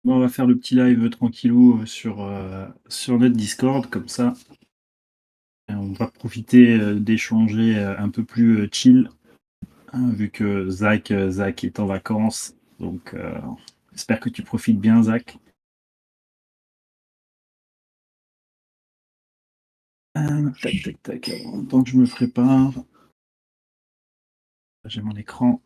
On va faire le petit live tranquillou sur notre Discord, comme ça, on va profiter d'échanger un peu plus chill, hein, vu que Zach est en vacances. Donc, j'espère que tu profites bien, Zach. Tac, tac, tac. Alors, tant que je me prépare, j'ai mon écran.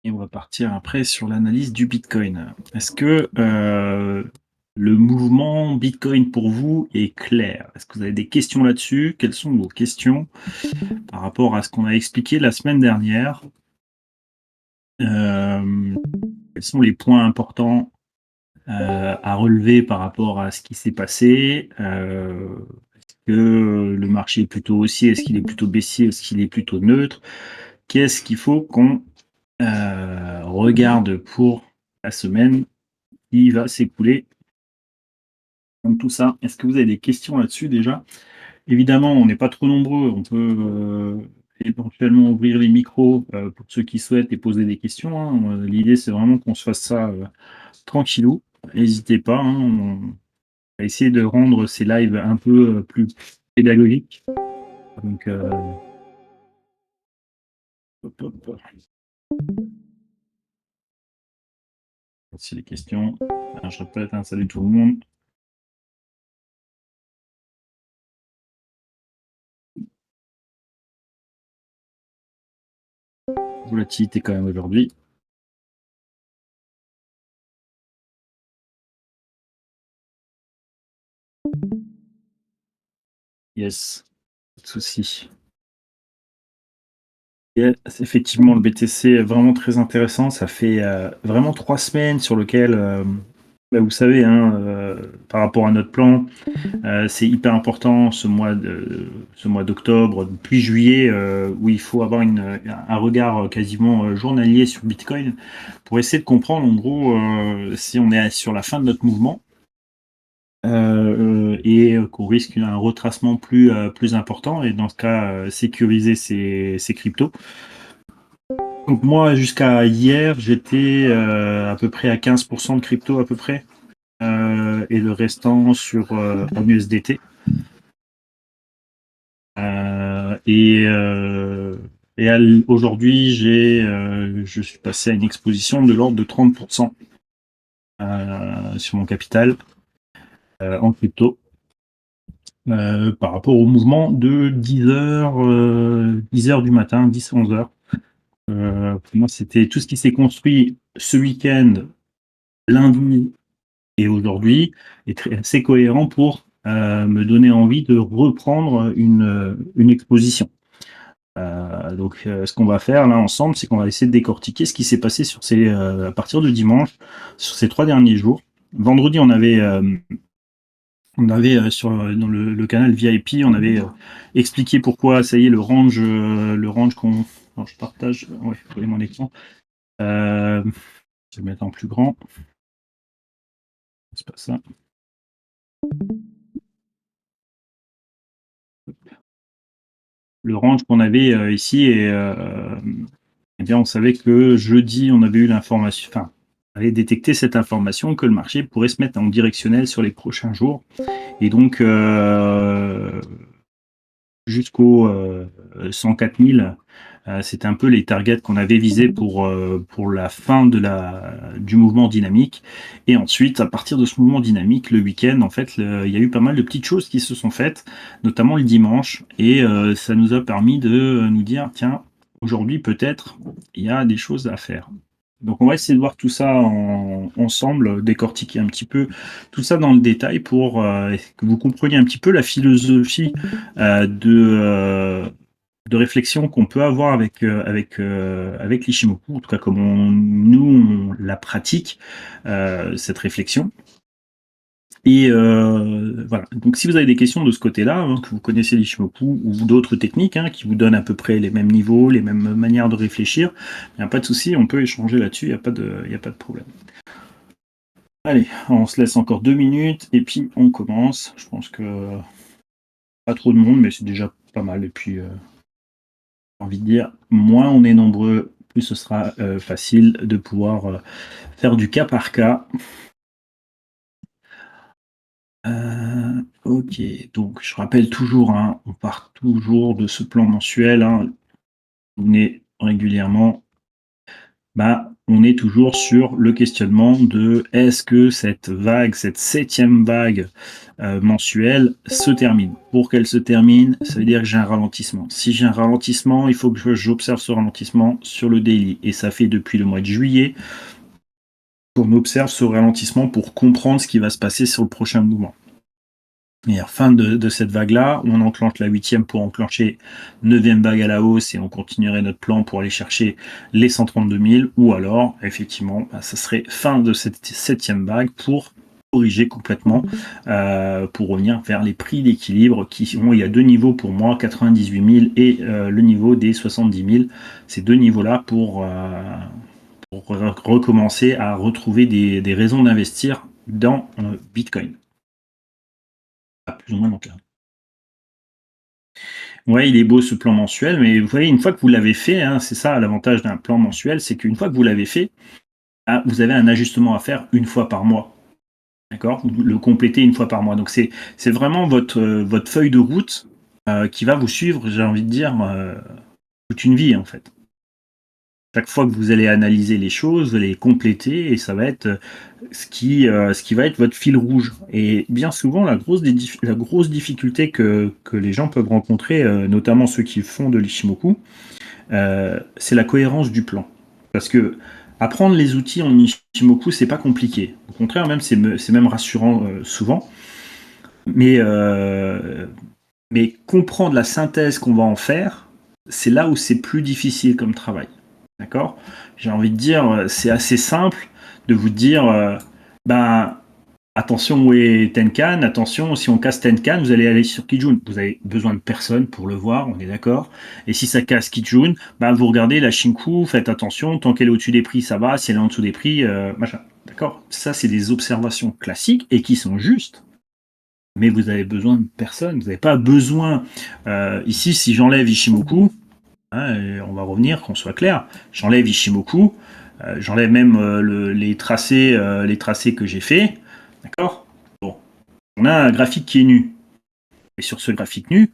Et on va partir après sur l'analyse du Bitcoin. Est-ce que le mouvement Bitcoin pour vous est clair? Est-ce que vous avez des questions là-dessus? Quelles sont vos questions par rapport à ce qu'on a expliqué la semaine dernière? Euh, Quels sont les points importants à relever par rapport à ce qui s'est passé? Est-ce que le marché est plutôt haussier? Est-ce qu'il est plutôt baissier? Est-ce qu'il est plutôt neutre? Qu'est-ce qu'il faut qu'on regarde pour la semaine qui va s'écouler? Donc tout ça, est-ce que vous avez des questions là-dessus déjà? Évidemment, on n'est pas trop nombreux, on peut éventuellement ouvrir les micros pour ceux qui souhaitent et poser des questions, hein. L'idée, c'est vraiment qu'on se fasse ça tranquillou. N'hésitez pas, hein, on va essayer de rendre ces lives un peu plus pédagogiques. Donc, hop, hop, hop. Voici les questions. Alors, je répète, hein, salut tout le monde. Volatilité quand même aujourd'hui. Yes, pas de souci. Yes, effectivement, le BTC est vraiment très intéressant. Ça fait vraiment 3 semaines sur lequel, bah, vous savez, hein, par rapport à notre plan, c'est hyper important ce mois d'octobre, puis juillet, où il faut avoir un regard quasiment journalier sur Bitcoin pour essayer de comprendre en gros si on est sur la fin de notre mouvement et qu'on risque un retracement plus important et dans ce cas sécuriser ses cryptos. Donc moi, jusqu'à hier, j'étais à peu près à 15% de crypto à peu près, et le restant en USDT. Euh, et euh, Aujourd'hui, je suis passé à une exposition de l'ordre de 30% sur mon capital en crypto. Par rapport au mouvement de 10 heures du matin, 10-11 heures. Pour moi, c'était tout ce qui s'est construit ce week-end, lundi et aujourd'hui, est assez cohérent pour me donner envie de reprendre une exposition. Ce qu'on va faire là ensemble, c'est qu'on va essayer de décortiquer ce qui s'est passé à partir de dimanche, sur ces 3 derniers jours. Vendredi, dans le canal VIP, on avait expliqué pourquoi, ça y est, le range qu'on. Alors, je partage, ouais, vous voyez mon écran. Je vais le mettre en plus grand. C'est pas ça. Le range qu'on avait ici eh bien, on savait que jeudi, on avait eu l'information, enfin, on avait détecté cette information que le marché pourrait se mettre en directionnel sur les prochains jours. Et donc, jusqu'au 104 000, c'était un peu les targets qu'on avait visés pour la fin du mouvement dynamique. Et ensuite, à partir de ce mouvement dynamique, le week-end, en fait, il y a eu pas mal de petites choses qui se sont faites, notamment le dimanche. Et ça nous a permis de nous dire, tiens, aujourd'hui, peut-être, il y a des choses à faire. Donc on va essayer de voir tout ça ensemble, décortiquer un petit peu tout ça dans le détail pour que vous compreniez un petit peu la philosophie euh, de, euh, de réflexion qu'on peut avoir avec l'Ishimoku, en tout cas comme nous on la pratique, cette réflexion. Et voilà. Donc, si vous avez des questions de ce côté-là, hein, que vous connaissez l'Ishimoku ou d'autres techniques qui vous donnent à peu près les mêmes niveaux, les mêmes manières de réfléchir, il n'y a pas de souci, on peut échanger là-dessus, il n'y a pas de problème. Allez, on se laisse encore 2 minutes et puis on commence. Je pense que pas trop de monde, mais c'est déjà pas mal. Et puis, j'ai envie de dire, moins on est nombreux, plus ce sera facile de pouvoir faire du cas par cas. Ok, donc je rappelle toujours, hein, on part toujours de ce plan mensuel, hein, on est régulièrement, bah, on est toujours sur le questionnement de est-ce que cette vague, cette septième vague mensuelle se termine. Pour qu'elle se termine, ça veut dire que j'ai un ralentissement. Si j'ai un ralentissement, il faut que j'observe ce ralentissement sur le daily. Et ça fait depuis le mois de juillet qu'on observe ce ralentissement pour comprendre ce qui va se passer sur le prochain mouvement. Et à la fin de cette vague-là, on enclenche la huitième pour enclencher neuvième vague à la hausse et on continuerait notre plan pour aller chercher les 132 000. Ou alors, effectivement, bah, ça serait fin de cette septième vague pour corriger complètement, pour revenir vers les prix d'équilibre qui sont, il y a deux niveaux pour moi, 98 000 et le niveau des 70 000. Ces deux niveaux-là pour recommencer à retrouver des raisons d'investir dans Bitcoin. Plus ou moins long terme. Ouais, il est beau ce plan mensuel, mais vous voyez, une fois que vous l'avez fait, hein, c'est ça l'avantage d'un plan mensuel, c'est qu'une fois que vous l'avez fait, ah, vous avez un ajustement à faire une fois par mois. D'accord? Vous le complétez une fois par mois. Donc c'est vraiment votre feuille de route qui va vous suivre, j'ai envie de dire, toute une vie en fait. Chaque fois que vous allez analyser les choses, vous allez les compléter et ça va être ce qui va être votre fil rouge. Et bien souvent, la grosse difficulté que les gens peuvent rencontrer, notamment ceux qui font de l'Ishimoku, c'est la cohérence du plan. Parce que apprendre les outils en Ishimoku, c'est pas compliqué. Au contraire, même c'est même rassurant souvent. Mais, mais comprendre la synthèse qu'on va en faire, c'est là où c'est plus difficile comme travail. D'accord? J'ai envie de dire, c'est assez simple de vous dire, ben, attention où est Tenkan, attention, si on casse Tenkan, vous allez aller sur Kijun. Vous avez besoin de personne pour le voir, on est d'accord. Et si ça casse Kijun, ben, vous regardez la Shinku, faites attention, tant qu'elle est au-dessus des prix, ça va, si elle est en dessous des prix, machin. D'accord? Ça, c'est des observations classiques et qui sont justes. Mais vous avez besoin de personne, vous n'avez pas besoin. Ici, si j'enlève Ishimoku, hein, on va revenir, qu'on soit clair, j'enlève Ishimoku, j'enlève même les tracés que j'ai faits, d'accord? Bon, on a un graphique qui est nu. Et sur ce graphique nu,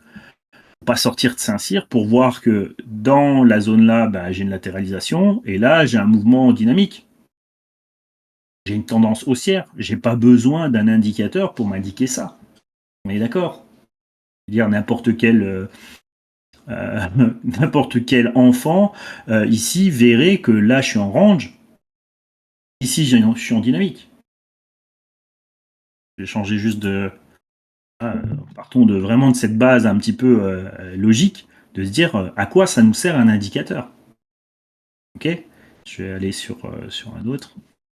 faut pas sortir de Saint-Cyr pour voir que dans la zone là, bah, j'ai une latéralisation, et là, j'ai un mouvement dynamique. J'ai une tendance haussière. J'ai pas besoin d'un indicateur pour m'indiquer ça. On est d'accord? Dire n'importe quel n'importe quel enfant ici verrait que là je suis en range, ici je suis en dynamique. Je vais changer juste de... partons de vraiment de cette base un petit peu logique, de se dire à quoi ça nous sert un indicateur. Ok? Je vais aller sur un autre.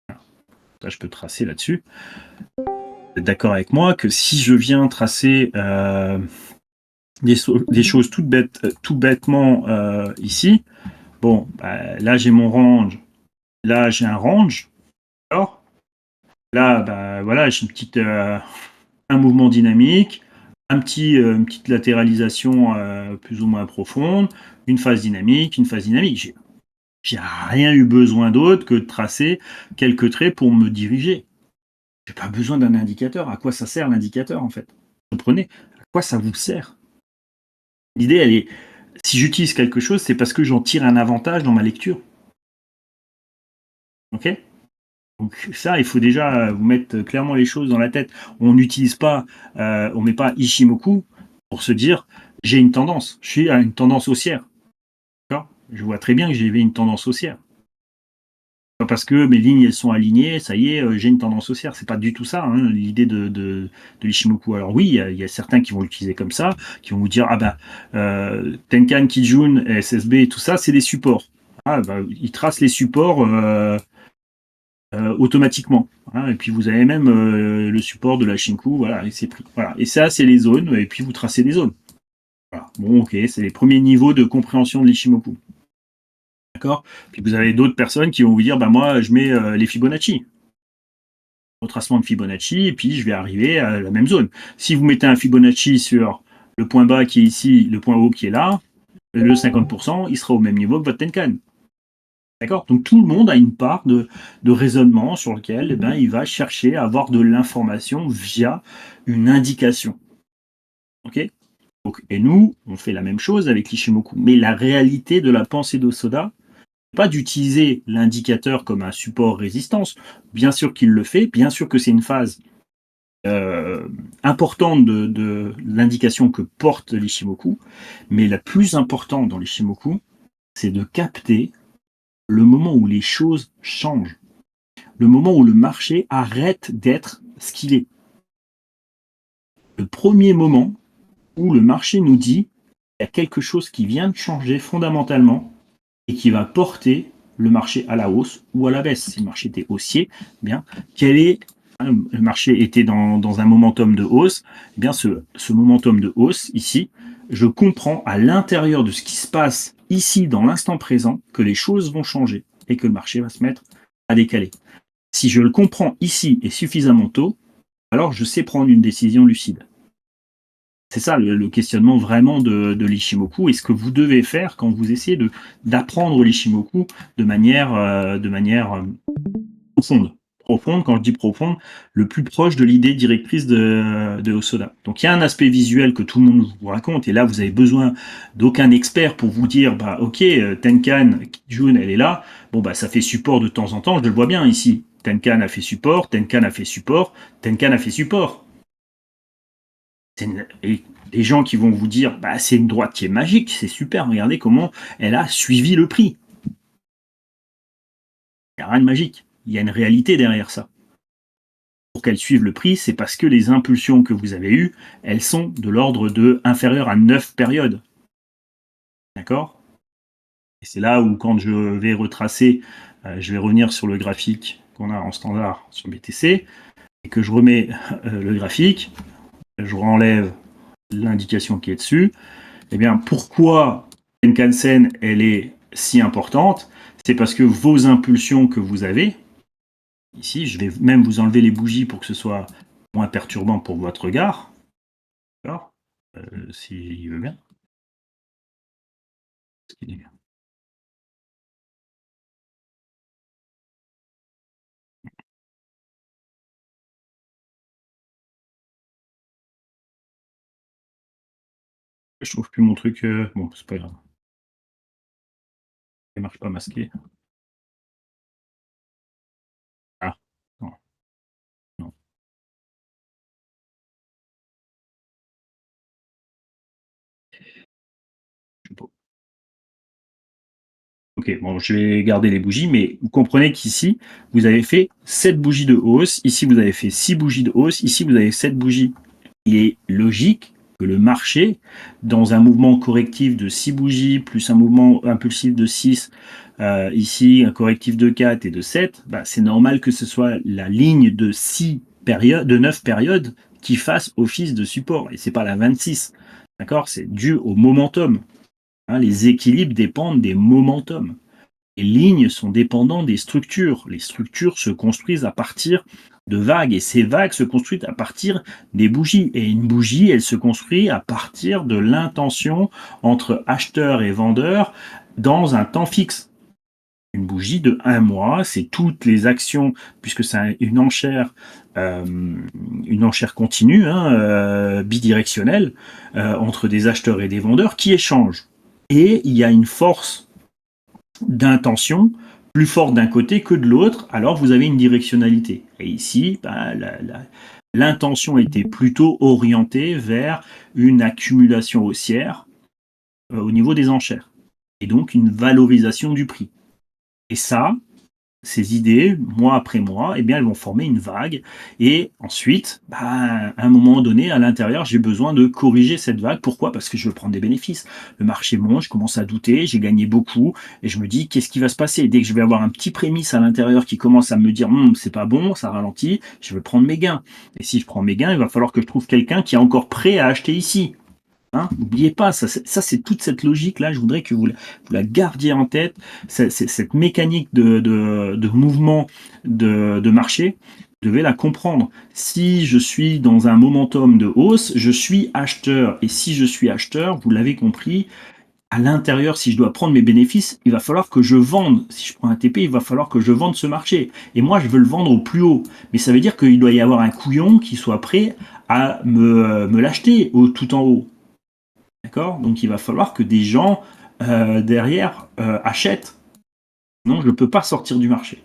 Là, je peux tracer là-dessus. Vous êtes d'accord avec moi que si je viens tracer des choses tout bêtement ici, bon, bah, là j'ai mon range, là j'ai un range, d'accord? Là, bah, voilà, j'ai un mouvement dynamique, une petite latéralisation plus ou moins profonde, une phase dynamique, une phase dynamique. J'ai rien eu besoin d'autre que de tracer quelques traits pour me diriger. J'ai pas besoin d'un indicateur. À quoi ça sert l'indicateur en fait? Comprenez? À quoi ça vous sert? L'idée, elle est, si j'utilise quelque chose, c'est parce que j'en tire un avantage dans ma lecture. Ok? Donc ça, il faut déjà vous mettre clairement les choses dans la tête. On n'utilise pas, on met pas Ishimoku pour se dire j'ai une tendance, je suis à une tendance haussière. D'accord? Je vois très bien que j'ai une tendance haussière. Pas parce que mes lignes elles sont alignées, ça y est, j'ai une tendance haussière. C'est pas du tout ça, hein, l'idée de l'Ishimoku. Alors oui, il y a certains qui vont l'utiliser comme ça, qui vont vous dire ah bah Tenkan, Kijun, SSB et tout ça, c'est des supports. Ah bah, ils tracent les supports automatiquement. Hein, et puis vous avez même le support de la Shinku, voilà, et c'est pris. Voilà. Et ça, c'est les zones, et puis vous tracez des zones. Voilà. Bon, ok, c'est les premiers niveaux de compréhension de l'Ishimoku. D'accord? Puis vous avez d'autres personnes qui vont vous dire, bah moi, je mets les Fibonacci. Retracement de Fibonacci, et puis je vais arriver à la même zone. Si vous mettez un Fibonacci sur Le point bas qui est ici, le point haut qui est là, le 50%, il sera au même niveau que votre Tenkan. D'accord? Donc tout le monde a une part de raisonnement sur lequel eh ben, il va chercher à avoir de l'information via une indication. Ok? Donc, et nous, on fait la même chose avec l'Ishimoku. Mais la réalité de la pensée d'Osoda, pas d'utiliser l'indicateur comme un support résistance. Bien sûr qu'il le fait, bien sûr que c'est une phase importante de l'indication que porte l'Ishimoku, mais la plus importante dans l'Ishimoku, c'est de capter le moment où les choses changent, le moment où le marché arrête d'être ce qu'il est. Le premier moment où le marché nous dit qu'il y a quelque chose qui vient de changer fondamentalement et qui va porter le marché à la hausse ou à la baisse. Si le marché était haussier, eh bien, le marché était dans un momentum de hausse, eh bien ce momentum de hausse ici, je comprends à l'intérieur de ce qui se passe ici dans l'instant présent que les choses vont changer et que le marché va se mettre à décaler. Si je le comprends ici et suffisamment tôt, alors je sais prendre une décision lucide. C'est ça le questionnement vraiment de l'Ishimoku et ce que vous devez faire quand vous essayez d'apprendre l'Ishimoku de manière profonde. Profonde, quand je dis profonde, le plus proche de l'idée directrice de Hosoda. Donc il y a un aspect visuel que tout le monde vous raconte, et là vous avez besoin d'aucun expert pour vous dire, bah ok, Tenkan, Kijun, elle est là, bon bah ça fait support de temps en temps, je le vois bien ici. Tenkan a fait support, Tenkan a fait support, Tenkan a fait support. Et les gens qui vont vous dire, bah c'est une droite qui est magique, c'est super, regardez comment elle a suivi le prix. Il n'y a rien de magique, il y a une réalité derrière ça. Pour qu'elles suivent le prix, c'est parce que les impulsions que vous avez eues, elles sont de l'ordre de inférieur à 9 périodes. D'accord? Et c'est là où, quand je vais retracer, je vais revenir sur le graphique qu'on a en standard sur BTC, et que je remets le graphique, je renlève l'indication qui est dessus. Eh bien, pourquoi Tenkan-sen, elle est si importante? C'est parce que vos impulsions que vous avez, ici, je vais même vous enlever les bougies pour que ce soit moins perturbant pour votre regard. D'accord? S'il veut bien. Je trouve plus mon truc. Bon, c'est pas grave. Il marche pas masqué. Ah, non, non. Je sais pas. Ok, bon, je vais garder les bougies, mais vous comprenez qu'ici, vous avez fait 7 bougies de hausse. Ici, vous avez fait 6 bougies de hausse. Ici, vous avez 7 bougies. Il est logique que le marché, dans un mouvement correctif de 6 bougies, plus un mouvement impulsif de 6, ici un correctif de 4 et de 7, bah, c'est normal que ce soit la ligne de 6 périodes, de 9 périodes qui fasse office de support. Et c'est pas la 26. D'accord? C'est dû au momentum. Hein, les équilibres dépendent des momentum. Les lignes sont dépendantes des structures. Les structures se construisent à partir de vagues, et ces vagues se construisent à partir des bougies. Et une bougie, elle se construit à partir de l'intention entre acheteur et vendeur dans un temps fixe. Une bougie de 1 mois, c'est toutes les actions, puisque c'est euh, une enchère continue, hein, bidirectionnelle, entre des acheteurs et des vendeurs qui échangent. Et il y a une force d'intention plus forte d'un côté que de l'autre, alors vous avez une directionnalité. Et ici, bah, l'intention était plutôt orientée vers une accumulation haussière au niveau des enchères, et donc une valorisation du prix. Et ça, ces idées, mois après mois, eh bien, elles vont former une vague. Et ensuite, bah, à un moment donné, à l'intérieur, j'ai besoin de corriger cette vague. Pourquoi? Parce que je veux prendre des bénéfices. Le marché monte, je commence à douter, j'ai gagné beaucoup, et je me dis, qu'est-ce qui va se passer? Dès que je vais avoir un petit prémisse à l'intérieur qui commence à me dire, c'est pas bon, ça ralentit, je veux prendre mes gains. Et si je prends mes gains, il va falloir que je trouve quelqu'un qui est encore prêt à acheter ici. Hein, n'oubliez pas, ça c'est toute cette logique-là, je voudrais que vous la gardiez en tête, cette mécanique de mouvement de marché. devez la comprendre. Si je suis dans un momentum de hausse, je suis acheteur. Et si je suis acheteur, vous l'avez compris, à l'intérieur, si je dois prendre mes bénéfices, il va falloir que je vende. Si je prends un TP, il va falloir que je vende ce marché. Et moi, je veux le vendre au plus haut. Mais ça veut dire qu'il doit y avoir un couillon qui soit prêt à me l'acheter tout en haut. D'accord? Donc il va falloir que des gens derrière achètent. Non, je ne peux pas sortir du marché.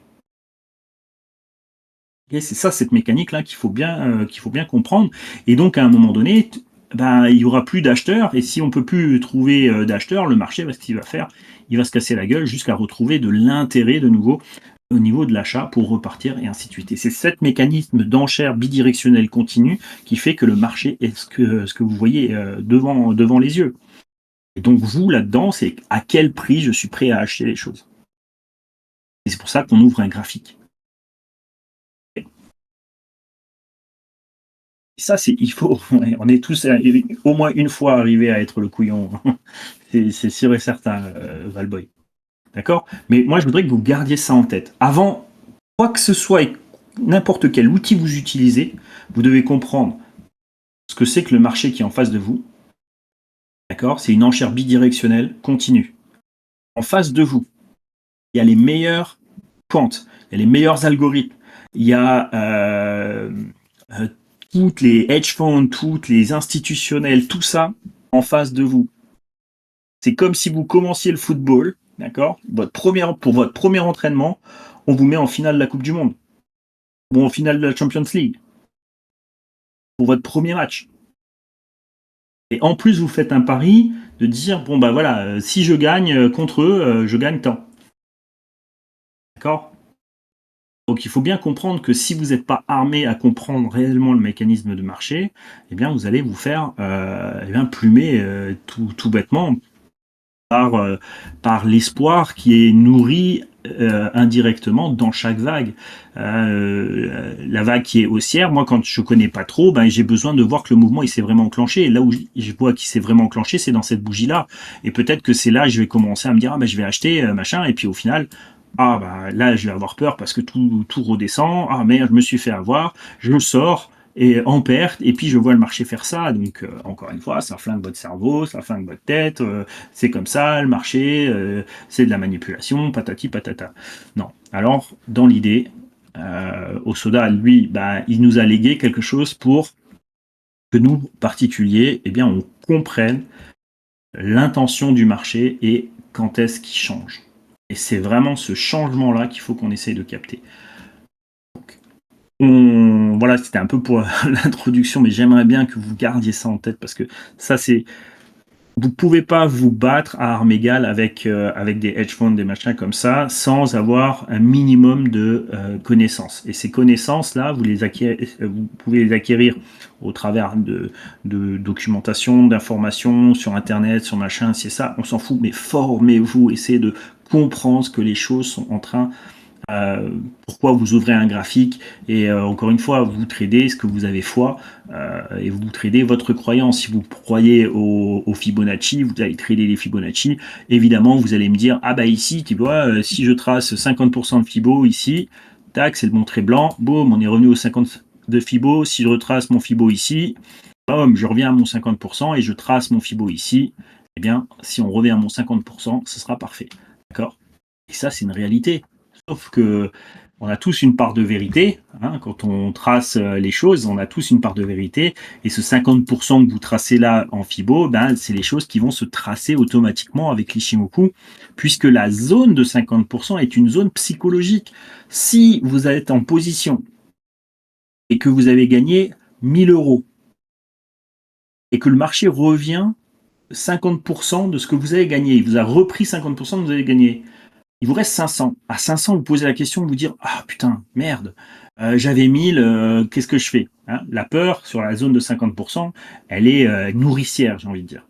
Et c'est ça, cette mécanique-là qu'il faut bien comprendre. Et donc, à un moment donné, ben, il y aura plus d'acheteurs. Et si on peut plus trouver d'acheteurs, le marché, ce qu'il va faire, il va se casser la gueule jusqu'à retrouver de l'intérêt de nouveau au niveau de l'achat pour repartir et ainsi de suite. Et c'est cet mécanisme d'enchère bidirectionnelle continue qui fait que le marché est ce que vous voyez devant les yeux. Et donc, vous, là-dedans, c'est à quel prix je suis prêt à acheter les choses. Et c'est pour ça qu'on ouvre un graphique. Ça, il faut, on est tous au moins une fois arrivé à être le couillon. C'est sûr et certain, Valboy. D'accord? Mais moi, je voudrais que vous gardiez ça en tête. Avant, quoi que ce soit et n'importe quel outil vous utilisez, vous devez comprendre ce que c'est que le marché qui est en face de vous. D'accord? C'est une enchère bidirectionnelle continue. En face de vous, il y a les meilleurs quants, il y a les meilleurs algorithmes, il y a euh, toutes les hedge funds, toutes les institutionnels, tout ça en face de vous. C'est comme si vous commenciez le football, d'accord? Pour votre premier entraînement, on vous met en finale de la Coupe du Monde ou en finale de la Champions League pour votre premier match. Et en plus, vous faites un pari de dire bon bah voilà, si je gagne contre eux, je gagne tant. D'accord? Donc il faut bien comprendre que si vous n'êtes pas armé à comprendre réellement le mécanisme de marché, eh bien vous allez vous faire plumer tout bêtement par l'espoir qui est nourri indirectement dans chaque vague. La vague qui est haussière, moi quand je connais pas trop, ben, j'ai besoin de voir que le mouvement il s'est vraiment enclenché. Et là où je vois qu'il s'est vraiment enclenché, c'est dans cette bougie-là. Et peut-être que c'est là que je vais commencer à me dire, ah ben, je vais acheter machin, et puis au final, ah bah là je vais avoir peur parce que tout redescend, ah merde, je me suis fait avoir, je sors et en perte, et puis je vois le marché faire ça, donc encore une fois, ça flingue votre cerveau, ça flingue votre tête, c'est comme ça, le marché, c'est de la manipulation, patati patata. Non. Alors, dans l'idée, Osoda, lui, bah, il nous a légué quelque chose pour que nous, particuliers, eh bien, on comprenne l'intention du marché et quand est-ce qu'il change. Et c'est vraiment ce changement-là qu'il faut qu'on essaye de capter. Voilà, c'était un peu pour l'introduction, mais j'aimerais bien que vous gardiez ça en tête parce que ça, c'est. Vous pouvez pas vous battre à armes égales avec des hedge funds, des machins comme ça, sans avoir un minimum de connaissances. Et ces connaissances-là, vous pouvez les acquérir au travers de documentation, d'informations sur Internet, sur machin, c'est ça, on s'en fout, mais formez-vous, essayez de comprendre ce que les choses sont en train pourquoi vous ouvrez un graphique et encore une fois vous tradez ce que vous avez foi et vous tradez votre croyance. Si vous croyez au Fibonacci, vous allez trader les Fibonacci, évidemment vous allez me dire ah bah ici tu vois si je trace 50% de Fibo ici, tac c'est le bon trait blanc, boum on est revenu au 50 de Fibo. Si je retrace mon Fibo ici, boum je reviens à mon 50% et je trace mon Fibo ici, eh bien si on revient à mon 50% ce sera parfait, d'accord? Et ça c'est une réalité. Sauf que on a tous une part de vérité. Hein, quand on trace les choses, on a tous une part de vérité. Et ce 50% que vous tracez là en Fibo, ben, c'est les choses qui vont se tracer automatiquement avec l'Ishimoku, puisque la zone de 50% est une zone psychologique. Si vous êtes en position et que vous avez gagné 1000 euros et que le marché revient 50% de ce que vous avez gagné, il vous a repris 50% de ce que vous avez gagné, il vous reste 500. À 500, vous posez la question, vous dire ah putain, merde, j'avais 1000, qu'est-ce que je fais? Hein, la peur sur la zone de 50%, elle est nourricière, j'ai envie de dire.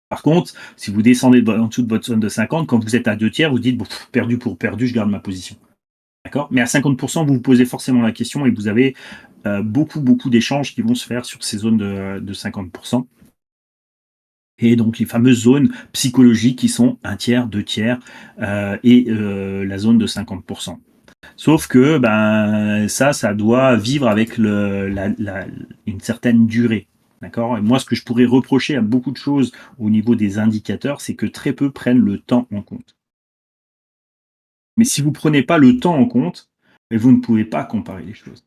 Par contre, si vous descendez en dessous de votre zone de 50, quand vous êtes à 2 tiers, vous dites bon, perdu pour perdu, je garde ma position. D'accord? Mais à 50%, vous vous posez forcément la question et vous avez beaucoup d'échanges qui vont se faire sur ces zones de 50%. Et donc les fameuses zones psychologiques qui sont un tiers, 2 tiers et la zone de 50%. Sauf que ben, ça doit vivre avec une certaine durée. D'accord. Et moi, ce que je pourrais reprocher à beaucoup de choses au niveau des indicateurs, c'est que très peu prennent le temps en compte. Mais si vous prenez pas le temps en compte, vous ne pouvez pas comparer les choses.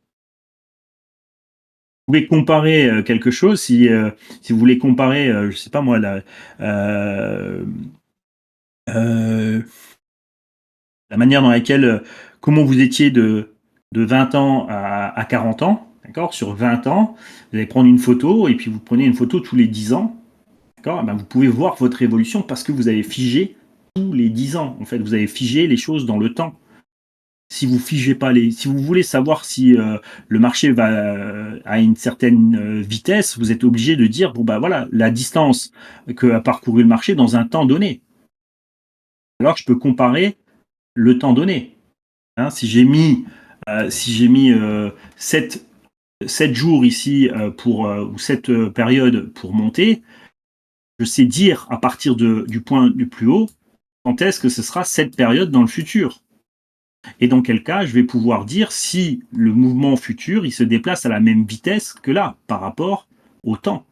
Vous pouvez comparer quelque chose si vous voulez comparer, je sais pas moi, euh, euh, la manière dans laquelle, comment vous étiez de 20 ans à 40 ans, d'accord. Sur 20 ans, vous allez prendre une photo et puis vous prenez une photo tous les 10 ans, d'accord. Eh ben, vous pouvez voir votre évolution parce que vous avez figé tous les 10 ans. En fait, vous avez figé les choses dans le temps. Si vous figez pas si vous voulez savoir si le marché va à une certaine vitesse, vous êtes obligé de dire bon bah voilà la distance que a parcouru le marché dans un temps donné. Alors je peux comparer le temps donné. Hein, si j'ai mis 7, 7 jours ici ou cette période pour monter, je sais dire à partir du point du plus haut quand est-ce que ce sera cette période dans le futur. Et dans quel cas je vais pouvoir dire si le mouvement futur il se déplace à la même vitesse que là par rapport au temps.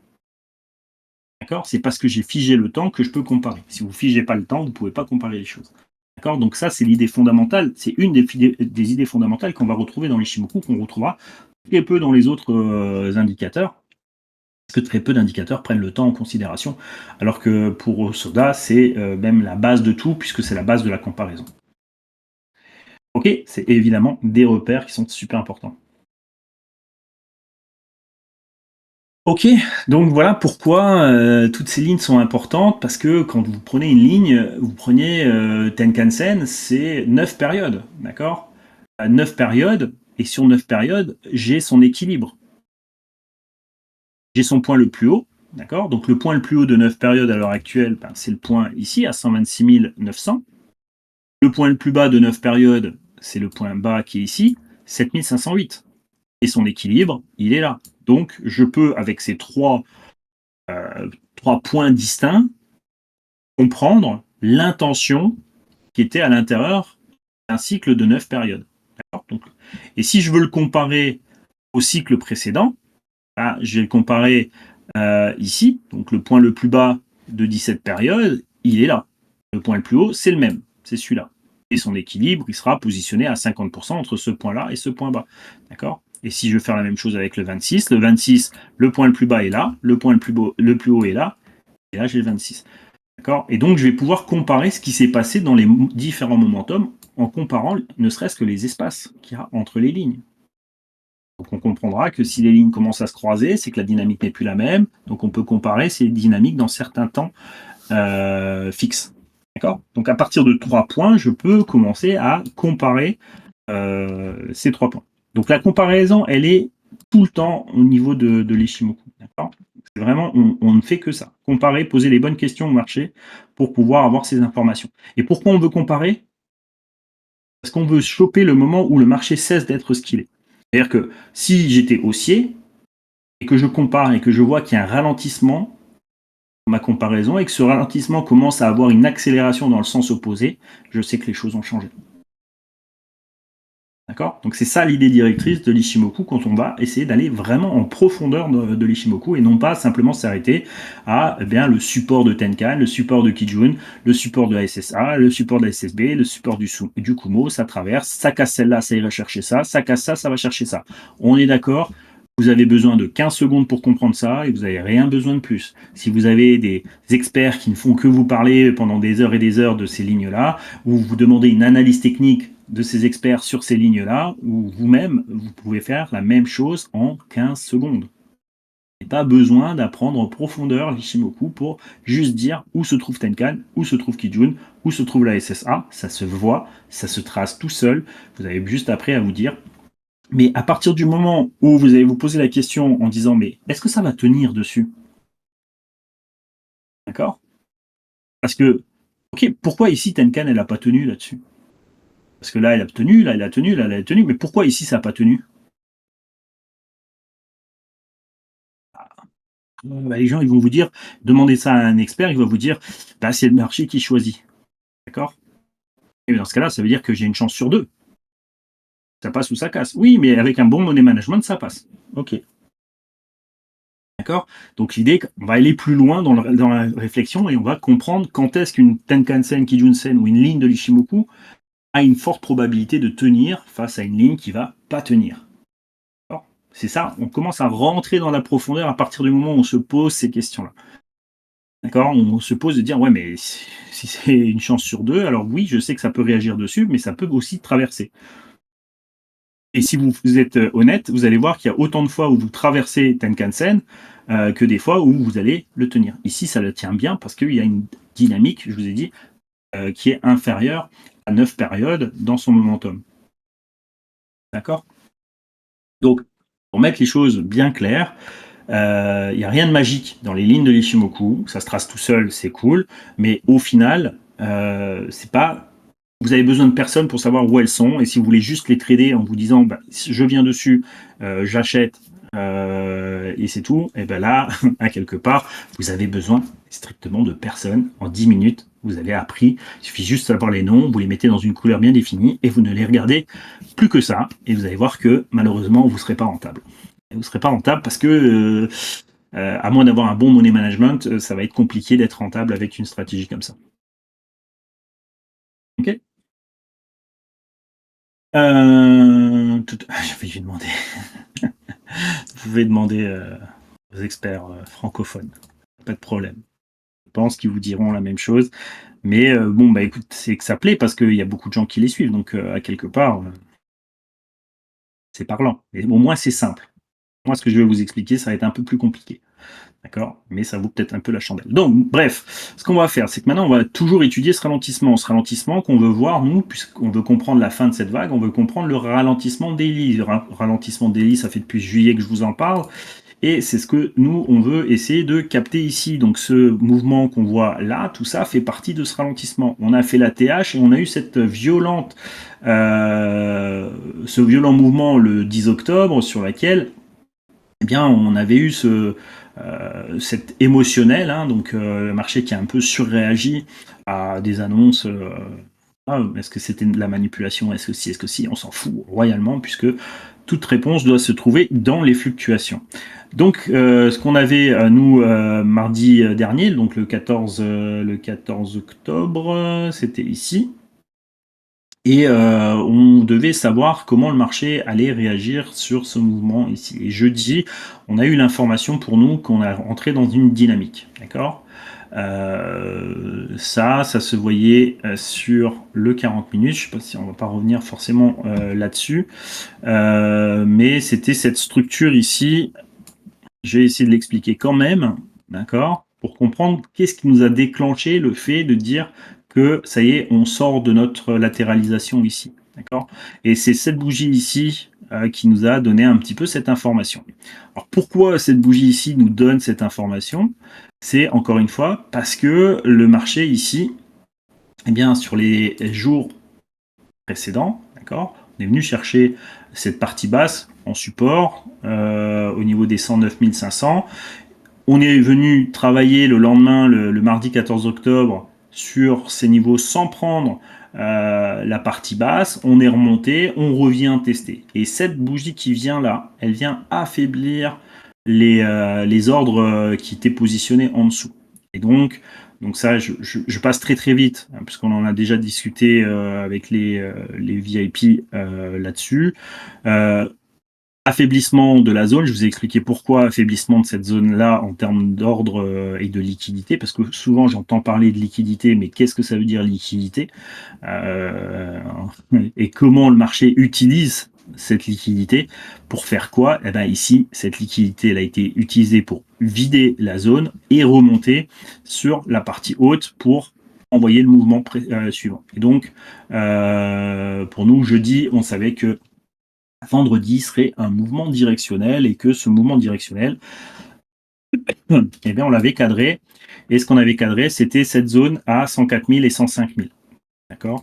D'accord. C'est parce que j'ai figé le temps que je peux comparer. Si vous figez pas le temps, vous ne pouvez pas comparer les choses. D'accord. Donc ça, c'est l'idée fondamentale. C'est une des idées fondamentales qu'on va retrouver dans l'Ishimoku, qu'on retrouvera très peu dans les autres indicateurs, parce que très peu d'indicateurs prennent le temps en considération, alors que pour Soda, c'est même la base de tout, puisque c'est la base de la comparaison. Ok, c'est évidemment des repères qui sont super importants. Ok, donc voilà pourquoi toutes ces lignes sont importantes, parce que quand vous prenez une ligne, vous prenez Tenkan-sen, c'est 9 périodes, d'accord. 9 périodes, et sur 9 périodes, j'ai son équilibre. J'ai son point le plus haut, d'accord. Donc le point le plus haut de 9 périodes à l'heure actuelle, ben, c'est le point ici, à 126 900. Le point le plus bas de 9 périodes, c'est le point bas qui est ici, 7508. Et son équilibre, il est là. Donc je peux, avec ces trois points distincts, comprendre l'intention qui était à l'intérieur d'un cycle de 9 périodes. Donc, et si je veux le comparer au cycle précédent, ben, je vais le comparer ici. Donc le point le plus bas de 17 périodes, il est là. Le point le plus haut, c'est le même, c'est celui-là. Et son équilibre, il sera positionné à 50% entre ce point-là et ce point bas. D'accord. Et si je veux faire la même chose avec le 26, le point le plus bas est là, le point le plus haut est là, et là j'ai le 26. D'accord. Et donc je vais pouvoir comparer ce qui s'est passé dans les différents momentum en comparant ne serait-ce que les espaces qu'il y a entre les lignes. Donc on comprendra que si les lignes commencent à se croiser, c'est que la dynamique n'est plus la même. Donc on peut comparer ces dynamiques dans certains temps fixes. D'accord. Donc à partir de 3 points, je peux commencer à comparer ces 3 points. Donc la comparaison, elle est tout le temps au niveau de l'Ishimoku. D'accord. C'est vraiment, on ne fait que ça. Comparer, poser les bonnes questions au marché pour pouvoir avoir ces informations. Et pourquoi on veut comparer? Parce qu'on veut choper le moment où le marché cesse d'être ce qu'il est. C'est-à-dire que si j'étais haussier et que je compare et que je vois qu'il y a un ralentissement dans ma comparaison et que ce ralentissement commence à avoir une accélération dans le sens opposé, je sais que les choses ont changé. D'accord. Donc c'est ça l'idée directrice de l'Ishimoku quand on va essayer d'aller vraiment en profondeur de l'Ishimoku et non pas simplement s'arrêter à le support de Tenkan, le support de Kijun, le support de la SSA, le support de la SSB, le support du Kumo, ça traverse, ça casse celle-là, ça ira chercher ça casse ça va chercher ça. On est d'accord. Vous avez besoin de 15 secondes pour comprendre ça et vous n'avez rien besoin de plus. Si vous avez des experts qui ne font que vous parler pendant des heures et des heures de ces lignes-là, ou vous demandez une analyse technique de ces experts sur ces lignes-là, ou vous-même, vous pouvez faire la même chose en 15 secondes. Vous n'avez pas besoin d'apprendre en profondeur l'Ishimoku pour juste dire où se trouve Tenkan, où se trouve Kijun, où se trouve la SSA. Ça se voit, ça se trace tout seul. Vous avez juste après à vous dire. Mais à partir du moment où vous allez vous poser la question en disant mais est-ce que ça va tenir dessus? D'accord. Parce que, ok, pourquoi ici Tenkan elle n'a pas tenu là-dessus? Parce que là elle a tenu, là elle a tenu, là elle a tenu, mais pourquoi ici ça n'a pas tenu? Bah, les gens, ils vont vous dire, demandez ça à un expert, il va vous dire, bah, c'est le marché qui choisit. D'accord. Et dans ce cas-là, ça veut dire que j'ai une chance sur deux. Ça passe ou ça casse. Oui, mais avec un bon money management, ça passe. OK. D'accord? Donc l'idée, on va aller plus loin dans la réflexion et on va comprendre quand est-ce qu'une Tenkan-sen, Kijun-sen ou une ligne de l'Ishimoku a une forte probabilité de tenir face à une ligne qui va pas tenir. D'accord? C'est ça, on commence à rentrer dans la profondeur à partir du moment où on se pose ces questions-là. D'accord? On se pose de dire: «Ouais, mais si c'est une chance sur 2, alors oui, je sais que ça peut réagir dessus, mais ça peut aussi traverser». Et si vous êtes honnête, vous allez voir qu'il y a autant de fois où vous traversez Tenkan-sen, que des fois où vous allez le tenir. Ici, ça le tient bien parce qu'il y a une dynamique, je vous ai dit, qui est inférieure à 9 périodes dans son momentum. D'accord? Donc, pour mettre les choses bien claires, il y a rien de magique dans les lignes de l'Ishimoku. Ça se trace tout seul, c'est cool, mais au final, c'est pas vous avez besoin de personne pour savoir où elles sont et si vous voulez juste les trader en vous disant: «Bah, si je viens dessus, j'achète, et c'est tout», et ben là, à quelque part, vous avez besoin strictement de personne. En 10 minutes, vous avez appris. Il suffit juste de savoir les noms, vous les mettez dans une couleur bien définie et vous ne les regardez plus que ça et vous allez voir que malheureusement, vous ne serez pas rentable. Vous ne serez pas rentable parce que, à moins d'avoir un bon money management, ça va être compliqué d'être rentable avec une stratégie comme ça. OK? Je vais lui demander. Vous pouvez demander, aux experts, francophones, pas de problème. Je pense qu'ils vous diront la même chose, mais bon, bah, écoute, c'est que ça plaît parce qu'il y a beaucoup de gens qui les suivent, donc à quelque part, c'est parlant et au moins c'est simple. Moi, ce que je vais vous expliquer, ça va être un peu plus compliqué. D'accord? Mais ça vaut peut-être un peu la chandelle. Donc, bref, ce qu'on va faire, c'est que maintenant, on va toujours étudier ce ralentissement. Ce ralentissement qu'on veut voir, nous, puisqu'on veut comprendre la fin de cette vague, on veut comprendre le ralentissement daily. Le ralentissement daily, ça fait depuis juillet que je vous en parle. Et c'est ce que nous, on veut essayer de capter ici. Donc, ce mouvement qu'on voit là, tout ça fait partie de ce ralentissement. On a fait la TH et on a eu ce violent mouvement le 10 octobre sur laquelle eh bien, on avait eu cet émotionnel, hein, donc le marché qui a un peu surréagi à des annonces. Ah, est-ce que c'était de la manipulation? Est-ce que si? Est-ce que si? On s'en fout royalement puisque toute réponse doit se trouver dans les fluctuations. Donc, ce qu'on avait, nous, mardi dernier, donc le 14 octobre, c'était ici. Et on devait savoir comment le marché allait réagir sur ce mouvement ici. Et jeudi, on a eu l'information pour nous qu'on a rentré dans une dynamique, d'accord? Ça se voyait sur le 40 minutes. Je sais pas si on va pas revenir forcément là-dessus, mais c'était cette structure ici. Je vais essayer de l'expliquer quand même, d'accord? Pour comprendre qu'est-ce qui nous a déclenché le fait de dire que ça y est, on sort de notre latéralisation ici, d'accord? Et c'est cette bougie ici qui nous a donné un petit peu cette information. Alors pourquoi cette bougie ici nous donne cette information? C'est encore une fois parce que le marché ici, eh bien sur les jours précédents, d'accord, on est venu chercher cette partie basse en support au niveau des 109 500. On est venu travailler le lendemain, le mardi 14 octobre, sur ces niveaux sans prendre la partie basse. On est remonté, on revient tester. Et cette bougie qui vient là, elle vient affaiblir les ordres qui étaient positionnés en dessous. Et donc ça, je passe très très vite, hein, puisqu'on en a déjà discuté avec les VIP là-dessus. Euh, Affaiblissement de la zone, je vous ai expliqué pourquoi affaiblissement de cette zone-là en termes d'ordre et de liquidité, parce que souvent j'entends parler de liquidité, mais qu'est-ce que ça veut dire liquidité? Euh, et comment le marché utilise cette liquidité pour faire quoi? Eh ben ici, cette liquidité elle a été utilisée pour vider la zone et remonter sur la partie haute pour envoyer le mouvement suivant. Et donc, pour nous, jeudi, on savait que vendredi serait un mouvement directionnel et que ce mouvement directionnel, eh bien, on l'avait cadré. Et ce qu'on avait cadré, c'était cette zone à 104 000 et 105 000, d'accord,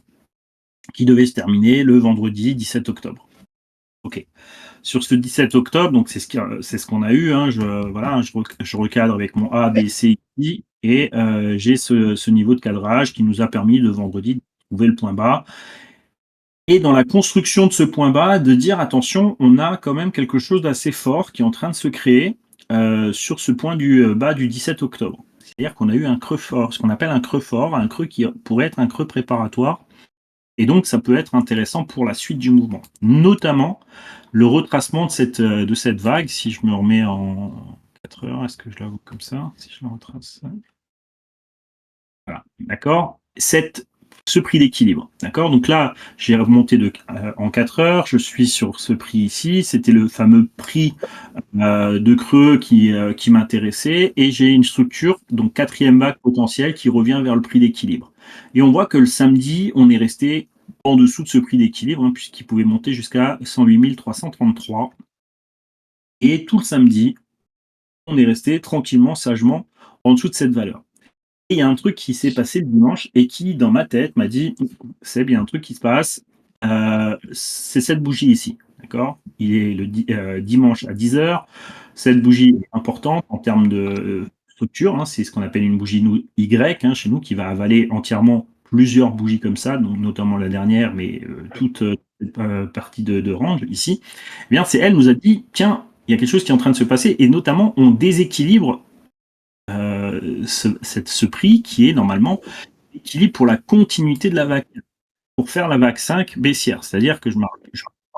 qui devait se terminer le vendredi 17 octobre. Ok. Sur ce 17 octobre, donc c'est ce qu'on a eu. Hein, voilà, je recadre avec mon A, B, C ici, et j'ai ce niveau de cadrage qui nous a permis de vendredi de trouver le point bas. Et dans la construction de ce point bas, de dire: «Attention, on a quand même quelque chose d'assez fort qui est en train de se créer, sur ce point bas du 17 octobre». C'est-à-dire qu'on a eu un creux fort, ce qu'on appelle un creux fort, un creux qui pourrait être un creux préparatoire et donc ça peut être intéressant pour la suite du mouvement. Notamment le retracement de cette vague, si je me remets en 4 heures, est-ce que je la vois comme ça? Si je la retrace, voilà, d'accord? Ce prix d'équilibre, d'accord? Donc là, j'ai remonté en 4 heures, je suis sur ce prix ici, c'était le fameux prix, de creux qui m'intéressait et j'ai une structure, donc quatrième vague potentielle qui revient vers le prix d'équilibre. Et on voit que le samedi, on est resté en dessous de ce prix d'équilibre, hein, puisqu'il pouvait monter jusqu'à 108 333 et tout le samedi, on est resté tranquillement, sagement en dessous de cette valeur. Et il y a un truc qui s'est passé le dimanche et qui, dans ma tête, m'a dit: «Seb, il y a un truc qui se passe, c'est cette bougie ici, d'accord? Il est dimanche à 10 heures. Cette bougie est importante en termes de, structure, hein, c'est ce qu'on appelle une bougie Y, hein, chez nous, qui va avaler entièrement plusieurs bougies comme ça, donc notamment la dernière, mais toute, cette, partie de range ici. Eh bien, c'est elle nous a dit: «Tiens, il y a quelque chose qui est en train de se passer» et notamment on déséquilibre ce prix qui est normalement équilibre pour la continuité de la vague, pour faire la vague 5 baissière. C'est-à-dire que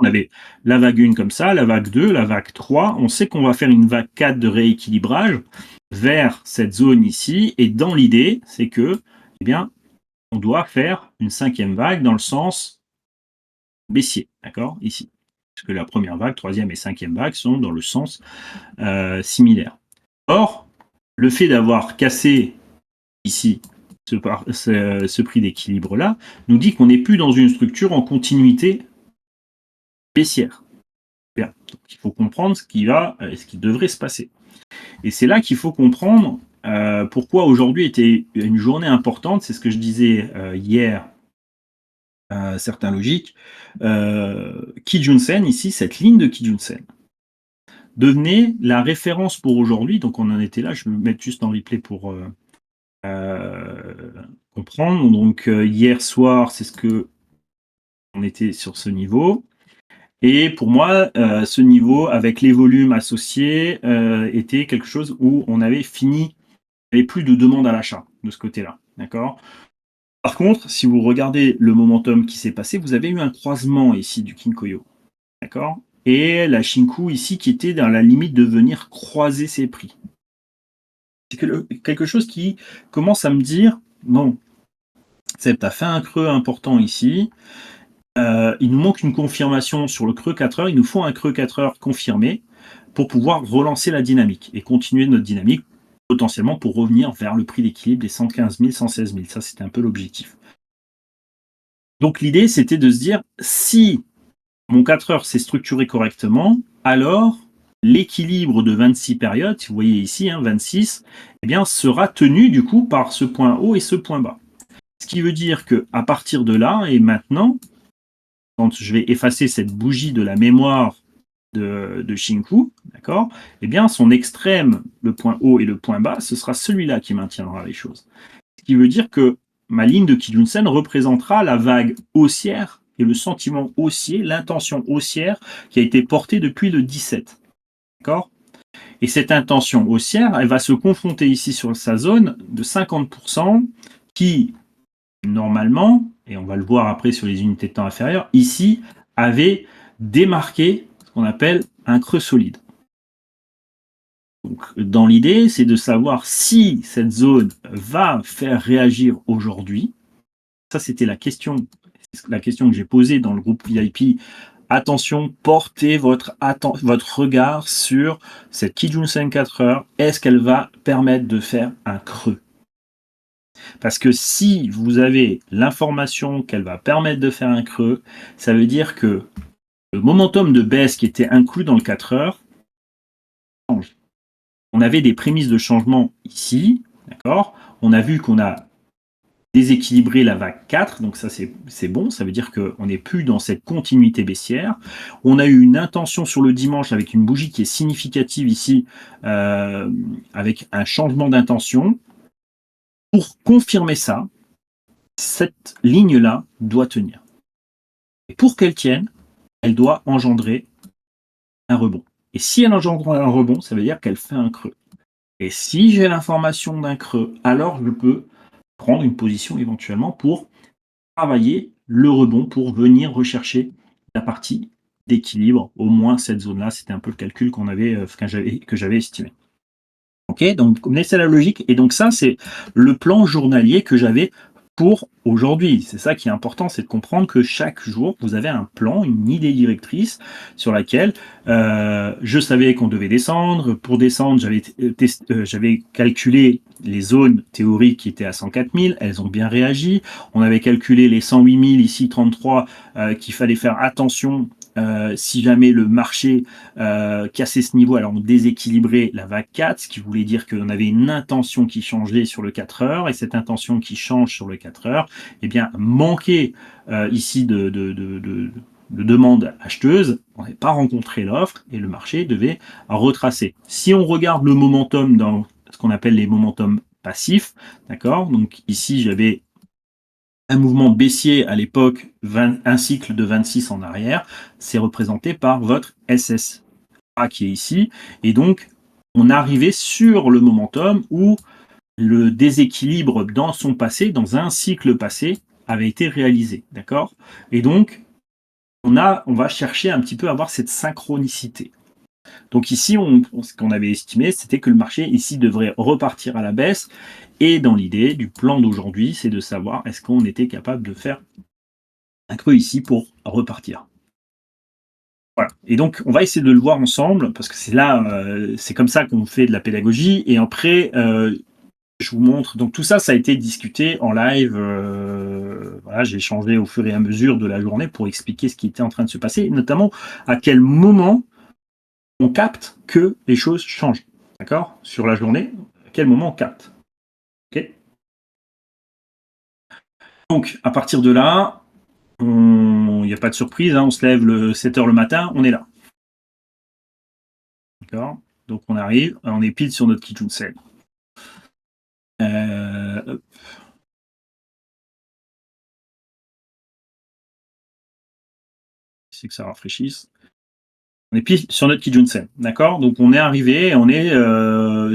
on avait la vague 1 comme ça, la vague 2, la vague 3. On sait qu'on va faire une vague 4 de rééquilibrage vers cette zone ici. Et dans l'idée, c'est que, eh bien, on doit faire une cinquième vague dans le sens baissier, d'accord, ici. Parce que la première vague, troisième et cinquième vague sont dans le sens similaire. Or, le fait d'avoir cassé ici ce prix d'équilibre-là, nous dit qu'on n'est plus dans une structure en continuité baissière. Bien. Donc, il faut comprendre ce qui devrait se passer. Et c'est là qu'il faut comprendre pourquoi aujourd'hui était une journée importante. C'est ce que je disais hier à certains logiques. Kijun-sen, ici, cette ligne de Kijun-sen, devenait la référence pour aujourd'hui. Donc on en était là. Je vais me mettre juste en replay pour comprendre. Donc hier soir, c'est ce que on était sur ce niveau. Et pour moi, ce niveau, avec les volumes associés, était quelque chose où on avait fini, il n'y avait plus de demande à l'achat de ce côté-là. D'accord? Par contre, si vous regardez le momentum qui s'est passé, vous avez eu un croisement ici du Kinkoyo. D'accord? Et la Shinku ici qui était dans la limite de venir croiser ses prix. C'est quelque chose qui commence à me dire, bon, tu as fait un creux important ici, il nous manque une confirmation sur le creux 4 heures. Il nous faut un creux 4 heures confirmé pour pouvoir relancer la dynamique et continuer notre dynamique potentiellement pour revenir vers le prix d'équilibre des 115 000, 116 000. Ça, c'était un peu l'objectif. Donc l'idée, c'était de se dire, si mon 4 heures s'est structuré correctement, alors l'équilibre de 26 périodes, si vous voyez ici, 26, eh bien, sera tenu du coup par ce point haut et ce point bas. Ce qui veut dire que à partir de là et maintenant, quand je vais effacer cette bougie de la mémoire de Shinku, d'accord, eh bien, son extrême, le point haut et le point bas, ce sera celui-là qui maintiendra les choses. Ce qui veut dire que ma ligne de Kijun-sen représentera la vague haussière et le sentiment haussier, l'intention haussière qui a été portée depuis le 17. D'accord? Et cette intention haussière, elle va se confronter ici sur sa zone de 50% qui, normalement, et on va le voir après sur les unités de temps inférieures, ici, avait démarqué ce qu'on appelle un creux solide. Donc, dans l'idée, c'est de savoir si cette zone va faire réagir aujourd'hui. Ça, c'était la question que j'ai posée dans le groupe VIP. Attention, portez votre regard sur cette Kijun-sen 4 heures. Est-ce qu'elle va permettre de faire un creux? Parce que si vous avez l'information qu'elle va permettre de faire un creux, ça veut dire que le momentum de baisse qui était inclus dans le 4 heures change. On avait des prémices de changement ici, d'accord? On a vu qu'on a déséquilibré la vague 4, donc ça c'est bon, ça veut dire qu'on n'est plus dans cette continuité baissière. On a eu une intention sur le dimanche avec une bougie qui est significative ici, avec un changement d'intention. Pour confirmer ça, cette ligne-là doit tenir. Et pour qu'elle tienne, elle doit engendrer un rebond. Et si elle engendre un rebond, ça veut dire qu'elle fait un creux. Et si j'ai l'information d'un creux, alors je peux prendre une position éventuellement pour travailler le rebond, pour venir rechercher la partie d'équilibre, au moins cette zone-là. C'était un peu le calcul qu'on avait, que j'avais estimé. Ok, donc vous connaissez la logique. Et donc ça, c'est le plan journalier que j'avais pour aujourd'hui. C'est ça qui est important, c'est de comprendre que chaque jour, vous avez un plan, une idée directrice sur laquelle je savais qu'on devait descendre. Pour descendre, j'avais calculé les zones théoriques qui étaient à 104 000. Elles ont bien réagi. On avait calculé les 108 000, ici 33, qu'il fallait faire attention si jamais le marché cassait ce niveau, alors on déséquilibrait la vague 4, ce qui voulait dire qu'on avait une intention qui changeait sur le 4 heures, et cette intention qui change sur le 4 heures, eh bien, manquait ici de demande acheteuse, on n'avait pas rencontré l'offre, et le marché devait retracer. Si on regarde le momentum dans ce qu'on appelle les momentum passifs, d'accord, donc ici j'avais un mouvement baissier à l'époque, un cycle de 26 en arrière, c'est représenté par votre SSA qui est ici. Et donc, on arrivait sur le momentum où le déséquilibre dans son passé, dans un cycle passé, avait été réalisé. D'accord. Et donc, on va chercher un petit peu à avoir cette synchronicité. Donc ici, ce qu'on avait estimé, c'était que le marché ici devrait repartir à la baisse. Et dans l'idée du plan d'aujourd'hui, c'est de savoir est-ce qu'on était capable de faire un creux ici pour repartir. Voilà. Et donc, on va essayer de le voir ensemble parce que c'est là, c'est comme ça qu'on fait de la pédagogie. Et après, je vous montre. Donc tout ça, ça a été discuté en live. Voilà, j'ai échangé au fur et à mesure de la journée pour expliquer ce qui était en train de se passer, notamment à quel moment on capte que les choses changent. D'accord. Sur la journée, à quel moment on capte. Ok. Donc, à partir de là, il n'y a pas de surprise, hein, on se lève le 7 heures le matin, on est là. D'accord. Donc, on arrive, on est pile sur notre Kijun Sen. C'est que ça rafraîchisse. On est pile sur notre Kijun Sen, d'accord. Donc on est arrivé, on est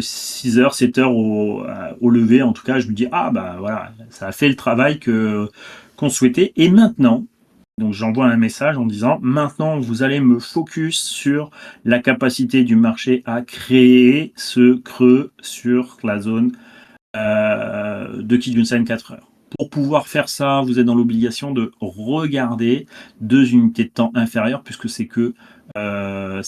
6 heures, 7 heures au lever. En tout cas, je me dis ah bah voilà, ça a fait le travail qu'on souhaitait. Et maintenant, donc j'envoie un message en disant maintenant vous allez me focus sur la capacité du marché à créer ce creux sur la zone de Kijun Sen 4 heures. Pour pouvoir faire ça, vous êtes dans l'obligation de regarder 2 unités de temps inférieures, puisque c'est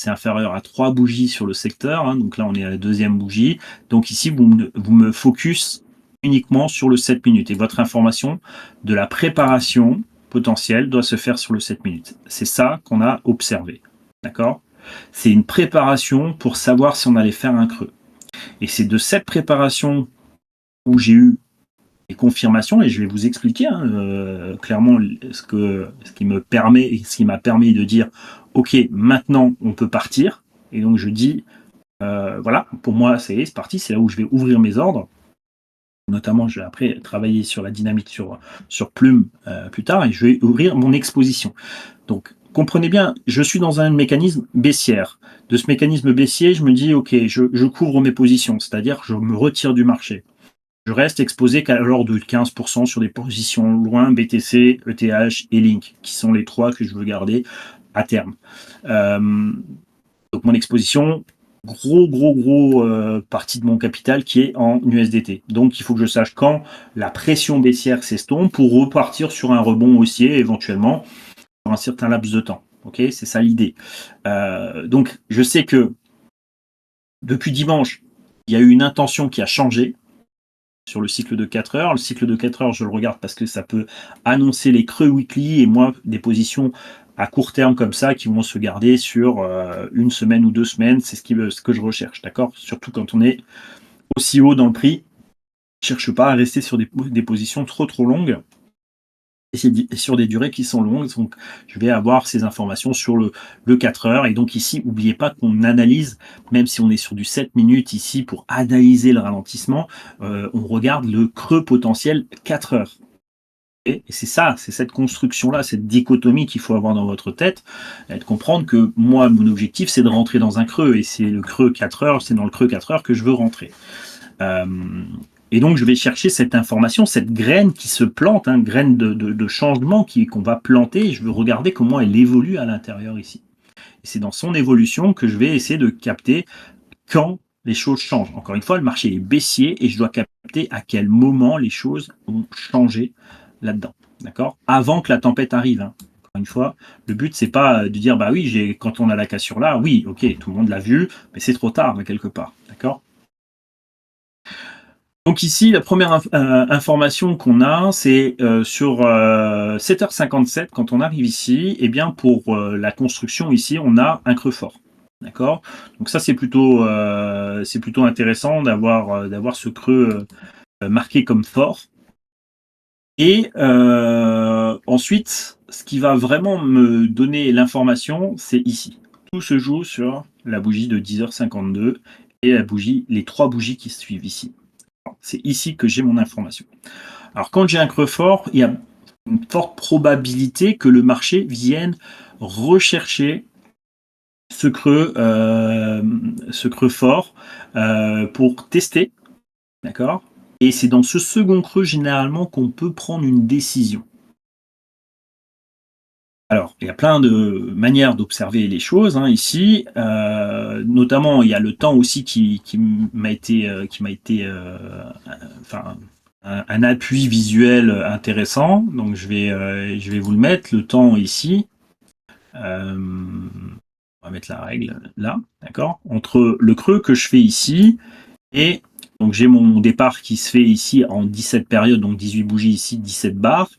inférieur à 3 bougies sur le secteur. Hein, donc là, on est à la 2e bougie. Donc ici, vous me focus uniquement sur le 7 minutes. Et votre information de la préparation potentielle doit se faire sur le 7 minutes. C'est ça qu'on a observé. D'accord. C'est une préparation pour savoir si on allait faire un creux. Et c'est de cette préparation où j'ai eu des confirmations, et je vais vous expliquer clairement ce qui m'a permis de dire ok, maintenant on peut partir. Et donc je dis voilà, pour moi c'est parti, c'est là où je vais ouvrir mes ordres. Notamment, je vais après travailler sur la dynamique sur Plume plus tard, et je vais ouvrir mon exposition. Donc comprenez bien, je suis dans un mécanisme baissière. De ce mécanisme baissier, je me dis ok, je couvre mes positions, c'est-à-dire je me retire du marché. Je reste exposé qu'à l'ordre de 15% sur des positions loin, BTC, ETH et Link, qui sont les 3 que je veux garder à terme. Donc mon exposition, gros partie de mon capital qui est en USDT. Donc il faut que je sache quand la pression baissière s'estompe pour repartir sur un rebond haussier éventuellement pour un certain laps de temps. Ok, c'est ça l'idée. Donc je sais que depuis dimanche, il y a eu une intention qui a changé sur le cycle de 4 heures. Le cycle de 4 heures, je le regarde parce que ça peut annoncer les creux weekly et moi, des positions à court terme comme ça qui vont se garder sur une semaine ou 2 semaines. C'est ce que je recherche, d'accord. Surtout quand on est aussi haut dans le prix. Je ne cherche pas à rester sur des positions trop longues et sur des durées qui sont longues. Donc, je vais avoir ces informations sur le 4 heures. Et donc ici, n'oubliez pas qu'on analyse, même si on est sur du 7 minutes ici, pour analyser le ralentissement, on regarde le creux potentiel 4 heures. Et c'est ça, c'est cette construction-là, cette dichotomie qu'il faut avoir dans votre tête, et de comprendre que moi, mon objectif, c'est de rentrer dans un creux, et c'est le creux 4 heures, c'est dans le creux 4 heures que je veux rentrer. Euh, et donc, je vais chercher cette information, cette graine qui se plante, hein, graine de changement qu'on va planter, et je veux regarder comment elle évolue à l'intérieur ici. Et c'est dans son évolution que je vais essayer de capter quand les choses changent. Encore une fois, le marché est baissier et je dois capter à quel moment les choses ont changé là-dedans. D'accord? Avant que la tempête arrive. Hein. Encore une fois, le but, c'est pas de dire, bah oui, quand on a la cassure là, oui, ok, tout le monde l'a vu, mais c'est trop tard, quelque part. D'accord? Donc ici, la première information qu'on a, c'est sur 7h57, quand on arrive ici, eh bien pour la construction ici, on a un creux fort. D'accord? Donc ça, c'est plutôt intéressant d'avoir ce creux marqué comme fort. Et ensuite, ce qui va vraiment me donner l'information, c'est ici. Tout se joue sur la bougie de 10h52 et les 3 bougies qui suivent ici. C'est ici que j'ai mon information. Alors quand j'ai un creux fort, il y a une forte probabilité que le marché vienne rechercher ce creux fort pour tester, d'accord? Et c'est dans ce second creux généralement qu'on peut prendre une décision. Alors, il y a plein de manières d'observer les choses hein, ici. Notamment, il y a le temps aussi qui m'a été, enfin, un appui visuel intéressant. Donc, je vais vous le mettre. Le temps ici. On va mettre la règle là, d'accord? Entre le creux que je fais ici et donc j'ai mon départ qui se fait ici en 17 périodes, donc 18 bougies ici, 17 barres.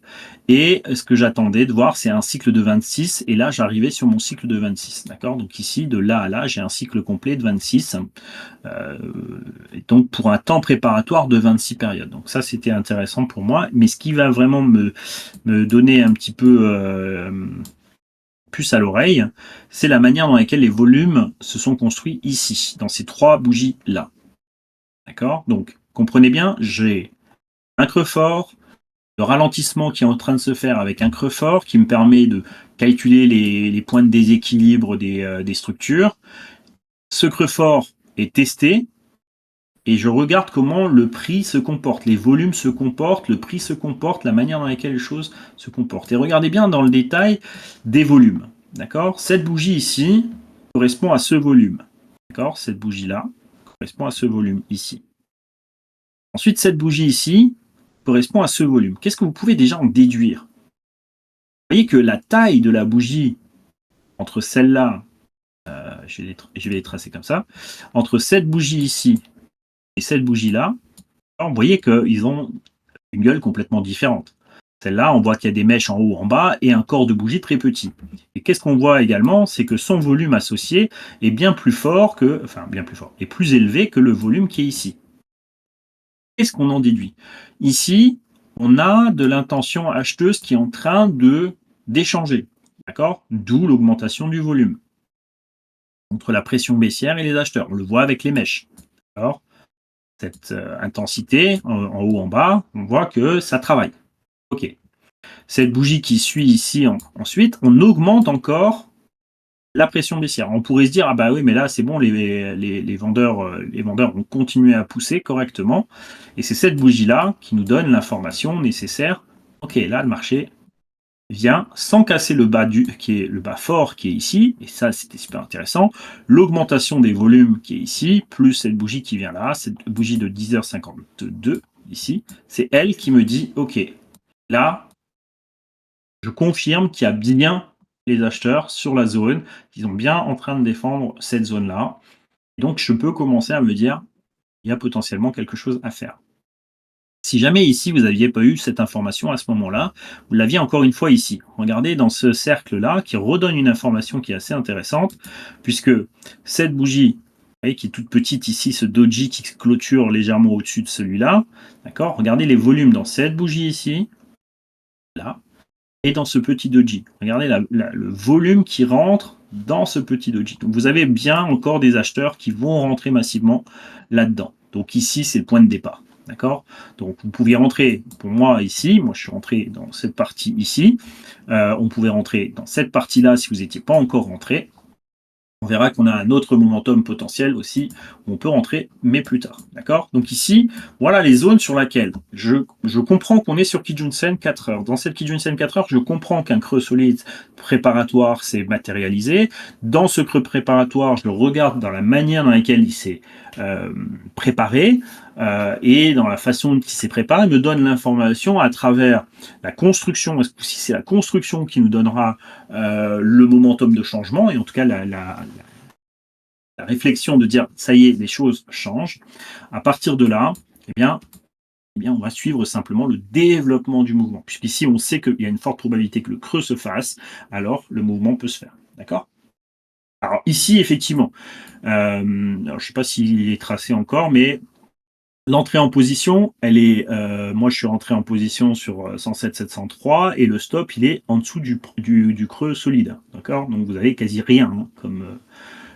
Et ce que j'attendais de voir, c'est un cycle de 26. Et là, j'arrivais sur mon cycle de 26. D'accord? Donc ici, de là à là, j'ai un cycle complet de 26. Et donc pour un temps préparatoire de 26 périodes. Donc ça, c'était intéressant pour moi. Mais ce qui va vraiment me donner un petit peu plus à l'oreille, c'est la manière dans laquelle les volumes se sont construits ici, dans ces 3 bougies-là. D'accord? Donc, comprenez bien, j'ai un creux fort, le ralentissement qui est en train de se faire avec un creux fort qui me permet de calculer les points de déséquilibre des structures. Ce creux fort est testé et je regarde comment le prix se comporte, les volumes se comportent, le prix se comporte, la manière dans laquelle les choses se comportent. Et regardez bien dans le détail des volumes. D'accord? Cette bougie ici correspond à ce volume. D'accord? Cette bougie-là correspond à ce volume ici. Ensuite, cette bougie ici correspond à ce volume. Qu'est-ce que vous pouvez déjà en déduire? Vous voyez que la taille de la bougie entre celle-là, je vais les tracer comme ça, entre cette bougie ici et cette bougie-là, vous voyez qu'ils ont une gueule complètement différente. Celle-là, on voit qu'il y a des mèches en haut, en bas et un corps de bougie très petit. Et qu'est-ce qu'on voit également? C'est que son volume associé est bien plus fort est plus élevé que le volume qui est ici. Qu'est-ce qu'on en déduit? Ici, on a de l'intention acheteuse qui est en train d'échanger. D'accord? D'où l'augmentation du volume. Entre la pression baissière et les acheteurs. On le voit avec les mèches. D'accord? Cette intensité, en haut, en bas, on voit que ça travaille. OK. Cette bougie qui suit ici, ensuite, on augmente encore la pression baissière. On pourrait se dire, ah bah oui, mais là, c'est bon, les vendeurs ont continué à pousser correctement. Et c'est cette bougie-là qui nous donne l'information nécessaire. OK, là, le marché vient sans casser le bas qui est le bas fort qui est ici. Et ça, c'était super intéressant. L'augmentation des volumes qui est ici, plus cette bougie qui vient là, cette bougie de 10h52 ici, c'est elle qui me dit, OK, là, je confirme qu'il y a bien les acheteurs sur la zone, qu'ils sont bien en train de défendre cette zone-là. Donc, je peux commencer à me dire, il y a potentiellement quelque chose à faire. Si jamais ici, vous n'aviez pas eu cette information à ce moment-là, vous l'aviez encore une fois ici. Regardez dans ce cercle-là, qui redonne une information qui est assez intéressante, puisque cette bougie, vous voyez, qui est toute petite ici, ce doji qui clôture légèrement au-dessus de celui-là, d'accord? Regardez les volumes dans cette bougie ici, là, et dans ce petit doji. Regardez le volume qui rentre dans ce petit doji. Donc vous avez bien encore des acheteurs qui vont rentrer massivement là-dedans. Donc ici, c'est le point de départ. d'accord? Donc vous pouviez rentrer, pour moi ici, moi je suis rentré dans cette partie ici, on pouvait rentrer dans cette partie-là si vous n'étiez pas encore rentré. On verra qu'on a un autre momentum potentiel aussi, où on peut rentrer, mais plus tard. D'accord? Donc ici, voilà les zones sur lesquelles je comprends qu'on est sur Kijun-sen 4 heures. Dans cette Kijun-sen 4 heures, je comprends qu'un creux solide préparatoire s'est matérialisé. Dans ce creux préparatoire, je le regarde dans la manière dans laquelle il s'est euh, préparé et dans la façon dont il s'est préparé, il me donne l'information à travers la construction. Est-ce que si c'est la construction qui nous donnera le momentum de changement, et en tout cas la réflexion de dire ça y est, les choses changent. À partir de là, on va suivre simplement le développement du mouvement. Puisqu'ici, on sait qu'il y a une forte probabilité que le creux se fasse, alors le mouvement peut se faire. D'accord? Alors ici, effectivement, alors, je ne sais pas s'il est tracé encore, mais l'entrée en position, elle est, moi je suis rentré en position sur 107 703 et le stop il est en dessous du creux solide, d'accord? Donc vous avez quasi rien hein,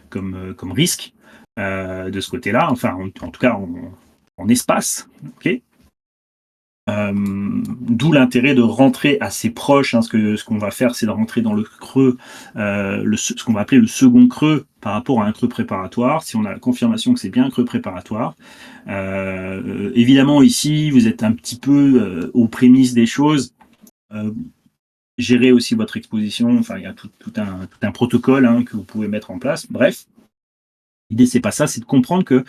comme risque de ce côté-là, enfin en tout cas en espace, ok. D'où l'intérêt de rentrer assez proche. Hein, ce qu'on va faire, c'est de rentrer dans le creux, ce qu'on va appeler le second creux par rapport à un creux préparatoire. Si on a la confirmation que c'est bien un creux préparatoire. Évidemment, ici, vous êtes un petit peu aux prémices des choses. Gérez aussi votre exposition. Enfin, il y a tout un protocole hein, que vous pouvez mettre en place. Bref, l'idée, c'est pas ça, c'est de comprendre que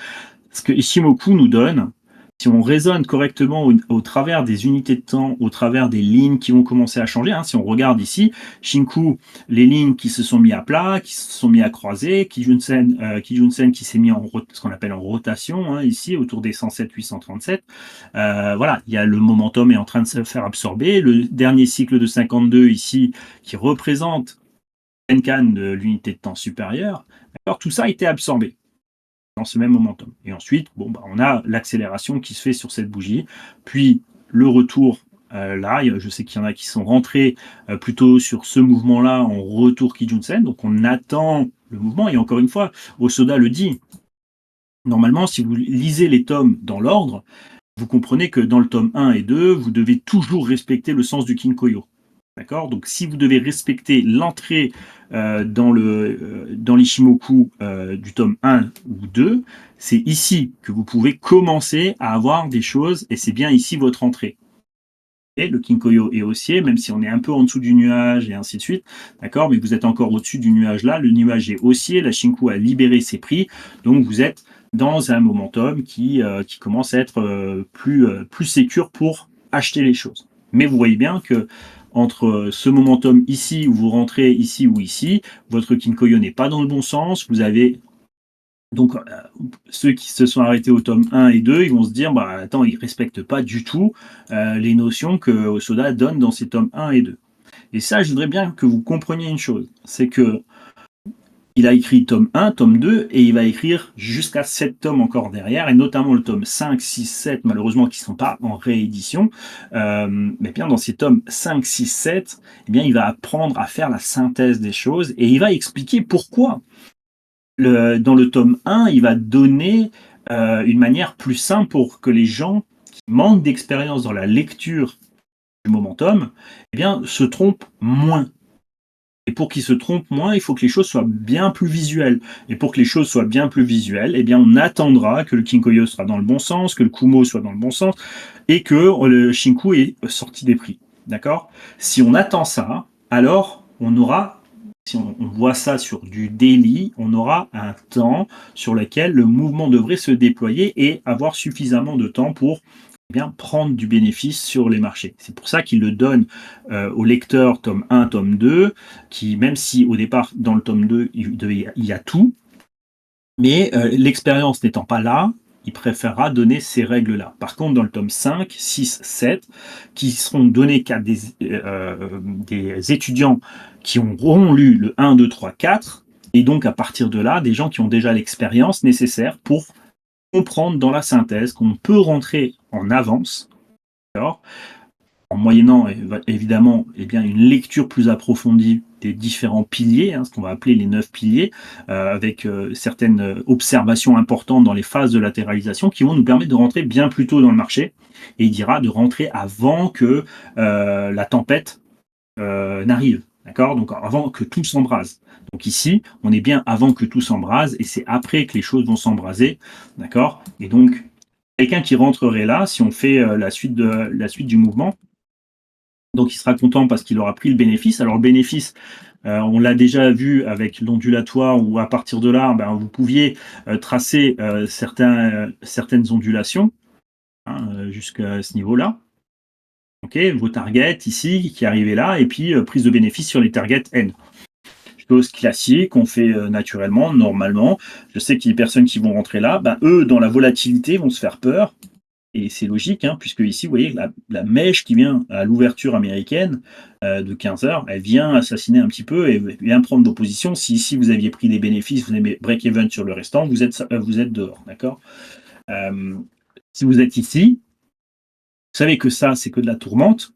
ce que Ishimoku nous donne, si on raisonne correctement au travers des unités de temps, au travers des lignes qui vont commencer à changer, hein, si on regarde ici, Shinku, les lignes qui se sont mis à plat, qui se sont mis à croiser, Kijun-sen qui s'est mis en ce qu'on appelle en rotation, hein, ici, autour des 107, 837. Voilà, il y a le momentum est en train de se faire absorber. Le dernier cycle de 52 ici, qui représente Tenkan de l'unité de temps supérieure, alors tout ça a été absorbé dans ce même momentum. Et ensuite, bon, bah, on a l'accélération qui se fait sur cette bougie, puis le retour là, je sais qu'il y en a qui sont rentrés plutôt sur ce mouvement-là en retour Kijun-sen, donc on attend le mouvement, et encore une fois, Osoda le dit, normalement, si vous lisez les tomes dans l'ordre, vous comprenez que dans le tome 1 et 2, vous devez toujours respecter le sens du Kinkoyo. D'accord? Donc, si vous devez respecter l'entrée dans l'Ishimoku du tome 1 ou 2, c'est ici que vous pouvez commencer à avoir des choses, et c'est bien ici votre entrée. Et le Kinkoyo est haussier, même si on est un peu en dessous du nuage et ainsi de suite, d'accord? Mais vous êtes encore au-dessus du nuage là, le nuage est haussier, la Shinku a libéré ses prix, donc vous êtes dans un momentum qui commence à être plus sécure pour acheter les choses. Mais vous voyez bien que entre ce momentum ici où vous rentrez ici ou ici, votre Kinkoyo n'est pas dans le bon sens, vous avez donc, ceux qui se sont arrêtés au tome 1 et 2, ils vont se dire, bah attends, ils respectent pas du tout les notions que Osoda donne dans ses tomes 1 et 2. Et ça, je voudrais bien que vous compreniez une chose, c'est que il a écrit tome 1, tome 2, et il va écrire jusqu'à 7 tomes encore derrière, et notamment le tome 5, 6, 7, malheureusement, qui ne sont pas en réédition. Mais bien dans ces tomes 5, 6, 7, eh bien, il va apprendre à faire la synthèse des choses, et il va expliquer pourquoi dans le tome 1, il va donner une manière plus simple pour que les gens qui manquent d'expérience dans la lecture du momentum, eh bien, se trompent moins. Et pour qu'ils se trompent moins, il faut que les choses soient bien plus visuelles. Et pour que les choses soient bien plus visuelles, eh bien, on attendra que le Kinkoyo sera dans le bon sens, que le Kumo soit dans le bon sens, et que le Shinku est sorti des prix. D'accord? Si on attend ça, alors on aura, si on voit ça sur du daily, on aura un temps sur lequel le mouvement devrait se déployer et avoir suffisamment de temps pour bien prendre du bénéfice sur les marchés. C'est pour ça qu'il le donne au lecteur tome 1, tome 2, qui même si au départ dans le tome 2 il y a tout, mais l'expérience n'étant pas là, il préférera donner ces règles-là. Par contre, dans le tome 5, 6, 7, qui seront donnés qu'à des étudiants qui auront lu le 1, 2, 3, 4, et donc à partir de là, des gens qui ont déjà l'expérience nécessaire pour comprendre dans la synthèse qu'on peut rentrer en avance, d'accord, en moyennant évidemment bien, une lecture plus approfondie des différents piliers, hein, ce qu'on va appeler les 9 piliers, avec certaines observations importantes dans les phases de latéralisation qui vont nous permettre de rentrer bien plus tôt dans le marché. Et il dira de rentrer avant que la tempête n'arrive. D'accord. Donc avant que tout s'embrase. Donc ici, on est bien avant que tout s'embrase et c'est après que les choses vont s'embraser. D'accord. Et donc, quelqu'un qui rentrerait là, si on fait la suite du mouvement, donc il sera content parce qu'il aura pris le bénéfice. Alors le bénéfice, on l'a déjà vu avec l'ondulatoire où à partir de là, ben, vous pouviez tracer certaines ondulations, hein, jusqu'à ce niveau-là. Ok, vos targets ici qui arrivaient là, et puis prise de bénéfice sur les targets N. Chose classique, on fait naturellement, normalement. Je sais qu'il y a des personnes qui vont rentrer là, ben, eux, dans la volatilité, vont se faire peur. Et c'est logique, hein, puisque ici, vous voyez, la mèche qui vient à l'ouverture américaine de 15 heures, elle vient assassiner un petit peu et vient prendre vos positions. Si ici, vous aviez pris des bénéfices, vous avez break-even sur le restant, vous êtes dehors. D'accord. Si vous êtes ici, vous savez que ça, c'est que de la tourmente,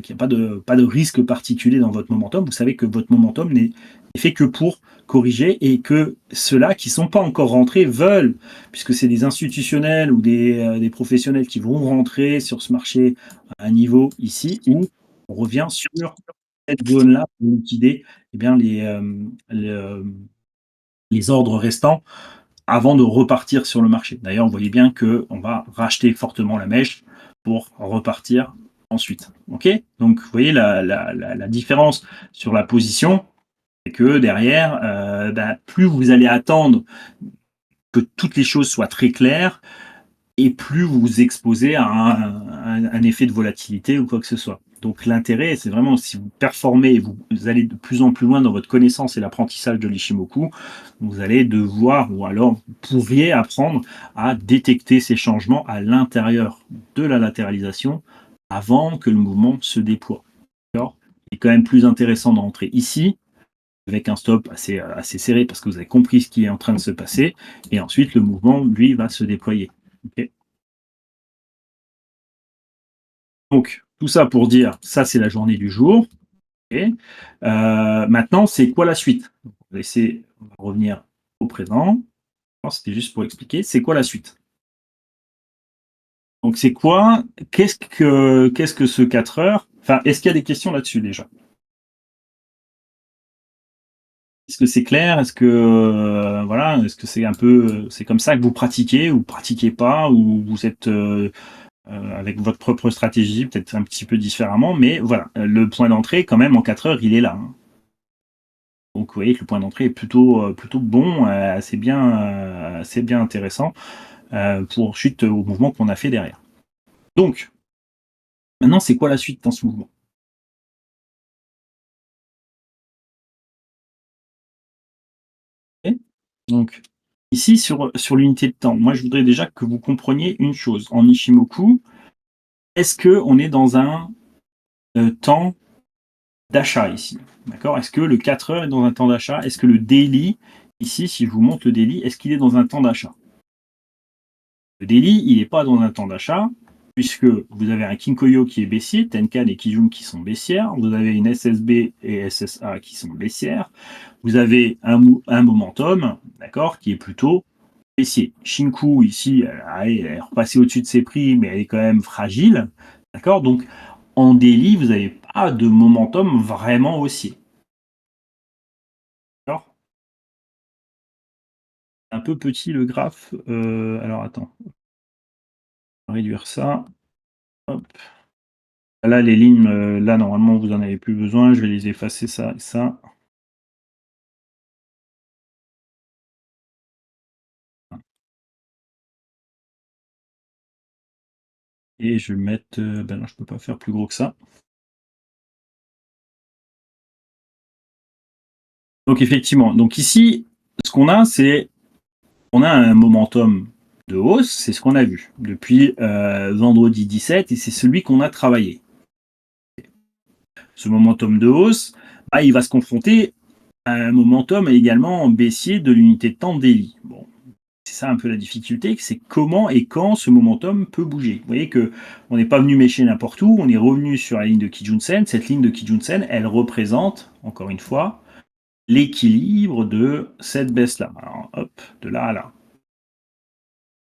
qu'il n'y a pas de risque particulier dans votre momentum. Vous savez que votre momentum n'est fait que pour corriger et que ceux-là qui ne sont pas encore rentrés veulent, puisque c'est des institutionnels ou des professionnels qui vont rentrer sur ce marché à un niveau ici où on revient sur cette zone-là pour liquider eh bien, les ordres restants avant de repartir sur le marché. D'ailleurs, vous voyez bien qu'on va racheter fortement la mèche pour repartir ensuite. Ok. Donc, vous voyez la différence sur la position, c'est que derrière, plus vous allez attendre que toutes les choses soient très claires, et plus vous vous exposez à un effet de volatilité ou quoi que ce soit. Donc l'intérêt, c'est vraiment si vous performez et vous allez de plus en plus loin dans votre connaissance et l'apprentissage de l'Ishimoku, vous allez devoir, ou alors vous pourriez apprendre à détecter ces changements à l'intérieur de la latéralisation avant que le mouvement se déploie. D'accord. Il est quand même plus intéressant d'entrer ici avec un stop assez serré parce que vous avez compris ce qui est en train de se passer et ensuite le mouvement, lui, va se déployer. Okay. Donc, tout ça pour dire, ça c'est la journée du jour. Okay. Maintenant, c'est quoi la suite? On va revenir au présent. C'était juste pour expliquer, c'est quoi la suite? Donc, c'est quoi? Qu'est-ce que ce 4 heures? Enfin, est-ce qu'il y a des questions là-dessus déjà? Est-ce que c'est clair? Est-ce que voilà, est-ce que c'est un peu, c'est comme ça que vous pratiquez ou pratiquez pas ou vous êtes avec votre propre stratégie, peut-être un petit peu différemment, mais voilà, le point d'entrée, quand même, en 4 heures, il est là. Hein. Donc, vous voyez que le point d'entrée est plutôt bon, assez bien intéressant pour suite au mouvement qu'on a fait derrière. Donc, maintenant, c'est quoi la suite dans ce mouvement? Okay. Donc, ici, sur l'unité de temps, moi, je voudrais déjà que vous compreniez une chose. En Ishimoku, est-ce qu'on est dans un temps d'achat ici. D'accord. Est-ce que le 4 heures est dans un temps d'achat? Est-ce que le daily, ici, si je vous montre le daily, est-ce qu'il est dans un temps d'achat? Le daily, il n'est pas dans un temps d'achat, puisque vous avez un Kinkoyo qui est baissier, Tenkan et Kijun qui sont baissières, vous avez une SSB et SSA qui sont baissières, vous avez un momentum, d'accord, qui est plutôt baissier. Shinku, ici, elle est repassée au-dessus de ses prix, mais elle est quand même fragile, d'accord. Donc, en daily, vous n'avez pas de momentum vraiment haussier. D'accord. Un peu petit le graphe. Alors attends, on va réduire ça. Hop. Là, les lignes, là, normalement, vous en avez plus besoin. Je vais les effacer, ça et ça. Et je vais mettre. Ben non, je peux pas faire plus gros que ça. Donc effectivement, donc ici, ce qu'on a, c'est on a un momentum de hausse, c'est ce qu'on a vu depuis vendredi 17 et c'est celui qu'on a travaillé. Ce momentum de hausse, bah, il va se confronter à un momentum également baissier de l'unité de temps daily. Bon, C'est ça un peu la difficulté, c'est comment et quand ce momentum peut bouger. Vous voyez que on n'est pas venu mêcher n'importe où, on est revenu sur la ligne de Kijun-sen. Cette ligne de Kijun-sen, elle représente, encore une fois, l'équilibre de cette baisse-là. Alors, hop, de là à là.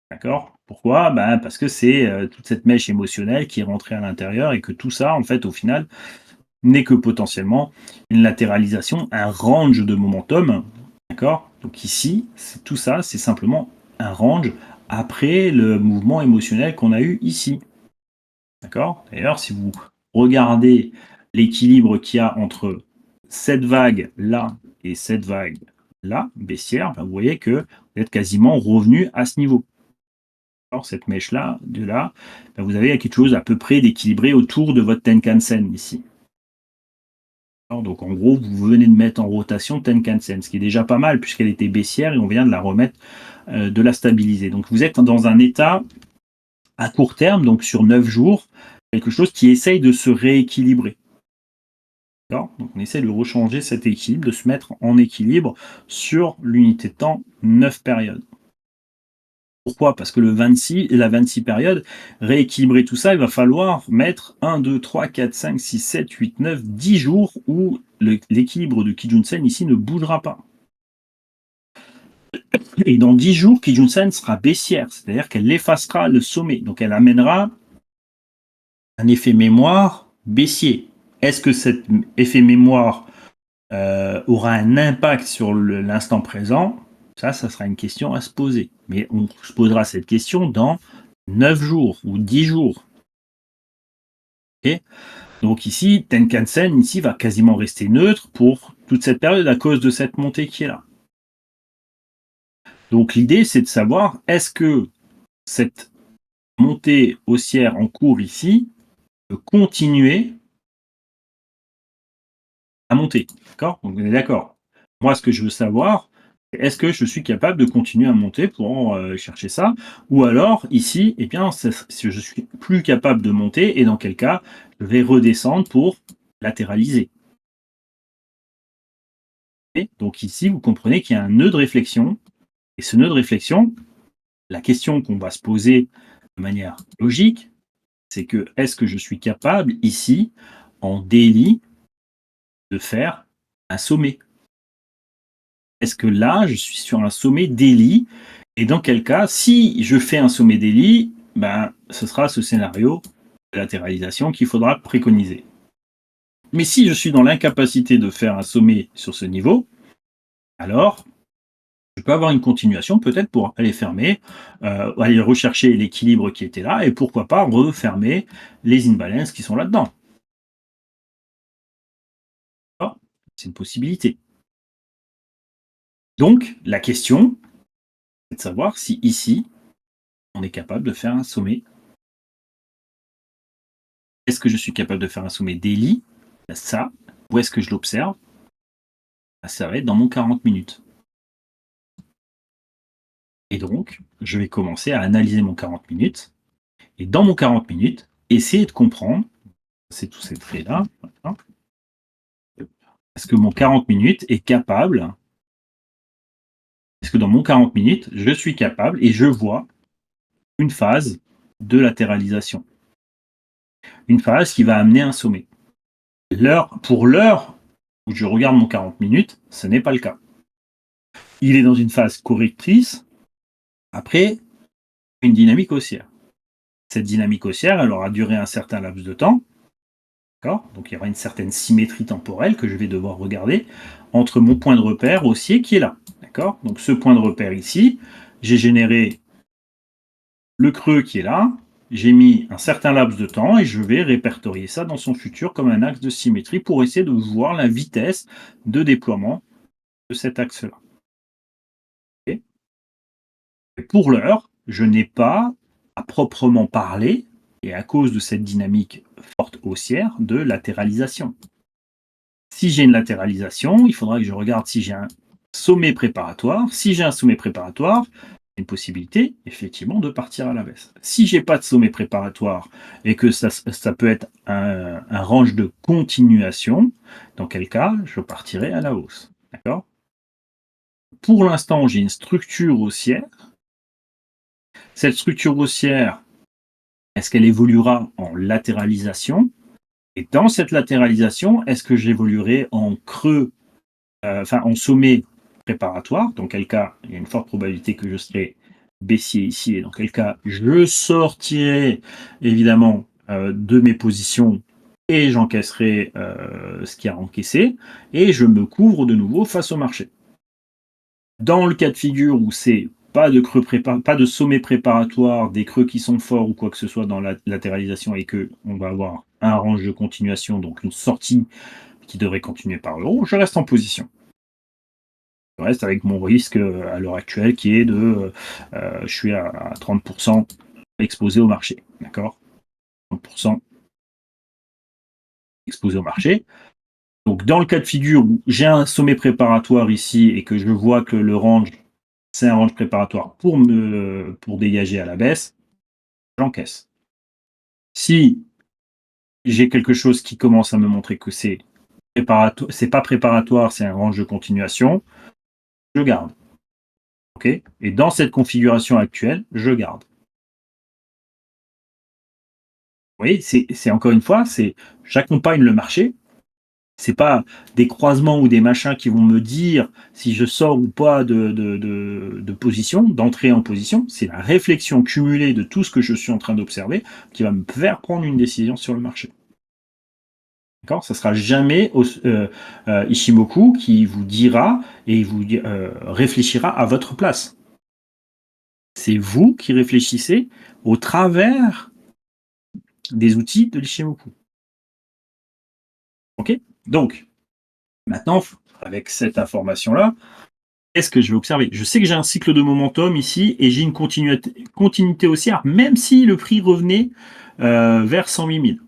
D'accord? Pourquoi? Ben, parce que c'est toute cette mèche émotionnelle qui est rentrée à l'intérieur et que tout ça, en fait, au final, n'est que potentiellement une latéralisation, un range de momentum. D'accord? Donc ici, tout ça, c'est simplement un range après le mouvement émotionnel qu'on a eu ici. D'accord? D'ailleurs, si vous regardez l'équilibre qu'il y a entre cette vague là et cette vague là, baissière, ben, vous voyez que vous êtes quasiment revenu à ce niveau. Alors, cette mèche-là, de là, ben, vous avez quelque chose à peu près d'équilibré autour de votre Tenkan-sen ici. Donc en gros, vous venez de mettre en rotation Tenkan-sen, ce qui est déjà pas mal puisqu'elle était baissière et on vient de la remettre, de la stabiliser. Donc vous êtes dans un état à court terme, donc sur 9 jours, quelque chose qui essaye de se rééquilibrer. Donc on essaie de rechanger cet équilibre, de se mettre en équilibre sur l'unité de temps 9 périodes. Pourquoi? Parce que la 26 périodes, rééquilibrer tout ça, il va falloir mettre 1, 2, 3, 4, 5, 6, 7, 8, 9, 10 jours où l'équilibre de Kijun-sen ici ne bougera pas. Et dans 10 jours, Kijun-sen sera baissière, c'est-à-dire qu'elle effacera le sommet. Donc elle amènera un effet mémoire baissier. Est-ce que cet effet mémoire aura un impact sur l'instant présent? Ça sera une question à se poser. Mais on se posera cette question dans 9 jours ou 10 jours. Okay. Donc ici, Tenkan-sen ici va quasiment rester neutre pour toute cette période à cause de cette montée qui est là. Donc l'idée, c'est de savoir, est-ce que cette montée haussière en cours ici peut continuer à monter? D'accord? Donc vous êtes d'accord? Moi, ce que je veux savoir, est-ce que je suis capable de continuer à monter pour chercher ça? Ou alors, ici, eh bien, je suis plus capable de monter, et dans quel cas, je vais redescendre pour latéraliser. Et donc ici, vous comprenez qu'il y a un nœud de réflexion, et ce nœud de réflexion, la question qu'on va se poser de manière logique, c'est que est-ce que je suis capable ici, en daily, de faire un sommet? Est-ce que là, je suis sur un sommet daily? Et dans quel cas, si je fais un sommet daily, ben, ce sera ce scénario de latéralisation qu'il faudra préconiser. Mais si je suis dans l'incapacité de faire un sommet sur ce niveau, alors je peux avoir une continuation peut-être pour aller fermer, aller rechercher l'équilibre qui était là et pourquoi pas refermer les imbalances qui sont là-dedans. C'est une possibilité. Donc, la question, c'est de savoir si ici, on est capable de faire un sommet. Est-ce que je suis capable de faire un sommet daily? Ça, où est-ce que je l'observe? Ça va être dans mon 40 minutes. Et donc, je vais commencer à analyser mon 40 minutes. Et dans mon 40 minutes, essayer de comprendre, c'est tous ces traits-là, voilà. Est-ce que mon 40 minutes est capable, est-ce que dans mon 40 minutes, je suis capable et je vois une phase de latéralisation? Une phase qui va amener un sommet. Pour l'heure où je regarde mon 40 minutes, ce n'est pas le cas. Il est dans une phase correctrice, après une dynamique haussière. Cette dynamique haussière, elle aura duré un certain laps de temps. Donc il y aura une certaine symétrie temporelle que je vais devoir regarder entre mon point de repère haussier qui est là. Donc ce point de repère ici, j'ai généré le creux qui est là, j'ai mis un certain laps de temps et je vais répertorier ça dans son futur comme un axe de symétrie pour essayer de voir la vitesse de déploiement de cet axe-là. Okay. Pour l'heure, je n'ai pas, à proprement parler, et à cause de cette dynamique forte haussière, de latéralisation. Si j'ai une latéralisation, il faudra que je regarde si j'ai un sommet préparatoire. Si j'ai un sommet préparatoire, une possibilité, effectivement, de partir à la baisse. Si j'ai pas de sommet préparatoire et que ça peut être un range de continuation, dans quel cas, je partirai à la hausse. D'accord? Pour l'instant, j'ai une structure haussière Cette structure haussière, est-ce qu'elle évoluera en latéralisation? Et dans cette latéralisation, est-ce que j'évoluerai en creux, enfin en sommet préparatoire, dans quel cas il y a une forte probabilité que je serai baissier ici, et dans quel cas je sortirai évidemment de mes positions et j'encaisserai ce qui a encaissé, et je me couvre de nouveau face au marché. Dans le cas de figure où c'est pas de creux pas de sommet préparatoire, des creux qui sont forts ou quoi que ce soit dans la latéralisation et que on va avoir un range de continuation, donc une sortie qui devrait continuer par le haut, je reste en position. Je reste avec mon risque à l'heure actuelle qui est de, je suis à 30% exposé au marché, d'accord? 30% exposé au marché. Donc dans le cas de figure où j'ai un sommet préparatoire ici et que je vois que le range, c'est un range préparatoire pour dégager à la baisse, j'encaisse. Si j'ai quelque chose qui commence à me montrer que c'est pas préparatoire, c'est un range de continuation, je garde. OK? Et dans cette configuration actuelle, je garde. Vous voyez, c'est encore une fois, c'est j'accompagne le marché. C'est pas des croisements ou des machins qui vont me dire si je sors ou pas de position, d'entrer en position. C'est la réflexion cumulée de tout ce que je suis en train d'observer qui va me faire prendre une décision sur le marché. D'accord? Ça sera jamais Ishimoku qui vous dira et vous réfléchira à votre place. C'est vous qui réfléchissez au travers des outils de l'Ishimoku. OK? Donc, maintenant, avec cette information-là, qu'est-ce que je vais observer? Je sais que j'ai un cycle de momentum ici et j'ai une continuité haussière, même si le prix revenait vers 108 000.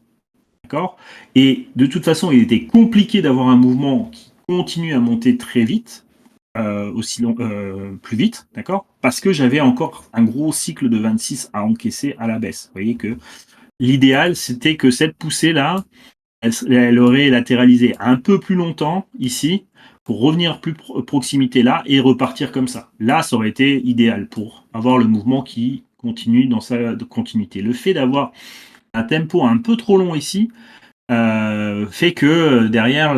D'accord? Et de toute façon, il était compliqué d'avoir un mouvement qui continue à monter très vite, plus vite, d'accord? Parce que j'avais encore un gros cycle de 26 à encaisser à la baisse. Vous voyez que l'idéal, c'était que cette poussée-là, elle aurait latéralisé un peu plus longtemps ici pour revenir plus proximité là et repartir comme ça. Là, ça aurait été idéal pour avoir le mouvement qui continue dans sa continuité. Le fait d'avoir un tempo un peu trop long ici fait que derrière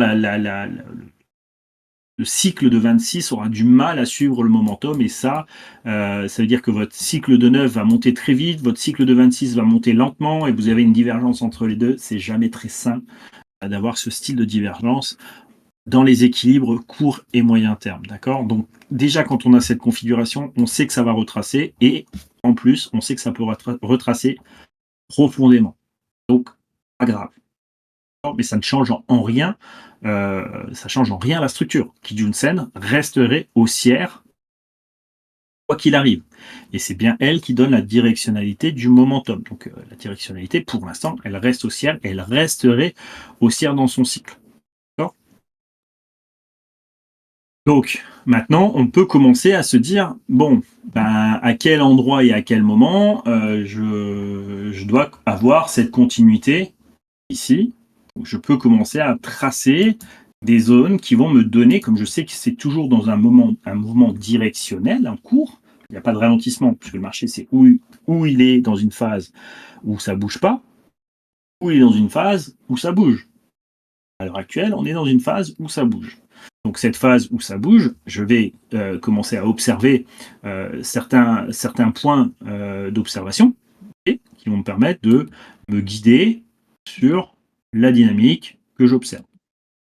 le cycle de 26 aura du mal à suivre le momentum et ça veut dire que votre cycle de 9 va monter très vite, votre cycle de 26 va monter lentement et vous avez une divergence entre les deux. C'est jamais très sain d'avoir ce style de divergence dans les équilibres court et moyen terme. D'accord? Donc, déjà, quand on a cette configuration, on sait que ça va retracer et en plus, on sait que ça peut retracer profondément. Donc, pas grave. Mais ça ne change en rien, ça change en rien la structure. Kijun-sen resterait haussière quoi qu'il arrive. Et c'est bien elle qui donne la directionnalité du momentum. Donc, la directionnalité, pour l'instant, elle reste haussière, elle resterait haussière dans son cycle. D'accord? Donc, maintenant, on peut commencer à se dire, bon, ben, à quel endroit et à quel moment je dois avoir cette continuité ici. Je peux commencer à tracer des zones qui vont me donner, comme je sais que c'est toujours dans un mouvement directionnel, un court, il n'y a pas de ralentissement, puisque le marché, c'est où il est dans une phase où ça bouge pas, ou il est dans une phase où ça bouge. À l'heure actuelle, on est dans une phase où ça bouge. Donc cette phase où ça bouge, je vais commencer à observer certains points d'observation qui vont me permettre de me guider sur la dynamique que j'observe.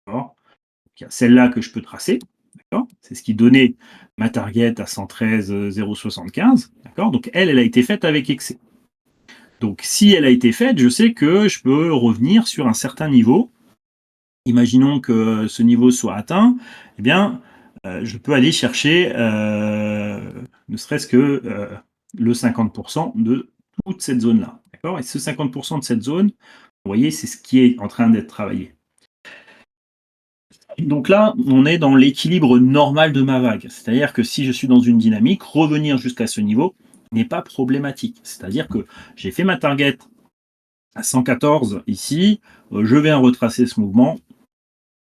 Il y a celle-là que je peux tracer. C'est ce qui donnait ma target à 113,075. Donc elle a été faite avec excès. Donc si elle a été faite, je sais que je peux revenir sur un certain niveau. Imaginons que ce niveau soit atteint, eh bien, je peux aller chercher ne serait-ce que le 50% de toute cette zone-là. Et ce 50% de cette zone, vous voyez, c'est ce qui est en train d'être travaillé. Donc là, on est dans l'équilibre normal de ma vague. C'est-à-dire que si je suis dans une dynamique, revenir jusqu'à ce niveau n'est pas problématique. C'est-à-dire que j'ai fait ma target à 114 ici, je vais retracer ce mouvement,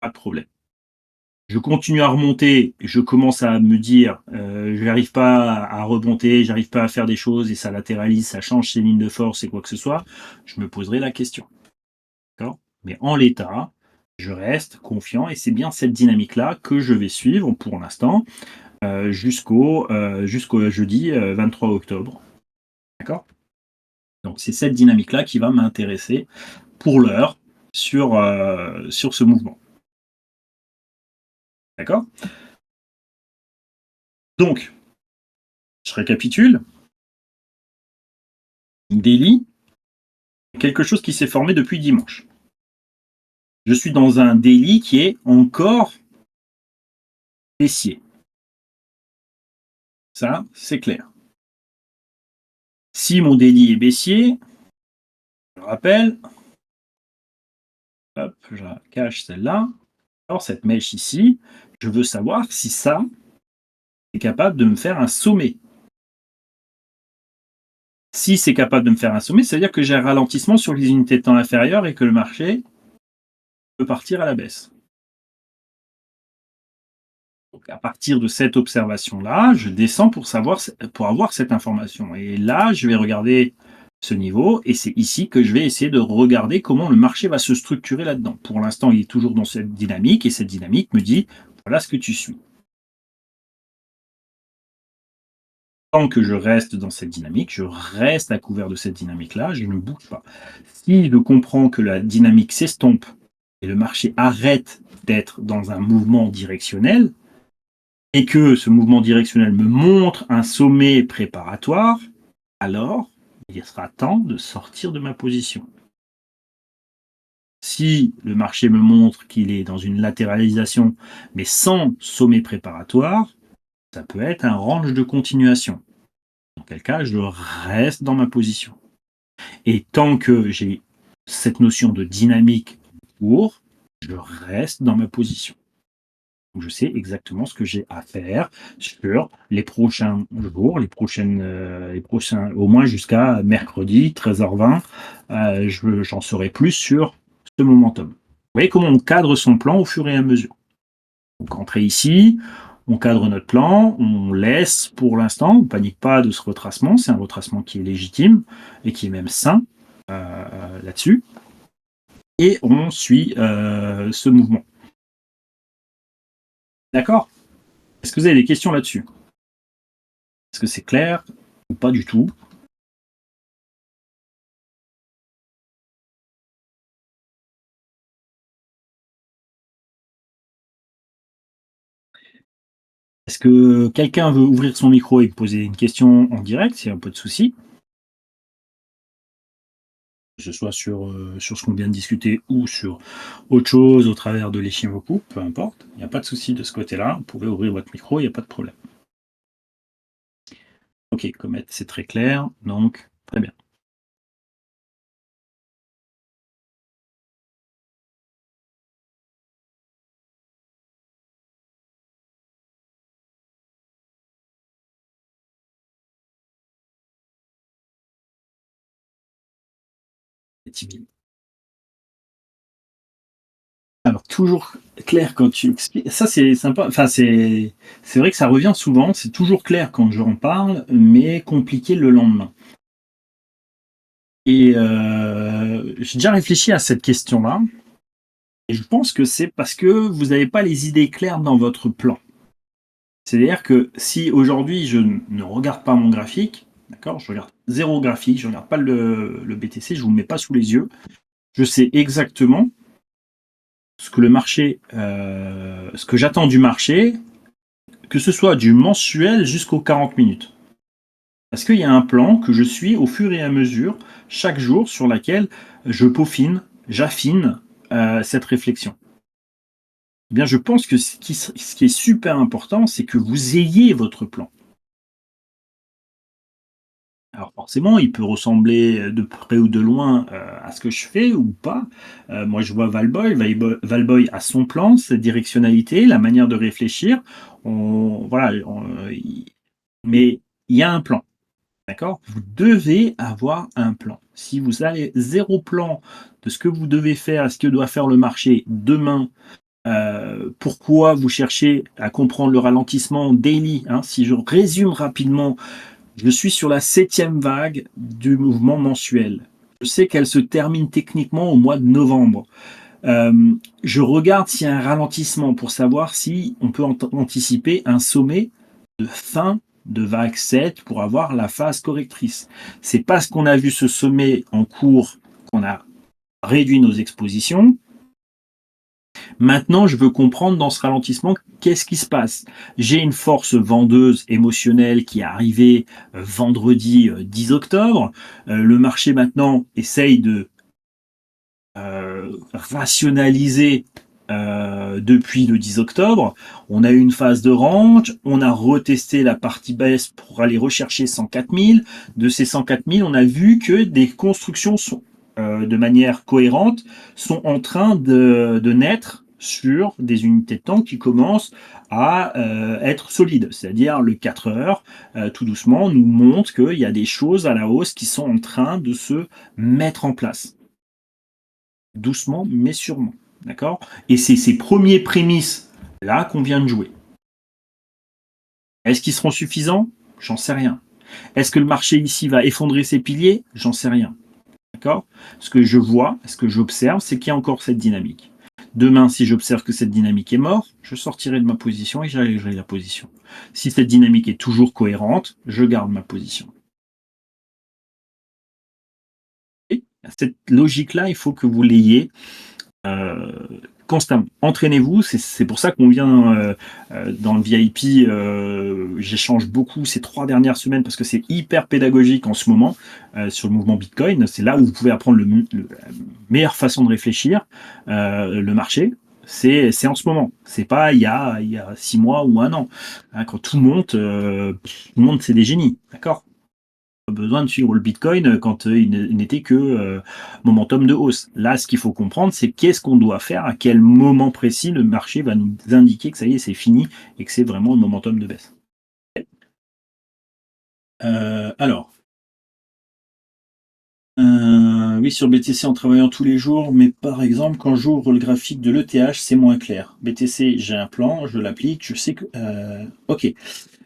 pas de problème. Je continue à remonter, je commence à me dire, j'arrive pas à remonter, j'arrive pas à faire des choses et ça latéralise, ça change ses lignes de force et quoi que ce soit, je me poserai la question, d'accord? Mais en l'état, je reste confiant et c'est bien cette dynamique-là que je vais suivre pour l'instant, jusqu'au jeudi, 23 octobre, d'accord? Donc c'est cette dynamique-là qui va m'intéresser pour l'heure sur ce mouvement, d'accord? Donc, je récapitule, daily, quelque chose qui s'est formé depuis dimanche. Je suis dans un daily qui est encore baissier. Ça, c'est clair. Si mon daily est baissier, je rappelle, hop, je la cache celle-là. Alors cette mèche ici, je veux savoir si ça est capable de me faire un sommet. Si c'est capable de me faire un sommet, c'est-à-dire que j'ai un ralentissement sur les unités de temps inférieures et que le marché peut partir à la baisse. Donc à partir de cette observation-là, je descends pour avoir cette information. Et là, je vais regarder ce niveau et c'est ici que je vais essayer de regarder comment le marché va se structurer là-dedans. Pour l'instant, il est toujours dans cette dynamique et cette dynamique me dit voilà ce que tu suis. Tant que je reste dans cette dynamique, je reste à couvert de cette dynamique-là, je ne bouge pas. Si je comprends que la dynamique s'estompe et le marché arrête d'être dans un mouvement directionnel, et que ce mouvement directionnel me montre un sommet préparatoire, alors il sera temps de sortir de ma position. Si le marché me montre qu'il est dans une latéralisation, mais sans sommet préparatoire, ça peut être un range de continuation. Dans quel cas, je reste dans ma position. Et tant que j'ai cette notion de dynamique court, je reste dans ma position. Donc je sais exactement ce que j'ai à faire sur les prochains jours, les prochains, au moins jusqu'à mercredi 13h20. J'en saurai plus sur ce momentum. Vous voyez comment on cadre son plan au fur et à mesure. Donc entrer ici, on cadre notre plan, on laisse pour l'instant, on ne panique pas de ce retracement, c'est un retracement qui est légitime et qui est même sain là-dessus. Et on suit ce mouvement. D'accord? Est-ce que vous avez des questions là-dessus? Est-ce que c'est clair ou pas du tout? Est-ce que quelqu'un veut ouvrir son micro et poser une question en direct? S'il y a un peu de souci, que ce soit sur ce qu'on vient de discuter ou sur autre chose au travers de l'échimoku, peu importe. Il n'y a pas de souci de ce côté-là. Vous pouvez ouvrir votre micro, il n'y a pas de problème. Ok, Comet, c'est très clair, donc très bien. C'est timide. Alors, toujours clair quand tu expliques. Ça, c'est sympa. Enfin, c'est vrai que ça revient souvent. C'est toujours clair quand j'en parle, mais compliqué le lendemain. Et j'ai déjà réfléchi à cette question-là. Et je pense que c'est parce que vous n'avez pas les idées claires dans votre plan. C'est-à-dire que si aujourd'hui je ne regarde pas mon graphique, d'accord, je regarde zéro graphique, je ne regarde pas le BTC, je ne vous le mets pas sous les yeux, je sais exactement ce que le marché, ce que j'attends du marché, que ce soit du mensuel jusqu'aux 40 minutes. Parce qu'il y a un plan que je suis au fur et à mesure, chaque jour, sur laquelle je peaufine, j'affine cette réflexion. Eh bien, je pense que ce qui est super important, c'est que vous ayez votre plan. Alors forcément, il peut ressembler de près ou de loin à ce que je fais ou pas. Moi, je vois Valboy. Valboy a son plan, sa directionnalité, la manière de réfléchir. Voilà, mais il y a un plan. D'accord? Vous devez avoir un plan. Si vous avez zéro plan de ce que vous devez faire, ce que doit faire le marché demain, pourquoi vous cherchez à comprendre le ralentissement daily, hein. Si je résume rapidement, je suis sur la 7e vague du mouvement mensuel. Je sais qu'elle se termine techniquement au mois de novembre. Je regarde s'il y a un ralentissement pour savoir si on peut anticiper un sommet de fin de vague 7 pour avoir la phase correctrice. C'est parce qu'on a vu ce sommet en cours qu'on a réduit nos expositions. Maintenant, je veux comprendre dans ce ralentissement qu'est-ce qui se passe. J'ai une force vendeuse émotionnelle qui est arrivée vendredi 10 octobre. Le marché maintenant essaye de rationaliser depuis le 10 octobre. On a eu une phase de range, on a retesté la partie baisse pour aller rechercher 104 000. De ces 104 000, on a vu que des constructions sont, de manière cohérente sont en train de naître sur des unités de temps qui commencent à être solides. C'est-à-dire le 4 heures, tout doucement, nous montre qu'il y a des choses à la hausse qui sont en train de se mettre en place. Doucement, mais sûrement. D'accord? Et c'est ces premiers prémices là qu'on vient de jouer. Est-ce qu'ils seront suffisants? J'en sais rien. Est-ce que le marché ici va effondrer ses piliers? J'en sais rien. D'accord? Ce que je vois, ce que j'observe, c'est qu'il y a encore cette dynamique. Demain, si j'observe que cette dynamique est morte, je sortirai de ma position et j'allégerai la position. Si cette dynamique est toujours cohérente, je garde ma position. Et cette logique-là, il faut que vous l'ayez constamment. Entraînez-vous, c'est pour ça qu'on vient dans le VIP, j'échange beaucoup ces 3 dernières semaines parce que c'est hyper pédagogique en ce moment sur le mouvement Bitcoin. C'est là où vous pouvez apprendre la meilleure façon de réfléchir le marché. C'est en ce moment. C'est pas il y a 6 mois ou 1 an. Hein, quand tout monte, c'est des génies. D'accord? Besoin de suivre le Bitcoin quand il n'était que momentum de hausse. Là, ce qu'il faut comprendre, c'est qu'est-ce qu'on doit faire, à quel moment précis le marché va nous indiquer que ça y est, c'est fini et que c'est vraiment le momentum de baisse. Alors, oui, sur BTC en travaillant tous les jours, mais par exemple, quand j'ouvre le graphique de l'ETH, c'est moins clair. BTC, j'ai un plan, je l'applique, je sais que... ok.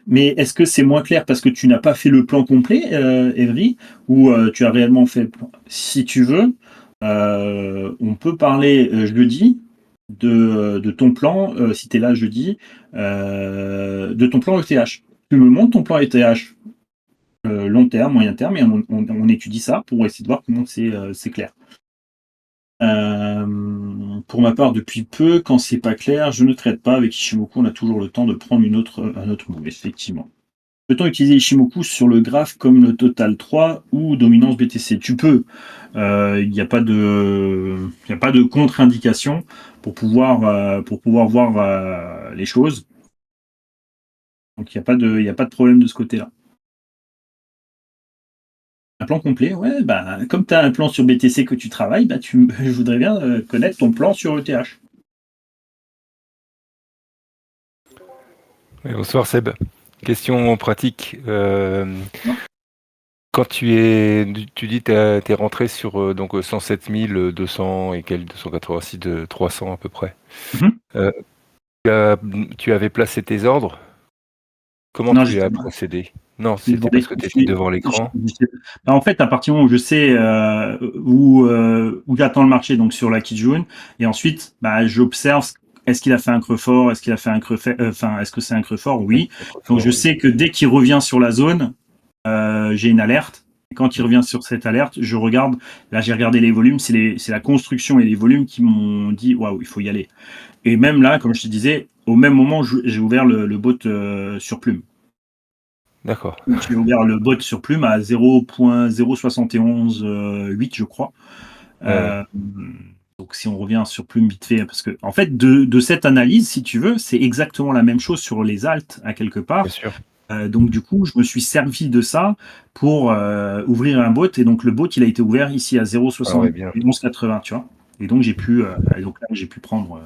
Mais est-ce que c'est moins clair parce que tu n'as pas fait le plan complet, Evry, ou tu as réellement fait le plan? Si tu veux, on peut parler jeudi de ton plan, si tu es là jeudi, de ton plan ETH. Tu me montres ton plan ETH long terme, moyen terme, et on étudie ça pour essayer de voir comment c'est clair. Pour ma part, depuis peu, quand c'est pas clair, je ne traite pas avec Ishimoku. On a toujours le temps de prendre un autre move, effectivement. Peut-on utiliser Ishimoku sur le graphe comme le Total 3 ou dominance BTC? Tu peux. Il n'y a pas de contre-indication pour pouvoir voir les choses. Donc il n'y a pas de problème de ce côté-là. Un plan complet, ouais, bah, comme tu as un plan sur BTC que tu travailles, bah, je voudrais bien connaître ton plan sur ETH. Oui, bonsoir Seb. Question pratique. Quand tu dis que tu es rentré sur donc 107 200 et quelques 286 de 300 à peu près. Tu avais placé tes ordres. Comment Non, tu as procédé? Non, je c'était parce que tu étais devant l'écran. En fait, à partir du moment où je sais où j'attends le marché, donc sur la Kijun, et ensuite, bah, j'observe est-ce qu'il a fait un creux fort, est-ce qu'il a fait un creux est-ce que c'est un creux fort? Oui. Donc je sais que dès qu'il revient sur la zone, j'ai une alerte. Et quand il revient sur cette alerte, je regarde. Là, j'ai regardé les volumes. C'est la construction et les volumes qui m'ont dit waouh, il faut y aller. Et même là, comme je te disais, au même moment, j'ai ouvert le bot sur Plume. D'accord. J'ai ouvert le bot sur Plume à 0.0718, je crois. Donc si on revient sur Plume vite fait, parce que en fait, de cette analyse, si tu veux, c'est exactement la même chose sur les alts à quelque part. Bien sûr. Donc du coup, je me suis servi de ça pour ouvrir un bot. Et donc le bot, il a été ouvert ici à 0,7180, tu vois. Et donc j'ai pu, prendre.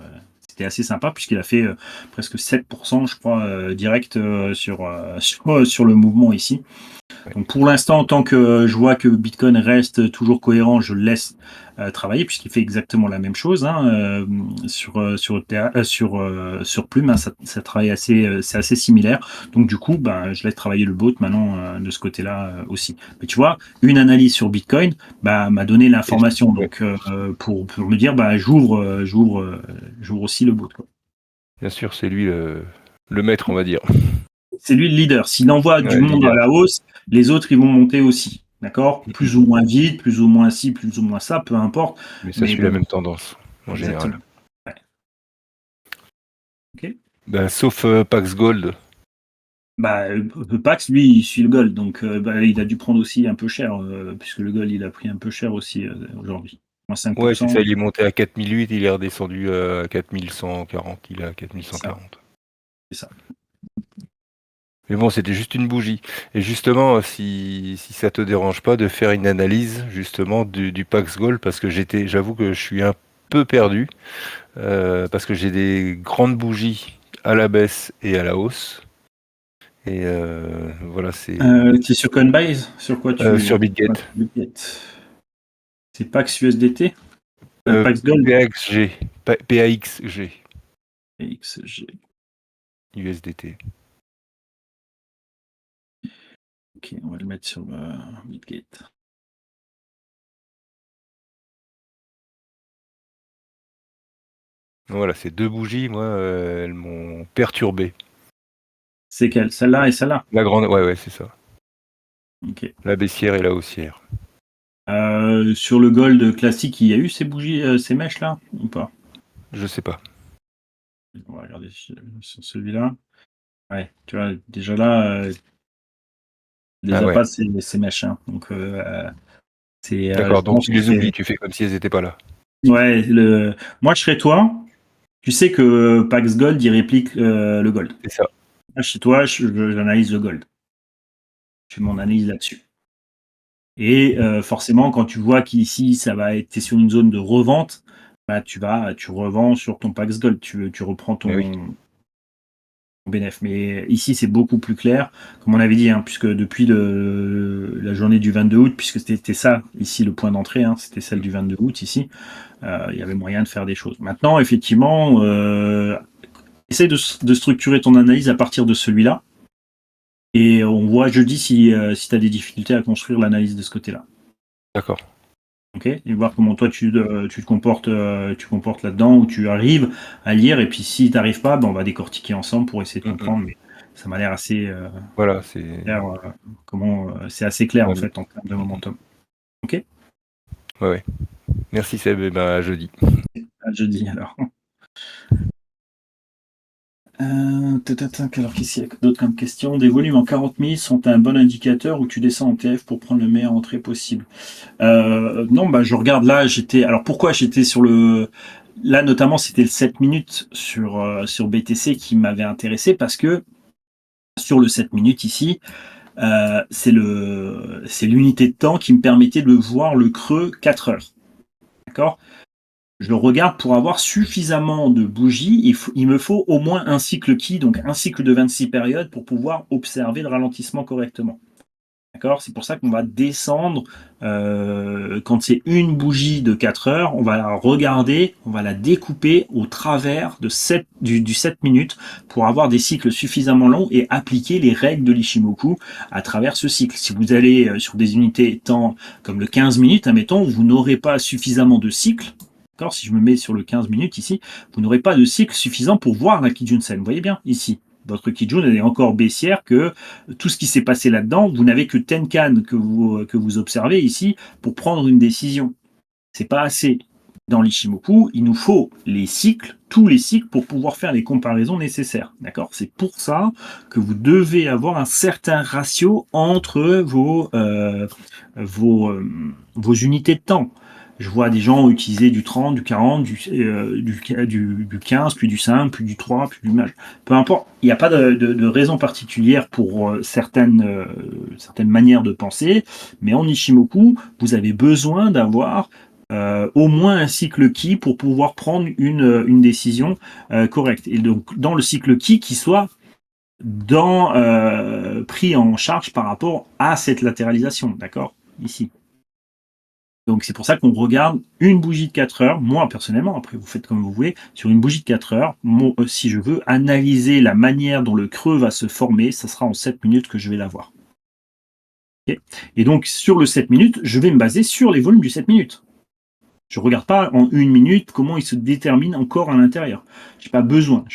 C'était assez sympa puisqu'il a fait presque 7%, je crois, direct sur le mouvement ici. Donc pour l'instant, tant que je vois que Bitcoin reste toujours cohérent, je le laisse travailler puisqu'il fait exactement la même chose sur Plume, hein, ça travaille c'est assez similaire. Donc du coup, ben, je laisse travailler le bot maintenant de ce côté-là aussi. Mais tu vois, une analyse sur Bitcoin m'a donné Et l'information. ouais, Donc pour me dire, bah, j'ouvre aussi le bot, quoi. bien sûr, c'est lui le maître, on va dire. C'est lui le leader. S'il envoie du Ouais, monde à leader. la hausse, les autres, ils vont monter aussi. D'accord? Mmh. Plus ou moins vite, plus ou moins ci, plus ou moins ça, peu importe. Mais ça Mais suit la bon, même tendance, en exactement. général. Ouais. Ok. Ben, sauf Pax Gold. Bah, le Pax, lui, il suit le gold. Donc, bah, il a dû prendre aussi un peu cher, puisque le gold, il a pris un peu cher aussi aujourd'hui. Moins Ouais, c'est 5%. ça, il est monté à 4008, il est redescendu à 4140, il est à C'est ça. 4140. C'est ça. Mais bon, c'était juste une bougie. Et justement, si ça te dérange pas de faire une analyse justement du Pax Gold, parce que j'avoue que je suis un peu perdu, parce que j'ai des grandes bougies à la baisse et à la hausse. Et voilà, Tu es sur Coinbase? Sur quoi sur tu... Ouais, BitGet. Bitget. C'est Pax USDT? Euh, Pax Gold? PAXG, PAXG, XG. USDT. Ok, on va le mettre sur Bitget. Voilà, ces deux bougies, moi, elles m'ont perturbé. C'est quelle? Celle-là et celle-là? La grande, ouais, ouais, c'est ça. Ok. La baissière et la haussière. Sur le Gold classique, il y a eu ces bougies, ces mèches-là ou pas? Je sais pas. On va regarder sur celui-là. Ouais, tu vois, déjà là, Ah déjà ouais. pas ces mèches, hein. Donc, D'accord, je donc pense tu que les oublies, c'est. tu fais comme si elles étaient pas là. Ouais, moi je serais toi. Tu sais que Pax Gold, il réplique le Gold. C'est ça. Moi, chez toi, j'analyse le Gold. Je fais mon analyse là-dessus. Et forcément, quand tu vois qu'ici, ça va être, t'es sur une zone de revente, bah, tu revends sur ton Pax Gold. Tu reprends Mais oui. ton bénéf. Mais ici, c'est beaucoup plus clair, comme on avait dit, hein, puisque depuis la journée du 22 août, puisque c'était ça, ici, le point d'entrée, hein, c'était celle du 22 août, ici, il y avait moyen de faire des choses. Maintenant, effectivement, essaye de structurer ton analyse à partir de celui-là, et on voit jeudi si tu as des difficultés à construire l'analyse de ce côté-là. D'accord. Ok, et voir comment toi tu te comportes là-dedans, où tu arrives à lire, et puis si tu n'arrives pas, ben, on va décortiquer ensemble pour essayer de Mm, mm. comprendre, mais ça m'a l'air assez Voilà, c'est. clair, c'est assez clair en Ouais, fait en termes de momentum. Ok, ouais, ouais. Merci Seb, et ben à jeudi. à jeudi alors. Alors qu'est-ce qu'il y a d'autre comme question? Des volumes en 40 000 sont un bon indicateur où tu descends en TF pour prendre le meilleur entrée possible. Non, bah je regarde là, alors pourquoi j'étais sur le. Là, notamment, c'était le 7 minutes sur BTC qui m'avait intéressé parce que sur le 7 minutes ici, c'est l'unité de temps qui me permettait de voir le creux 4 heures. D'accord? Je le regarde pour avoir suffisamment de bougies. Il me faut au moins un cycle qui, donc un cycle de 26 périodes pour pouvoir observer le ralentissement correctement. D'accord? C'est pour ça qu'on va descendre quand c'est une bougie de 4 heures, on va la regarder, on va la découper au travers du 7 minutes pour avoir des cycles suffisamment longs et appliquer les règles de l'Ishimoku à travers ce cycle. Si vous allez sur des unités temps comme le 15 minutes, admettons, vous n'aurez pas suffisamment de cycles. D'accord? Si je me mets sur le 15 minutes ici, vous n'aurez pas de cycle suffisant pour voir la Kijun-sen. Vous voyez bien ici. Votre Kijun elle est encore baissière que tout ce qui s'est passé là-dedans. Vous n'avez que Tenkan que vous observez ici pour prendre une décision. C'est pas assez. Dans l'Ishimoku, il nous faut les cycles, tous les cycles, pour pouvoir faire les comparaisons nécessaires. D'accord? C'est pour ça que vous devez avoir un certain ratio entre vos unités de temps. Je vois des gens utiliser du 30, du 40, du 15, puis du 5, puis du 3, puis du maj. Peu importe, il n'y a pas de raison particulière pour certaines manières de penser, mais en Ishimoku, vous avez besoin d'avoir au moins un cycle qui pour pouvoir prendre une décision correcte. Et donc, dans le cycle qui soit pris en charge par rapport à cette latéralisation, d'accord? Ici. Donc c'est pour ça qu'on regarde une bougie de 4 heures. Moi personnellement, après vous faites comme vous voulez, sur une bougie de 4 heures, si je veux analyser la manière dont le creux va se former, ça sera en 7 minutes que je vais l'avoir. Okay. Et donc sur le 7 minutes, je vais me baser sur les volumes du 7 minutes. Je ne regarde pas en 1 minute comment il se détermine encore à l'intérieur. J'ai pas besoin.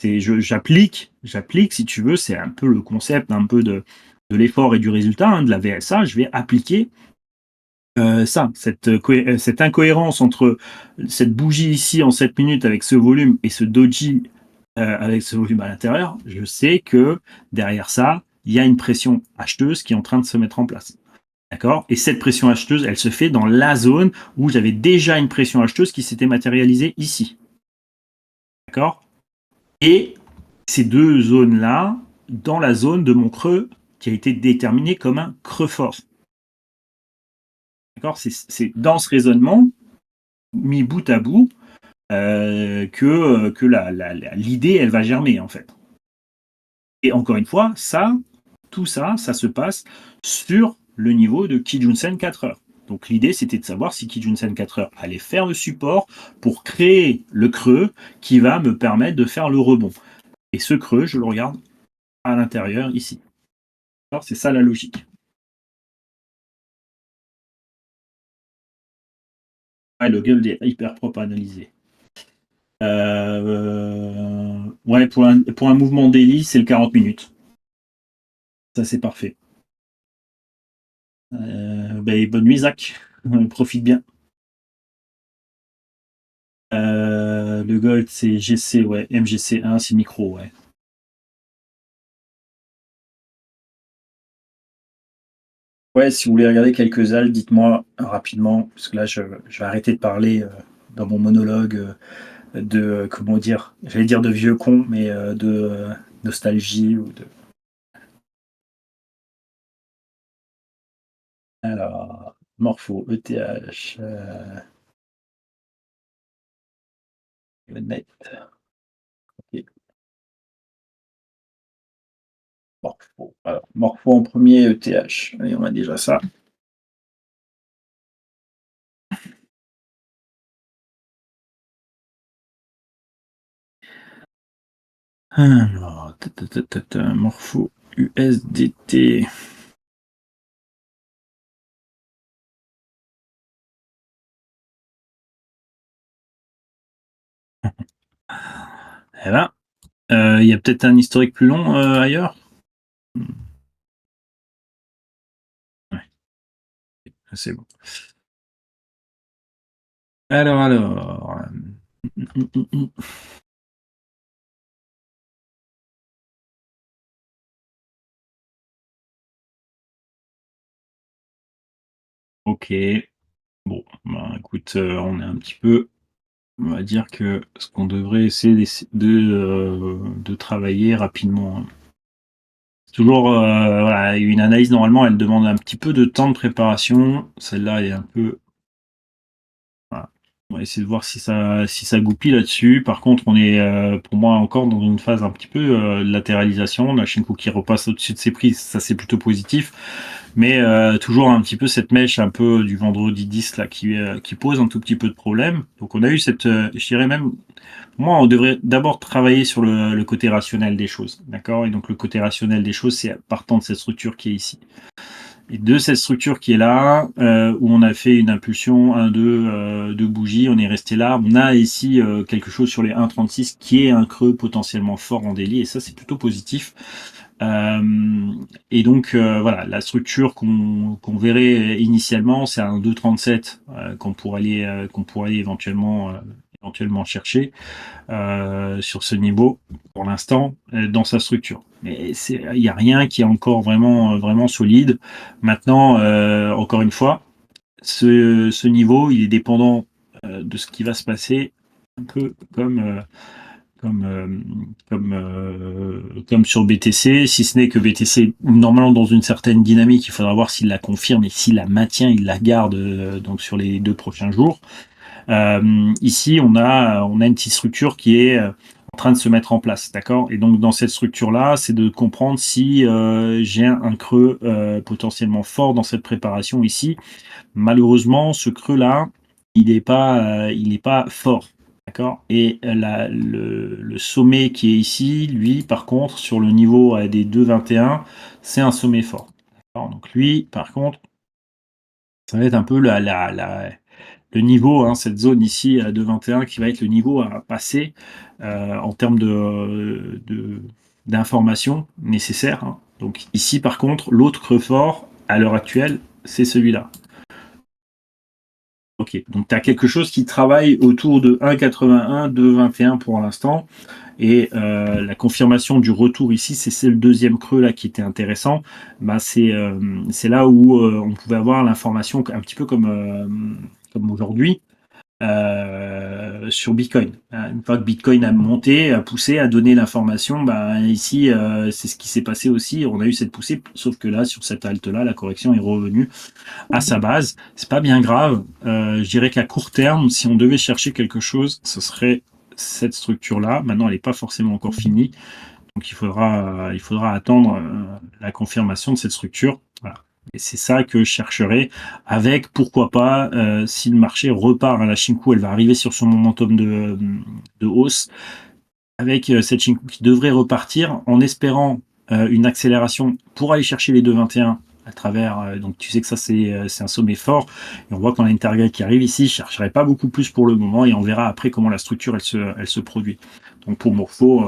J'applique, si tu veux, c'est un peu le concept un peu de l'effort et du résultat, hein, de la VSA. Je vais appliquer cette incohérence entre cette bougie ici en 7 minutes avec ce volume et ce doji avec ce volume à l'intérieur. Je sais que derrière ça, il y a une pression acheteuse qui est en train de se mettre en place. D'accord? Et cette pression acheteuse, elle se fait dans la zone où j'avais déjà une pression acheteuse qui s'était matérialisée ici. D'accord? Et ces deux zones-là, dans la zone de mon creux qui a été déterminé comme un creux fort. D'accord? C'est dans ce raisonnement, mis bout à bout, que l'idée, elle va germer, en fait. Et encore une fois, tout ça se passe sur le niveau de Kijun-sen 4 heures. Donc l'idée, c'était de savoir si Kijun-sen 4 heures allait faire le support pour créer le creux qui va me permettre de faire le rebond. Et ce creux, je le regarde à l'intérieur, ici. Alors, c'est ça la logique. Ouais, le gueule est hyper propre à analyser. Ouais, pour un mouvement daily, c'est le 40 minutes. Ça, c'est parfait. Bonne nuit, Zach. Profite bien. Le Gold, c'est GC, ouais. MGC1, c'est micro, ouais. Ouais, si vous voulez regarder quelques algues, dites-moi rapidement, parce que là, je vais arrêter de parler dans mon monologue comment dire, j'allais dire de vieux con, mais de nostalgie ou de. Alors, Morpho, ETH, net. Okay. Morpho. Alors, Morpho en premier, ETH. Allez, on a déjà ça. Alors, Morpho USDT. Eh ben, il y a peut-être un historique plus long ailleurs. Ouais, c'est bon. Alors. Ok. Bon, bah, écoute, on est un petit peu. On va dire que ce qu'on devrait essayer de travailler rapidement, hein. Toujours, voilà, une analyse, normalement, elle demande un petit peu de temps de préparation. Celle-là, elle est un peu. Voilà. On va essayer de voir si ça goupille là-dessus. Par contre, on est, pour moi, encore dans une phase un petit peu de latéralisation. La Shinko qui repasse au-dessus de ses prises, ça c'est plutôt positif. Mais toujours un petit peu cette mèche un peu du vendredi 10 là qui pose un tout petit peu de problème. Donc on a eu cette, je dirais même, moi on devrait d'abord travailler sur le côté rationnel des choses, d'accord? Et donc le côté rationnel des choses, c'est partant de cette structure qui est ici. Et de cette structure qui est là, où on a fait une impulsion 1-2 de bougie, on est resté là. On a ici quelque chose sur les 1,36 qui est un creux potentiellement fort en daily, et ça c'est plutôt positif. Et donc voilà, la structure qu'on verrait initialement, c'est un 2,37 qu'on pourrait aller éventuellement chercher sur ce niveau pour l'instant dans sa structure. Mais il n'y a rien qui est encore vraiment solide. Maintenant, encore une fois, ce niveau, il est dépendant de ce qui va se passer, un peu comme sur BTC, si ce n'est que BTC, normalement dans une certaine dynamique, il faudra voir s'il la confirme et s'il la maintient, il la garde donc sur les 2 prochains jours. Ici, on a une petite structure qui est en train de se mettre en place, d'accord? Et donc dans cette structure-là, c'est de comprendre si, j'ai un creux, potentiellement fort dans cette préparation ici. Malheureusement, ce creux-là, il est pas fort, d'accord? Et le sommet qui est ici, lui, par contre, sur le niveau, des 2,21, c'est un sommet fort, d'accord? Donc lui, par contre, ça va être un peu le niveau, hein, cette zone ici à 2,21 qui va être le niveau à passer en termes d'informations nécessaires, hein. Donc ici, par contre, l'autre creux fort, à l'heure actuelle, c'est celui-là. Ok, donc tu as quelque chose qui travaille autour de 1,81, 2,21 pour l'instant. Et la confirmation du retour ici, c'est le deuxième creux là qui était intéressant. Bah, c'est là où on pouvait avoir l'information un petit peu comme aujourd'hui sur Bitcoin. Une fois que Bitcoin a monté, a poussé, a donné l'information, bah, ici, c'est ce qui s'est passé aussi. On a eu cette poussée, sauf que là, sur cette halte-là, la correction est revenue à sa base. C'est pas bien grave. Je dirais qu'à court terme, si on devait chercher quelque chose, ce serait cette structure-là. Maintenant, elle n'est pas forcément encore finie. Donc, il faudra attendre la confirmation de cette structure. Voilà. Et c'est ça que je chercherai avec, pourquoi pas, si le marché repart à la Shinku, elle va arriver sur son momentum de hausse, avec cette Shinku qui devrait repartir en espérant une accélération pour aller chercher les 2,21 à travers, donc tu sais que ça c'est un sommet fort, et on voit qu'on a une target qui arrive ici, je chercherai pas beaucoup plus pour le moment, et on verra après comment la structure elle se produit. Donc pour Morpho,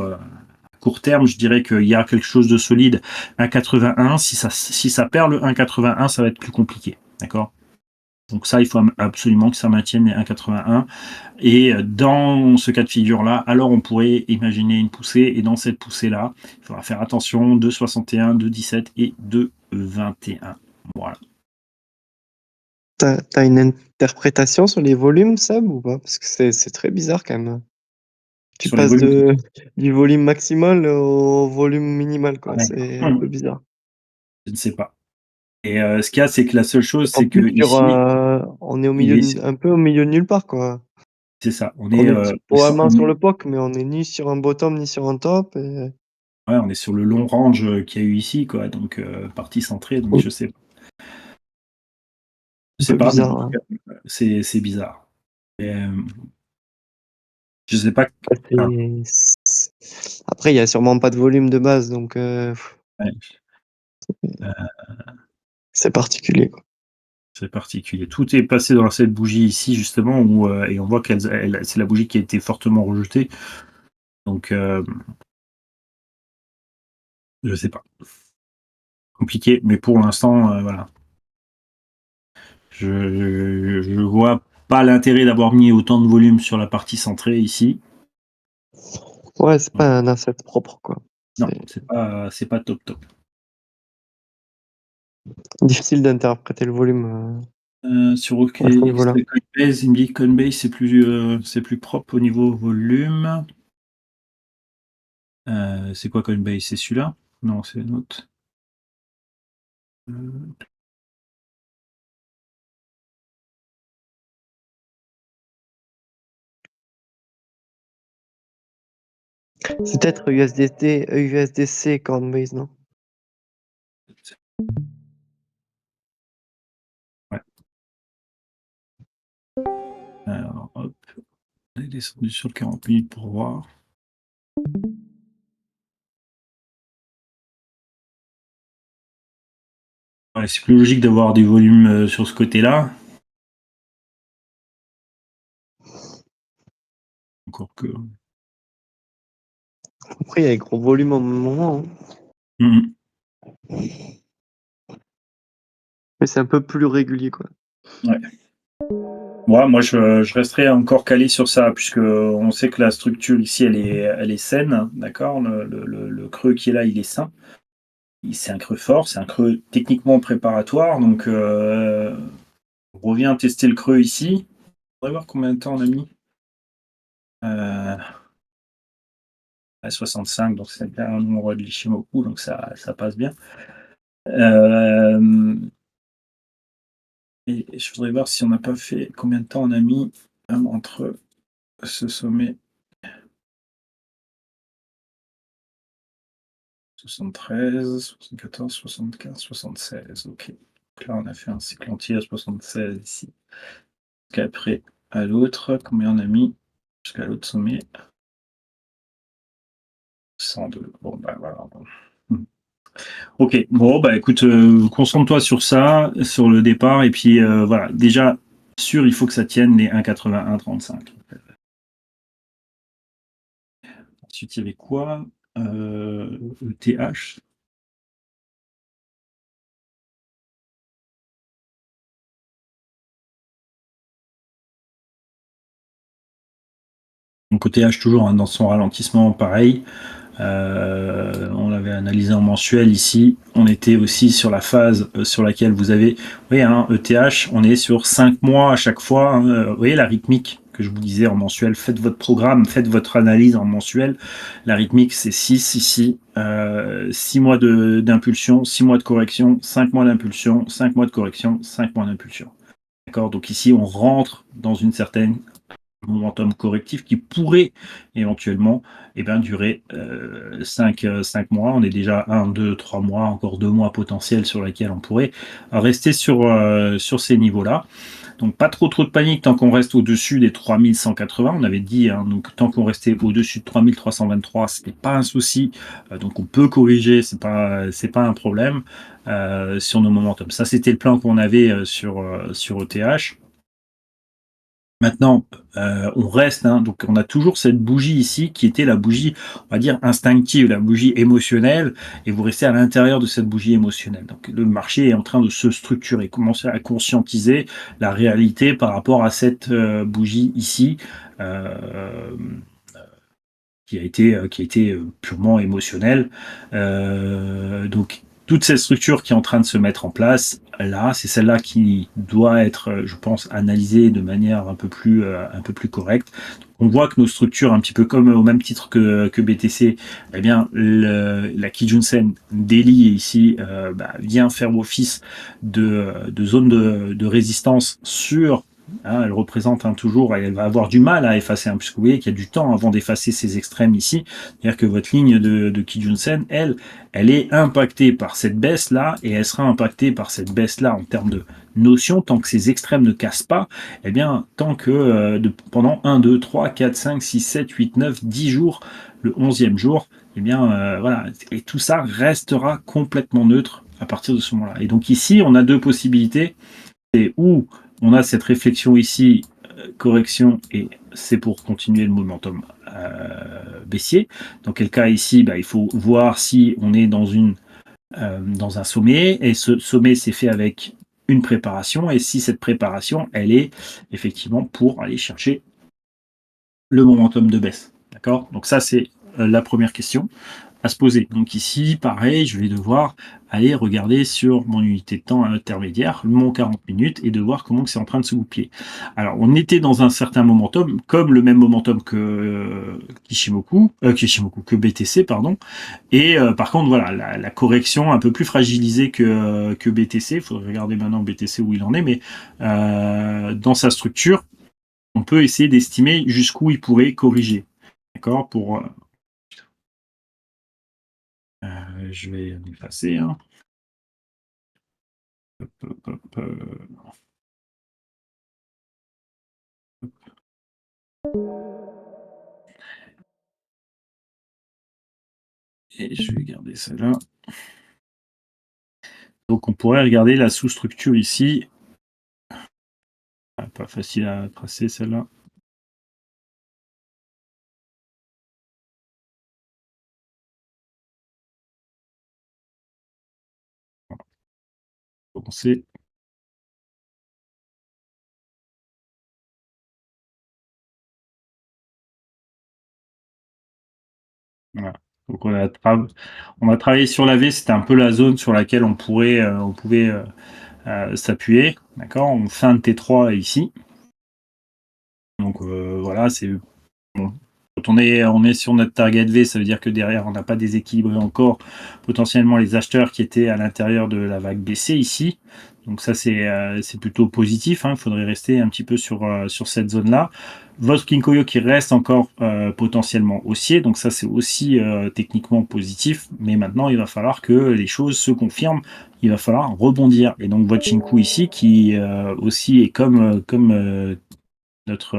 court terme, je dirais qu'il y a quelque chose de solide. 1,81, si ça perd le 1,81, ça va être plus compliqué. D'accord? Donc ça, il faut absolument que ça maintienne les 1,81. Et dans ce cas de figure-là, alors on pourrait imaginer une poussée. Et dans cette poussée-là, il faudra faire attention, 2,61, 2,17 et 2,21. Voilà. T'as une interprétation sur les volumes, Seb, ou pas? Parce que c'est très bizarre quand même. Tu Sur les passes volumes, du volume maximal au volume minimal, quoi. ouais, C'est un peu bizarre. je ne sais pas. Et ce qu'il y a, c'est que la seule chose, En c'est que plus, ici, on est au il milieu, est, un peu au milieu de nulle part, quoi. c'est ça. On On est, est probablement sur le POC, mais on est ni sur un bottom ni sur un top. ouais, on est sur le long range qu'il y a eu ici, quoi. Donc, partie centrée. Donc, Un je sais peu pas, mais en bizarre, tout hein. cas, c'est bizarre. Et, je sais pas. Enfin, Après, il y a sûrement pas de volume de base, donc ouais, euh, c'est particulier, quoi. c'est particulier. Tout est passé dans cette bougie ici, justement, où, et on voit c'est la bougie qui a été fortement rejetée. Donc, je sais pas. Compliqué, mais pour l'instant, voilà. Je vois pas l'intérêt d'avoir mis autant de volume sur la partie centrée ici. Ouais, c'est pas un asset propre, quoi. Non, C'est c'est pas top top. difficile d'interpréter le volume Sur à ce niveau-là. Coinbase, il me dit que Coinbase c'est plus propre au niveau volume. C'est quoi Coinbase? C'est celui-là? Non, c'est un autre. Euh, C'est peut-être USDC Coinbase, non? ouais. Alors, hop, on est descendu sur le 40 minutes pour voir. Ouais, c'est plus logique d'avoir du volume sur ce côté-là. Encore que. Après, il y a des gros volumes au même moment, hein. Mhm. Mais c'est un peu plus régulier, quoi. Ouais. Moi, je resterai encore calé sur ça, puisque on sait que la structure ici, elle est saine, d'accord? Le creux qui est là, il est sain. C'est un creux fort, c'est un creux techniquement préparatoire. Donc, on revient tester le creux ici. On va voir combien de temps on a mis. À 65, donc c'est bien un numéro de l'Ishimoku, donc ça passe bien. Et je voudrais voir si on n'a pas fait combien de temps on a mis entre ce sommet 73, 74, 75, 76. Ok. Donc là, on a fait un cycle entier à 76 ici. Qu'après, à l'autre, combien on a mis jusqu'à l'autre sommet? 102. Bon, bah voilà. Hmm. Ok, bon, bah écoute, concentre-toi sur ça, sur le départ, et puis voilà. Déjà, sûr, il faut que ça tienne les 1,81,35. Ensuite, il y avait quoi? ETH. Donc ETH toujours hein, dans son ralentissement, pareil. On l'avait analysé en mensuel ici. On était aussi sur la phase sur laquelle vous avez, vous voyez, hein, ETH, on est sur 5 mois à chaque fois. Hein, vous voyez la rythmique que je vous disais en mensuel. Faites votre programme, faites votre analyse en mensuel. La rythmique, c'est 6 ici. 6 mois d'impulsion, 6 mois de correction, 5 mois d'impulsion, 5 mois de correction, 5 mois d'impulsion. D'accord. Donc ici, on rentre dans une certaine momentum correctif qui pourrait éventuellement durer 5 mois. On est déjà 1, 2, 3 mois, encore 2 mois potentiels sur lesquels on pourrait rester sur ces niveaux-là. Donc pas trop de panique tant qu'on reste au-dessus des 3180. On avait dit, hein, donc tant qu'on restait au-dessus de 3323, c'était pas un souci. Donc on peut corriger, c'est pas un problème sur nos momentum. Ça c'était le plan qu'on avait sur ETH. Maintenant, on reste, hein, donc on a toujours cette bougie ici qui était la bougie, on va dire, instinctive, la bougie émotionnelle, et vous restez à l'intérieur de cette bougie émotionnelle. Donc le marché est en train de se structurer, commencer à conscientiser la réalité par rapport à cette bougie ici, qui a été purement émotionnelle. Donc toute cette structure qui est en train de se mettre en place, là, c'est celle-là qui doit être, je pense, analysée de manière un peu plus correcte. On voit que nos structures, un petit peu comme au même titre que BTC, eh bien, la Kijun-sen Daily ici vient faire office de zone de résistance sur. Hein, elle représente toujours, elle va avoir du mal à effacer, puisque vous voyez qu'il y a du temps avant d'effacer ces extrêmes ici. C'est-à-dire que votre ligne de Kijun-sen, elle est impactée par cette baisse-là, et elle sera impactée par cette baisse-là en termes de notion, tant que ces extrêmes ne cassent pas, eh bien, tant que pendant 1, 2, 3, 4, 5, 6, 7, 8, 9, 10 jours, le 11e jour, eh bien, voilà, et tout ça restera complètement neutre à partir de ce moment-là. Et donc ici, on a deux possibilités, c'est où on a cette réflexion ici, correction, et c'est pour continuer le momentum baissier. Dans quel cas ici, il faut voir si on est dans un sommet, et ce sommet s'est fait avec une préparation, et si cette préparation, elle est effectivement pour aller chercher le momentum de baisse. D'accord? Donc ça, c'est la première question à se poser. Donc ici, pareil, je vais devoir aller regarder sur mon unité de temps intermédiaire, mon 40 minutes, et de voir comment c'est en train de se goupiller. Alors, on était dans un certain momentum, comme le même momentum que que BTC, pardon. Et par contre, voilà, la correction un peu plus fragilisée que BTC. Il faudrait regarder maintenant BTC où il en est, mais dans sa structure, on peut essayer d'estimer jusqu'où il pourrait corriger. D'accord? Je vais effacer. Hein. Hop, hop, et je vais garder celle-là. Donc on pourrait regarder la sous-structure ici. Pas facile à tracer celle-là. Commencer. Voilà. Donc on a travaillé sur la V, c'était un peu la zone sur laquelle on pouvait s'appuyer. D'accord. On fait un T3 ici. Donc voilà, c'est bon. Quand on est sur notre target V, ça veut dire que derrière, on n'a pas déséquilibré encore potentiellement les acheteurs qui étaient à l'intérieur de la vague BC ici. Donc ça, c'est plutôt positif, hein. Il faudrait rester un petit peu sur cette zone-là. Votre Kinkoyo qui reste encore potentiellement haussier, donc ça c'est aussi techniquement positif, mais maintenant il va falloir que les choses se confirment, il va falloir rebondir. Et donc votre Shinku ici qui aussi est comme notre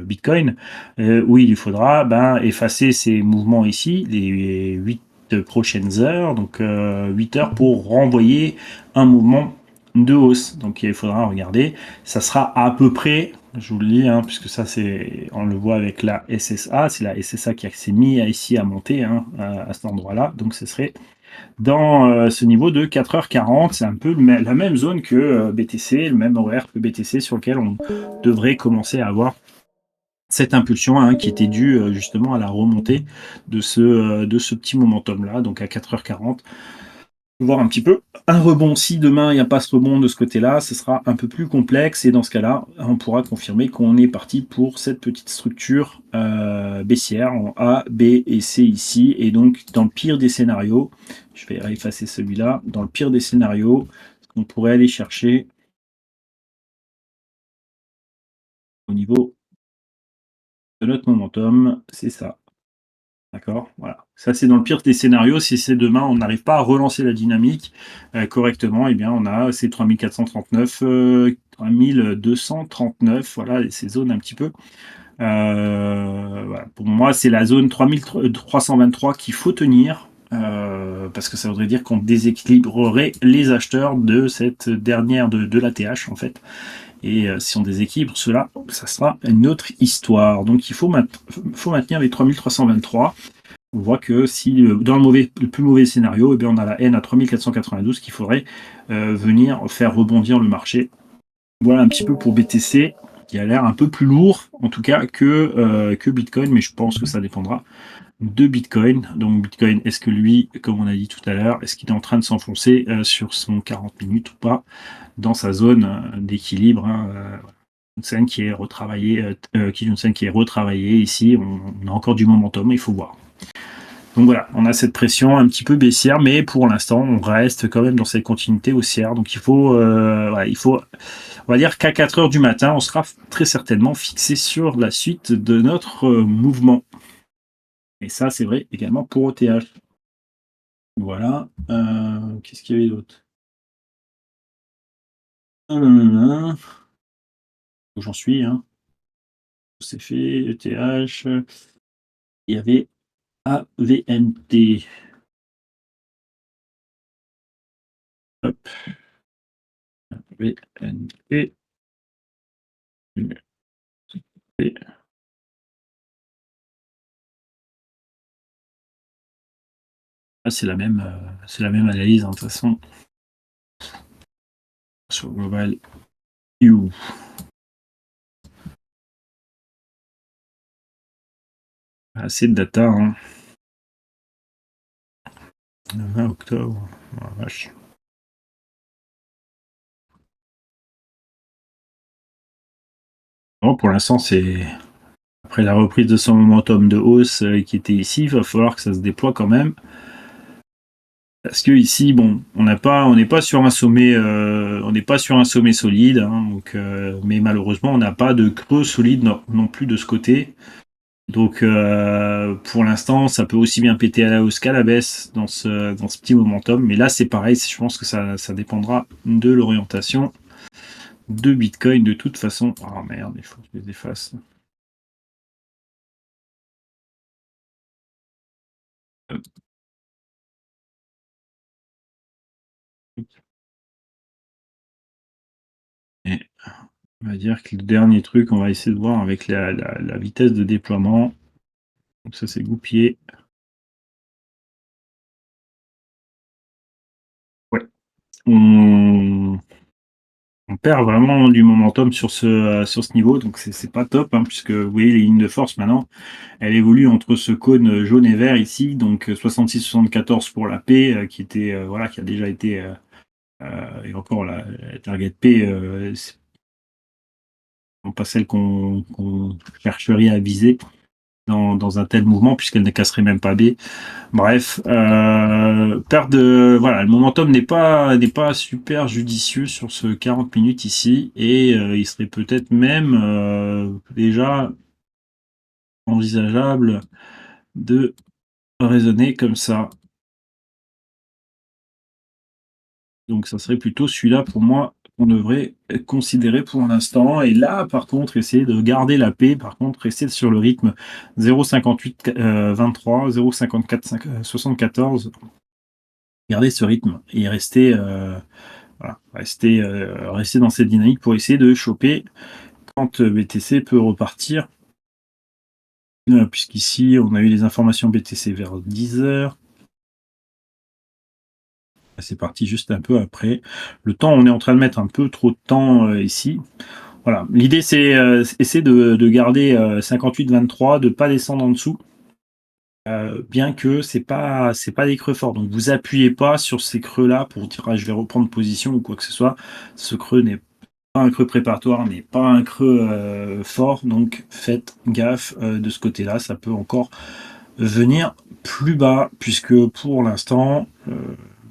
Bitcoin, où il lui faudra effacer ces mouvements ici, les 8 prochaines heures, donc 8 heures pour renvoyer un mouvement de hausse. Donc il faudra regarder, ça sera à peu près, je vous le dis, hein, puisque ça on le voit avec la SSA, c'est la SSA qui s'est mis ici à monter hein, à cet endroit-là, donc ce serait dans ce niveau de 4h40, c'est un peu la même zone que BTC, le même horaire que BTC sur lequel on devrait commencer à avoir cette impulsion hein, qui était due justement à la remontée de ce petit momentum-là, donc à 4h40. Voir un petit peu un rebond. Si demain il n'y a pas ce rebond de ce côté-là, ce sera un peu plus complexe et dans ce cas-là, on pourra confirmer qu'on est parti pour cette petite structure baissière en A, B et C ici. Et donc, dans le pire des scénarios, je vais effacer celui-là. Dans le pire des scénarios, on pourrait aller chercher au niveau de notre momentum, c'est ça. D'accord, voilà. Ça, c'est dans le pire des scénarios. Si c'est demain, on n'arrive pas à relancer la dynamique correctement, eh bien, on a ces 3439, 3239, voilà, ces zones un petit peu. Voilà. Pour moi, c'est la zone 3323 qu'il faut tenir. Parce que ça voudrait dire qu'on déséquilibrerait les acheteurs de cette dernière de l'ATH en fait. Et si on déséquilibre cela, ça sera une autre histoire. Donc il faut maintenir les 3323. On voit que si dans le plus mauvais scénario, eh bien, on a la haine à 3492 qu'il faudrait venir faire rebondir le marché. Voilà un petit peu pour BTC, qui a l'air un peu plus lourd, en tout cas, que Bitcoin, mais je pense que ça dépendra de Bitcoin. Donc Bitcoin, est-ce que lui, comme on a dit tout à l'heure, est-ce qu'il est en train de s'enfoncer sur son 40 minutes ou pas, dans sa zone d'équilibre hein, Kijun-sen qui est retravaillé ici, on a encore du momentum, il faut voir. Donc voilà, on a cette pression un petit peu baissière, mais pour l'instant, on reste quand même dans cette continuité haussière. Donc on va dire qu'à 4 heures du matin, on sera très certainement fixé sur la suite de notre mouvement. Et ça, c'est vrai également pour OTH. Voilà. Qu'est-ce qu'il y avait d'autre? Où j'en suis, hein. C'est fait, ETH. Il y avait AVNT. Hop. AVNT. Ah, c'est la même analyse, hein, de toute façon. Sur Global You. Assez de data, hein. Le 20 octobre. Oh, la vache. Bon, pour l'instant, c'est après la reprise de son momentum de hausse qui était ici, il va falloir que ça se déploie quand même. Parce que ici, bon, on n'est pas sur un sommet, solide, hein, donc, mais malheureusement, on n'a pas de creux solide non plus de ce côté. Donc, pour l'instant, ça peut aussi bien péter à la hausse qu'à la baisse dans ce petit momentum. Mais là, c'est pareil. Je pense que ça dépendra de l'orientation de Bitcoin de toute façon. Oh merde, il faut que je les efface. Et on va dire que le dernier truc, on va essayer de voir avec la vitesse de déploiement. Donc ça, c'est goupillé. Ouais. On perd vraiment du momentum sur ce niveau, donc c'est pas top, hein, puisque vous voyez les lignes de force maintenant, elle évolue entre ce cône jaune et vert ici, donc 66-74 pour la P, qui était voilà, qui a déjà été et encore la target P, c'est pas celle qu'on chercherait à viser. dans un tel mouvement puisqu'elle ne casserait même pas B. Bref, perte de voilà, le momentum n'est pas super judicieux sur ce 40 minutes ici et il serait peut-être même déjà envisageable de raisonner comme ça. Donc ça serait plutôt celui-là pour moi qu'on devrait considérer pour l'instant. Et là, par contre, essayer de garder la paix. Par contre, rester sur le rythme 0,58 23, 0,54 74. Garder ce rythme et rester voilà, rester dans cette dynamique pour essayer de choper quand BTC peut repartir. Puisqu'ici, on a eu les informations BTC vers 10h. C'est parti juste un peu après. Le temps, on est en train de mettre un peu trop de temps ici. Voilà. L'idée, c'est essayer de garder 58-23, de ne pas descendre en dessous. Bien que c'est pas des creux forts. Donc vous appuyez pas sur ces creux-là pour dire je vais reprendre position ou quoi que ce soit. Ce creux n'est pas un creux préparatoire, n'est pas un creux fort. Donc faites gaffe de ce côté-là. Ça peut encore venir plus bas puisque pour l'instant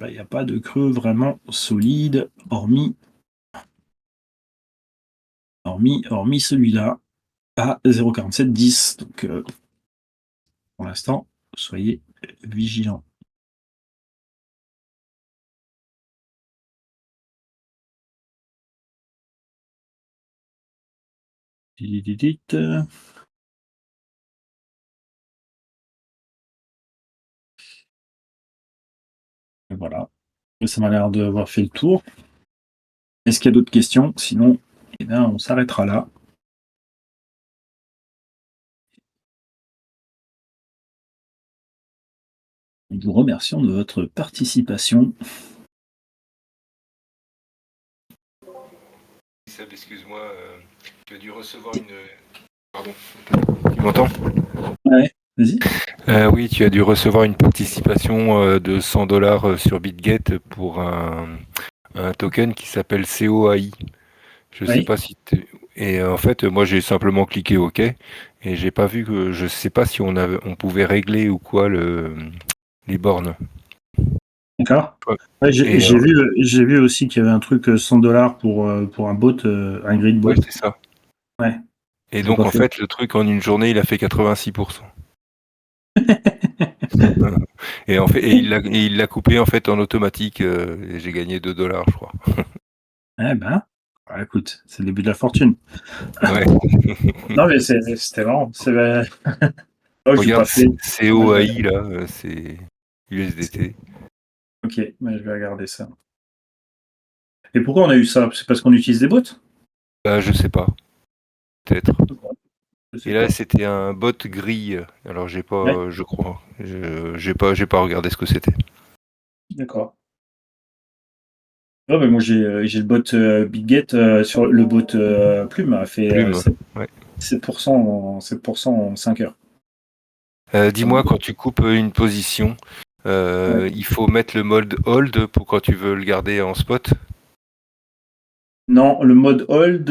il n'y a pas de creux vraiment solide hormis celui-là à 0,4710. Donc pour l'instant, soyez vigilants. Voilà. Ça m'a l'air d'avoir fait le tour. Est-ce qu'il y a d'autres questions? Sinon, eh bien, on s'arrêtera là. Nous vous remercions de votre participation. Excuse-moi, tu as dû recevoir une... Pardon. Tu m'entends? Ouais, vas-y. Oui, tu as dû recevoir une participation de $100 sur BitGet pour un token qui s'appelle COAI. Je sais pas si et en fait, moi j'ai simplement cliqué OK et j'ai pas vu que je sais pas si on pouvait régler ou quoi les bornes. D'accord. Ouais, j'ai vu aussi qu'il y avait un truc $100 pour un bot, un grid bot. Ouais, c'est ça. Ouais. Et donc en fait, le truc en une journée, il a fait 86%. Et en fait, il l'a coupé en fait en automatique. Et j'ai gagné $2, je crois. Eh ben, écoute, c'est le début de la fortune. Ouais. Non mais c'était marrant. Regarde, COAI là, c'est USDT. Ok, mais je vais regarder ça. Et pourquoi on a eu ça? C'est parce qu'on utilise des bots? Je sais pas. Peut-être. Et là, c'était un bot gris. Alors, j'ai pas, je crois. J'ai pas regardé ce que c'était. D'accord. Mais moi, j'ai le bot BitGet sur le bot Plume a fait 7% en 5 heures. Dis-moi, quand tu coupes une position, il faut mettre le mode hold pour quand tu veux le garder en spot? Non, le mode hold,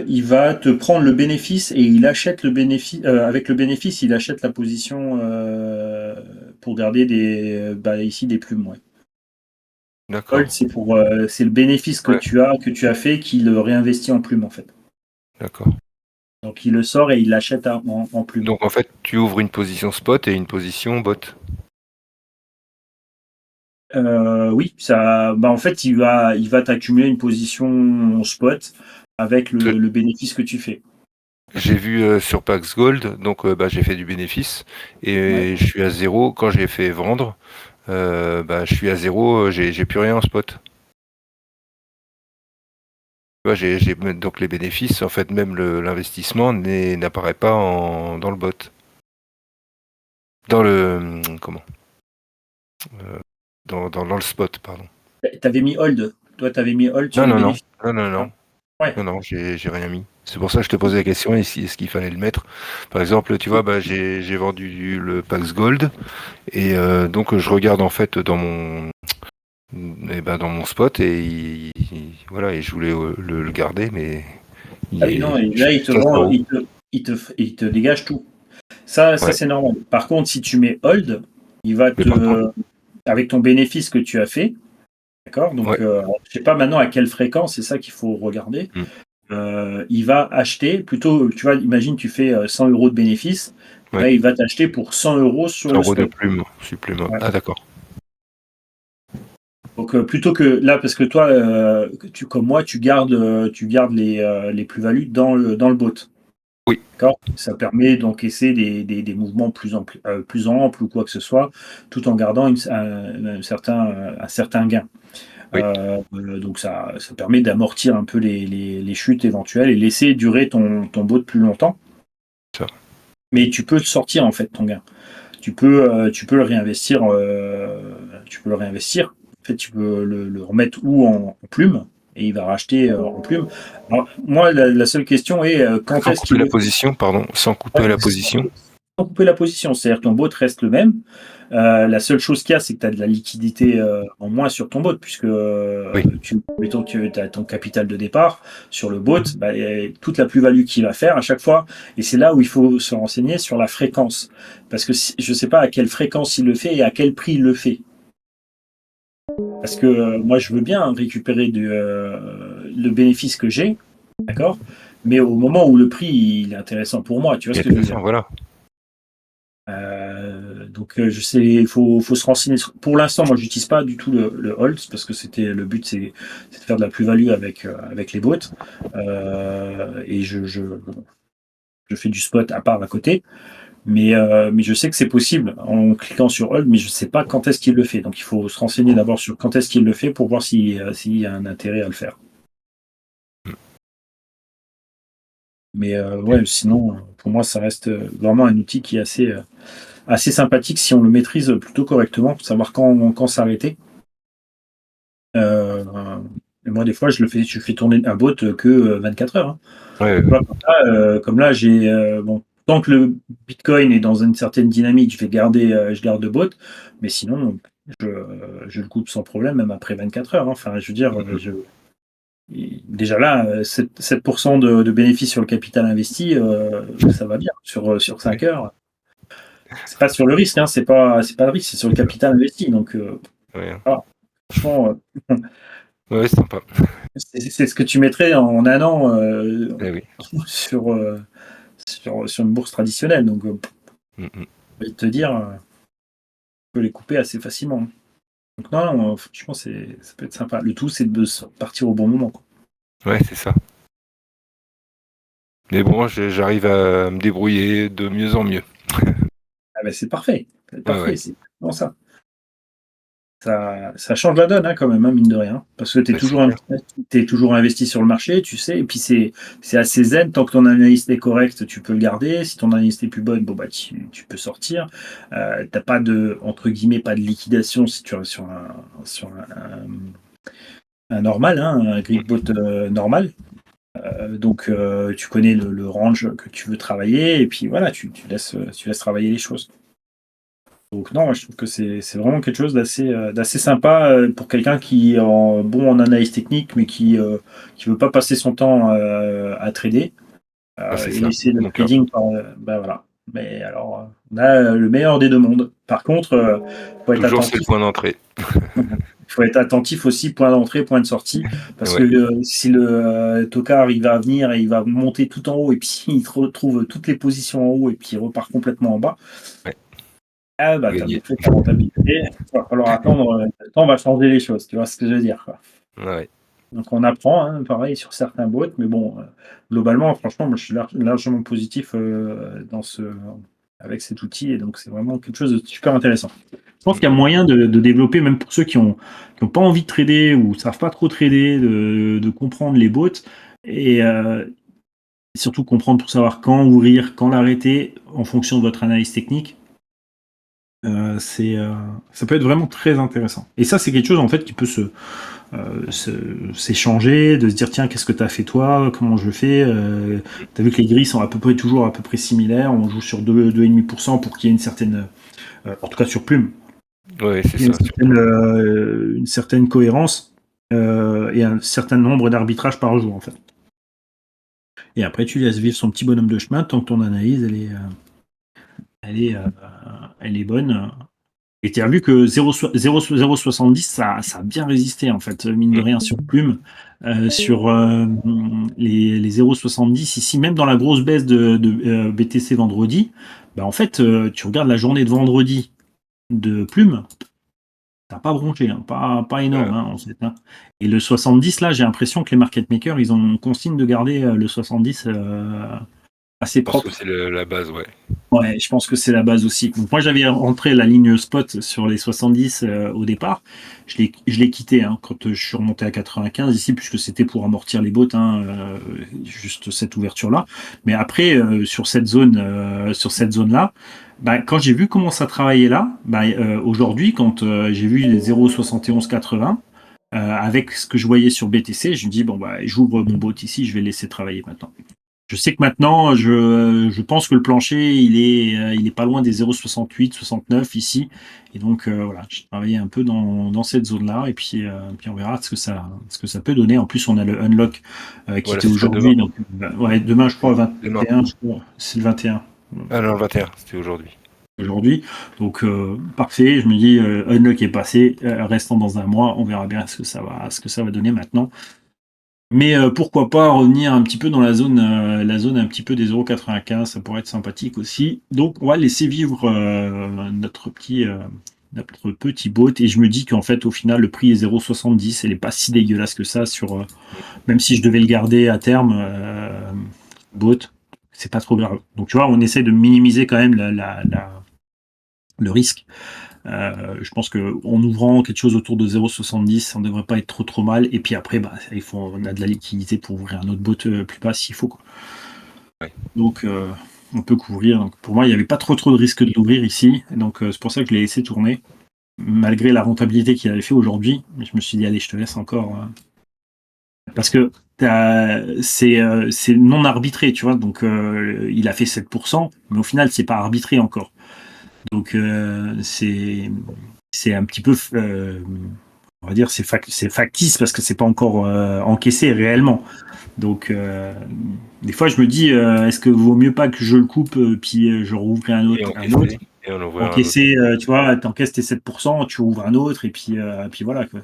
il va te prendre le bénéfice et il achète le bénéfice. Avec le bénéfice, il achète la position pour garder ici des plumes. Ouais. D'accord. Hold, c'est le bénéfice que tu as fait qu'il réinvestit en plumes en fait. D'accord. Donc il le sort et il l'achète en plumes. Donc en fait, tu ouvres une position spot et une position bot. Oui, ça. En fait, il va t'accumuler une position spot avec le bénéfice que tu fais. J'ai vu sur Pax Gold, donc j'ai fait du bénéfice et je suis à 0 quand j'ai fait vendre. Je suis à 0, j'ai plus rien en spot. J'ai donc les bénéfices, en fait, même l'investissement n'apparaît pas dans le bot. Dans le comment dans le spot, pardon. T'avais mis hold. Toi, t'avais mis hold sur les bénéfices. Non. Ouais. Non, j'ai rien mis. C'est pour ça que je te posais la question, est-ce qu'il fallait le mettre? Par exemple, tu vois, j'ai vendu le Pax Gold et donc je regarde en fait dans mon spot et voilà, et je voulais le garder, mais Non, et là il te dégage tout. Ça Ouais. c'est normal. Par contre, si tu mets hold, il va Mais par contre, avec ton bénéfice que tu as fait, d'accord? Donc, ouais. je sais pas maintenant à quelle fréquence, c'est ça qu'il faut regarder. Mm. Il va acheter plutôt, tu vois, imagine tu fais 100 € de bénéfice, Ouais. là, il va t'acheter pour 100 € sur 100 le euros de spot. plume supplément. Ouais. Ah d'accord. Donc, plutôt que là, parce que toi, comme moi, tu gardes les plus-values dans le bot. Oui. D'accord? Ça permet d'encaisser des mouvements plus amples ou quoi que ce soit, tout en gardant un certain gain. Oui. Donc ça permet d'amortir un peu les chutes éventuelles et laisser durer ton bot plus longtemps. Ça. Mais tu peux le sortir en fait ton gain. Tu peux le réinvestir. Tu peux le réinvestir. En fait, tu peux le remettre en plume et il va racheter en plume. Alors, moi, la seule question est quand Sans est-ce couper qu'il la le position, pardon. Sans couper la position. sans couper la position. C'est-à-dire que ton bot reste le même. La seule chose qu'il y a, c'est que tu as de la liquidité en moins sur ton bot, puisque Oui. mettons que tu as ton capital de départ sur le bot, bah, toute la plus-value qu'il va faire à chaque fois, et c'est là où il faut se renseigner sur la fréquence. Parce que je ne sais pas à quelle fréquence il le fait et à quel prix il le fait. Parce que moi, je veux bien récupérer le bénéfice que j'ai, d'accord? Mais au moment où le prix il est intéressant pour moi, tu vois ce que je veux dire? Intéressant, voilà. Donc je sais, il faut se renseigner. Pour l'instant, moi, j'utilise pas du tout le hold parce que le but, c'est de faire de la plus-value avec les bots. Et je fais du spot à part à côté. Mais je sais que c'est possible en cliquant sur hold, mais je sais pas quand est-ce qu'il le fait. Donc il faut se renseigner d'abord sur quand est-ce qu'il le fait pour voir s'il y a un intérêt à le faire. Mais ouais, sinon, pour moi, ça reste vraiment un outil qui est assez sympathique si on le maîtrise plutôt correctement, pour savoir quand s'arrêter. Euh, et moi, des fois, je fais tourner un bot que 24 heures. Hein. Ouais, Tu vois, comme là, j'ai bon, tant que le Bitcoin est dans une certaine dynamique, je garde le bot, mais sinon, je le coupe sans problème, même après 24 heures. Hein. Enfin, je veux dire, déjà là, 7% de bénéfices sur le capital investi, ça va bien sur 5 heures. C'est pas sur le risque, hein, c'est pas le risque, c'est sur le capital investi. Donc, ouais. voilà. Franchement, Ouais, c'est sympa. c'est ce que tu mettrais en un an Eh oui. sur, sur une bourse traditionnelle. Donc, Mm. je vais te dire, tu peux les couper assez facilement. Donc, non, non, franchement, ça peut être sympa. Le tout, c'est de partir au bon moment. Quoi. Ouais, c'est ça. Mais bon, j'arrive à me débrouiller de mieux en mieux. Ah ben, c'est parfait. C'est Ouais, parfait. ouais. C'est vraiment ça. Ça change la donne, hein, quand même, hein, mine de rien. Parce que tu es Bah, c'est toujours, clair. t'es toujours investi sur le marché, tu sais. Et puis, c'est assez zen. Tant que ton analyse est correcte, tu peux le garder. Si ton analyse est plus bonne, bon, bah, tu peux sortir. T'as pas entre guillemets, pas de liquidation si tu restes sur un normal, hein, un grid bot normal. Donc, tu connais le range que tu veux travailler. Et puis, voilà, tu laisses travailler les choses. Donc non, moi, je trouve que c'est vraiment quelque chose d'assez sympa pour quelqu'un qui est bon en analyse technique, mais qui veut pas passer son temps à trader Ah, c'est et ça. laisser le Mon cas. trading par. Ben voilà. Mais alors, on a le meilleur des deux mondes. Par contre, faut être Toujours, c'est le attentif. point d'entrée. Il faut être attentif aussi, point d'entrée, point de sortie, parce que Ouais. si le tocard il va venir et il va monter tout en haut et puis il retrouve toutes les positions en haut et puis il repart complètement en bas. Ouais. Ah bah t'as Gagné. bouffé ta rentabilité, il va falloir attendre, le temps va changer les choses, tu vois ce que je veux dire, quoi. Ouais. Donc on apprend, hein, pareil sur certains bots, mais bon, globalement, franchement, moi je suis largement positif avec cet outil, et donc c'est vraiment quelque chose de super intéressant. Je pense qu'il y a moyen de développer, même pour ceux qui ont pas envie de trader ou savent pas trop trader, de comprendre les bots, et surtout comprendre pour savoir quand ouvrir, quand l'arrêter, en fonction de votre analyse technique. Ça peut être vraiment très intéressant. Et ça, c'est quelque chose en fait qui peut s'échanger, de se dire tiens, qu'est-ce que tu as fait toi, comment je fais. Tu as vu que les grilles sont toujours à peu près similaires. On joue sur 2,5% pour qu'il y ait une certaine, en tout cas sur Plume, Ouais, c'est il y a ça. une certaine cohérence et un certain nombre d'arbitrages par jour en fait. Et après, tu laisses vivre son petit bonhomme de chemin tant que ton analyse elle est bonne. Et tu as vu que 0,70, ça a bien résisté, en fait, mine de Mm. rien, sur Plume. Sur les 0,70, ici, même dans la grosse baisse de BTC vendredi, bah, en fait, tu regardes la journée de vendredi de Plume, ça n'a pas bronché, hein, pas énorme, Voilà. hein, en fait, hein. Et le 70, là, j'ai l'impression que les market makers, ils ont consigne de garder le 70 assez Je pense que propre. c'est la base, ouais. Ouais, je pense que c'est la base aussi. Donc moi, j'avais rentré la ligne spot sur les 70 au départ. Je l'ai quitté hein, quand je suis remonté à 95 ici, puisque c'était pour amortir les bots, hein, juste cette ouverture-là. Mais après, sur cette zone-là, bah, quand j'ai vu comment ça travaillait là, bah, aujourd'hui, quand j'ai vu les 0,7180, avec ce que je voyais sur BTC, je me dis bon bah j'ouvre mon bot ici, je vais laisser travailler maintenant. Je sais que maintenant, je pense que le plancher, il est pas loin des 0,68, 69 ici. Et donc, voilà, je travaillais un peu dans cette zone-là. Et puis on verra ce que ça peut donner. En plus, on a le unlock qui Voilà, était ce sera demain. aujourd'hui. Donc, ouais, demain, je crois, Demain. 21, je crois. C'est le 21 Ah non, le 21, c'était aujourd'hui. aujourd'hui. Donc, parfait. Je me dis, unlock est passé. Restons dans un mois. On verra bien ce que ça va donner maintenant. Mais pourquoi pas revenir un petit peu dans la zone un petit peu des 0,95, ça pourrait être sympathique aussi. Donc on va laisser vivre notre petit bot et je me dis qu'en fait au final le prix est 0,70, elle est pas si dégueulasse que ça même si je devais le garder à terme bot, c'est pas trop grave. Donc tu vois, on essaie de minimiser quand même le risque. Je pense qu'en ouvrant quelque chose autour de 0,70, ça ne devrait pas être trop mal. Et puis après, bah, on a de la liquidité pour ouvrir un autre bot plus bas s'il faut, quoi. Ouais. Donc, on peut couvrir. Donc, pour moi, il n'y avait pas trop de risque de l'ouvrir ici. Donc, c'est pour ça que je l'ai laissé tourner. Malgré la rentabilité qu'il avait fait aujourd'hui, je me suis dit, allez, je te laisse encore. Parce que c'est non arbitré, tu vois. Donc, il a fait 7%, mais au final, c'est pas arbitré encore. Donc, c'est un petit peu, on va dire, c'est factice parce que c'est pas encore encaissé réellement. Donc, des fois, je me dis, est-ce que vaut mieux pas que je le coupe, puis je rouvre un Et autre, encaisser, et on ouvre un autre. encaisser, tu vois, t'encaisses tes 7%, tu ouvres un autre, et puis voilà, quoi.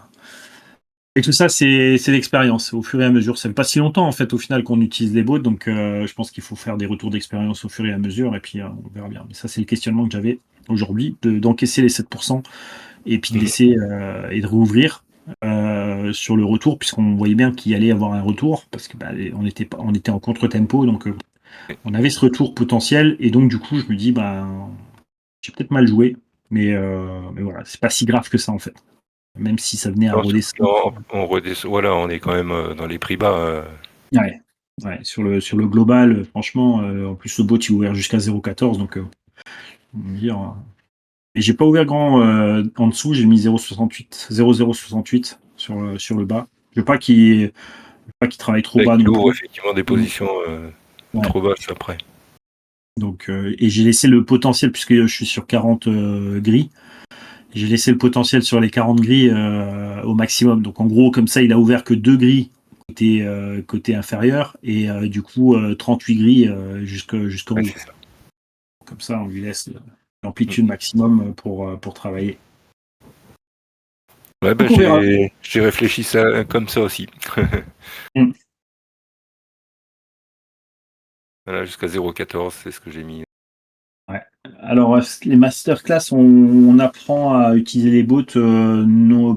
Et tout ça, c'est l'expérience, au fur et à mesure. Ça fait pas si longtemps, en fait, au final, qu'on utilise les bots, donc je pense qu'il faut faire des retours d'expérience au fur et à mesure, et puis on verra bien. Mais ça, c'est le questionnement que j'avais aujourd'hui, d'encaisser les 7%, et puis de Mhm. laisser, et de rouvrir sur le retour, puisqu'on voyait bien qu'il allait y avoir un retour, parce que bah, on était en contre-tempo, donc on avait ce retour potentiel, et donc du coup, je me dis, bah, j'ai peut-être mal joué, mais voilà, c'est pas si grave que ça, en fait. Même si ça venait à Non, surtout redescendre. on redescend. Voilà, on est quand même dans les prix bas. Ouais. Ouais, sur le global, franchement, en plus le bot il est ouvert jusqu'à 0,14, donc on va dire. Et j'ai pas ouvert grand en dessous, j'ai mis 0,68, 0,068 sur le bas. Je veux pas qu'il travaille trop Avec bas qui non ouvre plus. effectivement des Mm. positions Ouais. trop basses après. Donc et j'ai laissé le potentiel puisque je suis sur 40 gris. J'ai laissé le potentiel sur les 40 gris au maximum. Donc en gros, comme ça, il a ouvert que 2 gris côté inférieur et du coup 38 gris jusqu'en Ouais, haut. c'est ça. Comme ça, on lui laisse Mm. l'amplitude maximum pour travailler. Ouais, bah, Donc on verra. j'ai réfléchi ça comme ça aussi. Mm. Voilà, jusqu'à 0,14, c'est ce que j'ai mis. Ouais. Alors, les masterclass, on apprend à utiliser les bots,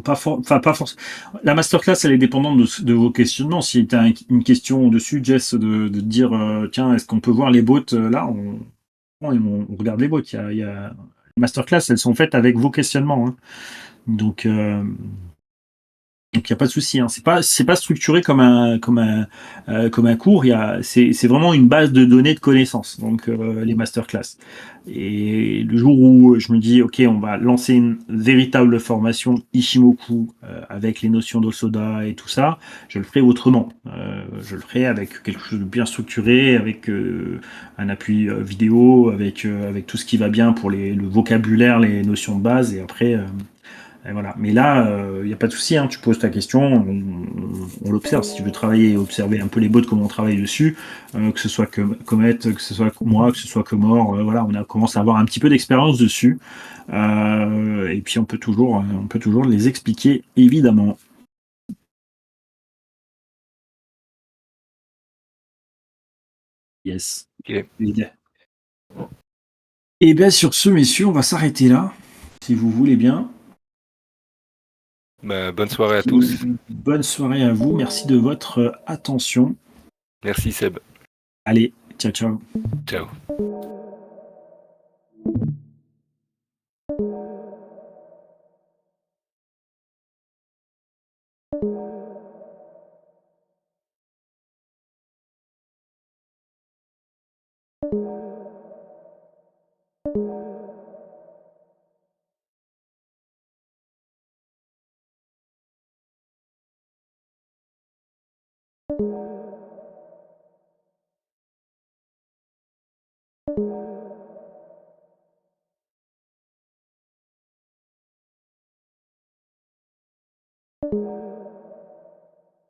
pas forcément. La masterclass, elle est dépendante de vos questionnements. Si tu as une question dessus, Jess, de dire, tiens, est-ce qu'on peut voir les bots là, on regarde les bots. Les masterclass, elles sont faites avec vos questionnements, hein. Donc, Donc il n'y a pas de souci, hein. C'est pas structuré comme un cours. C'est vraiment une base de données de connaissances. Donc les masterclass. Et le jour où je me dis ok, on va lancer une véritable formation Ishimoku avec les notions d'Osoda et tout ça, je le ferai autrement. Je le ferai avec quelque chose de bien structuré, avec un appui vidéo, avec tout ce qui va bien pour le vocabulaire, les notions de base. Et après Et voilà. Mais là, il n'y a pas de souci, hein, tu poses ta question, on l'observe. Si tu veux travailler et observer un peu les bots, comment on travaille dessus, que ce soit que Comet, que ce soit moi, que ce soit Comore, voilà, on a commencé à avoir un petit peu d'expérience dessus. Et puis on peut toujours les expliquer, évidemment. Yes. Ok. Et bien sur ce, messieurs, on va s'arrêter là, si vous voulez bien. Bah, bonne soirée à tous. Bonne soirée à vous, merci de votre attention. Merci Seb. Allez, ciao ciao. Ciao.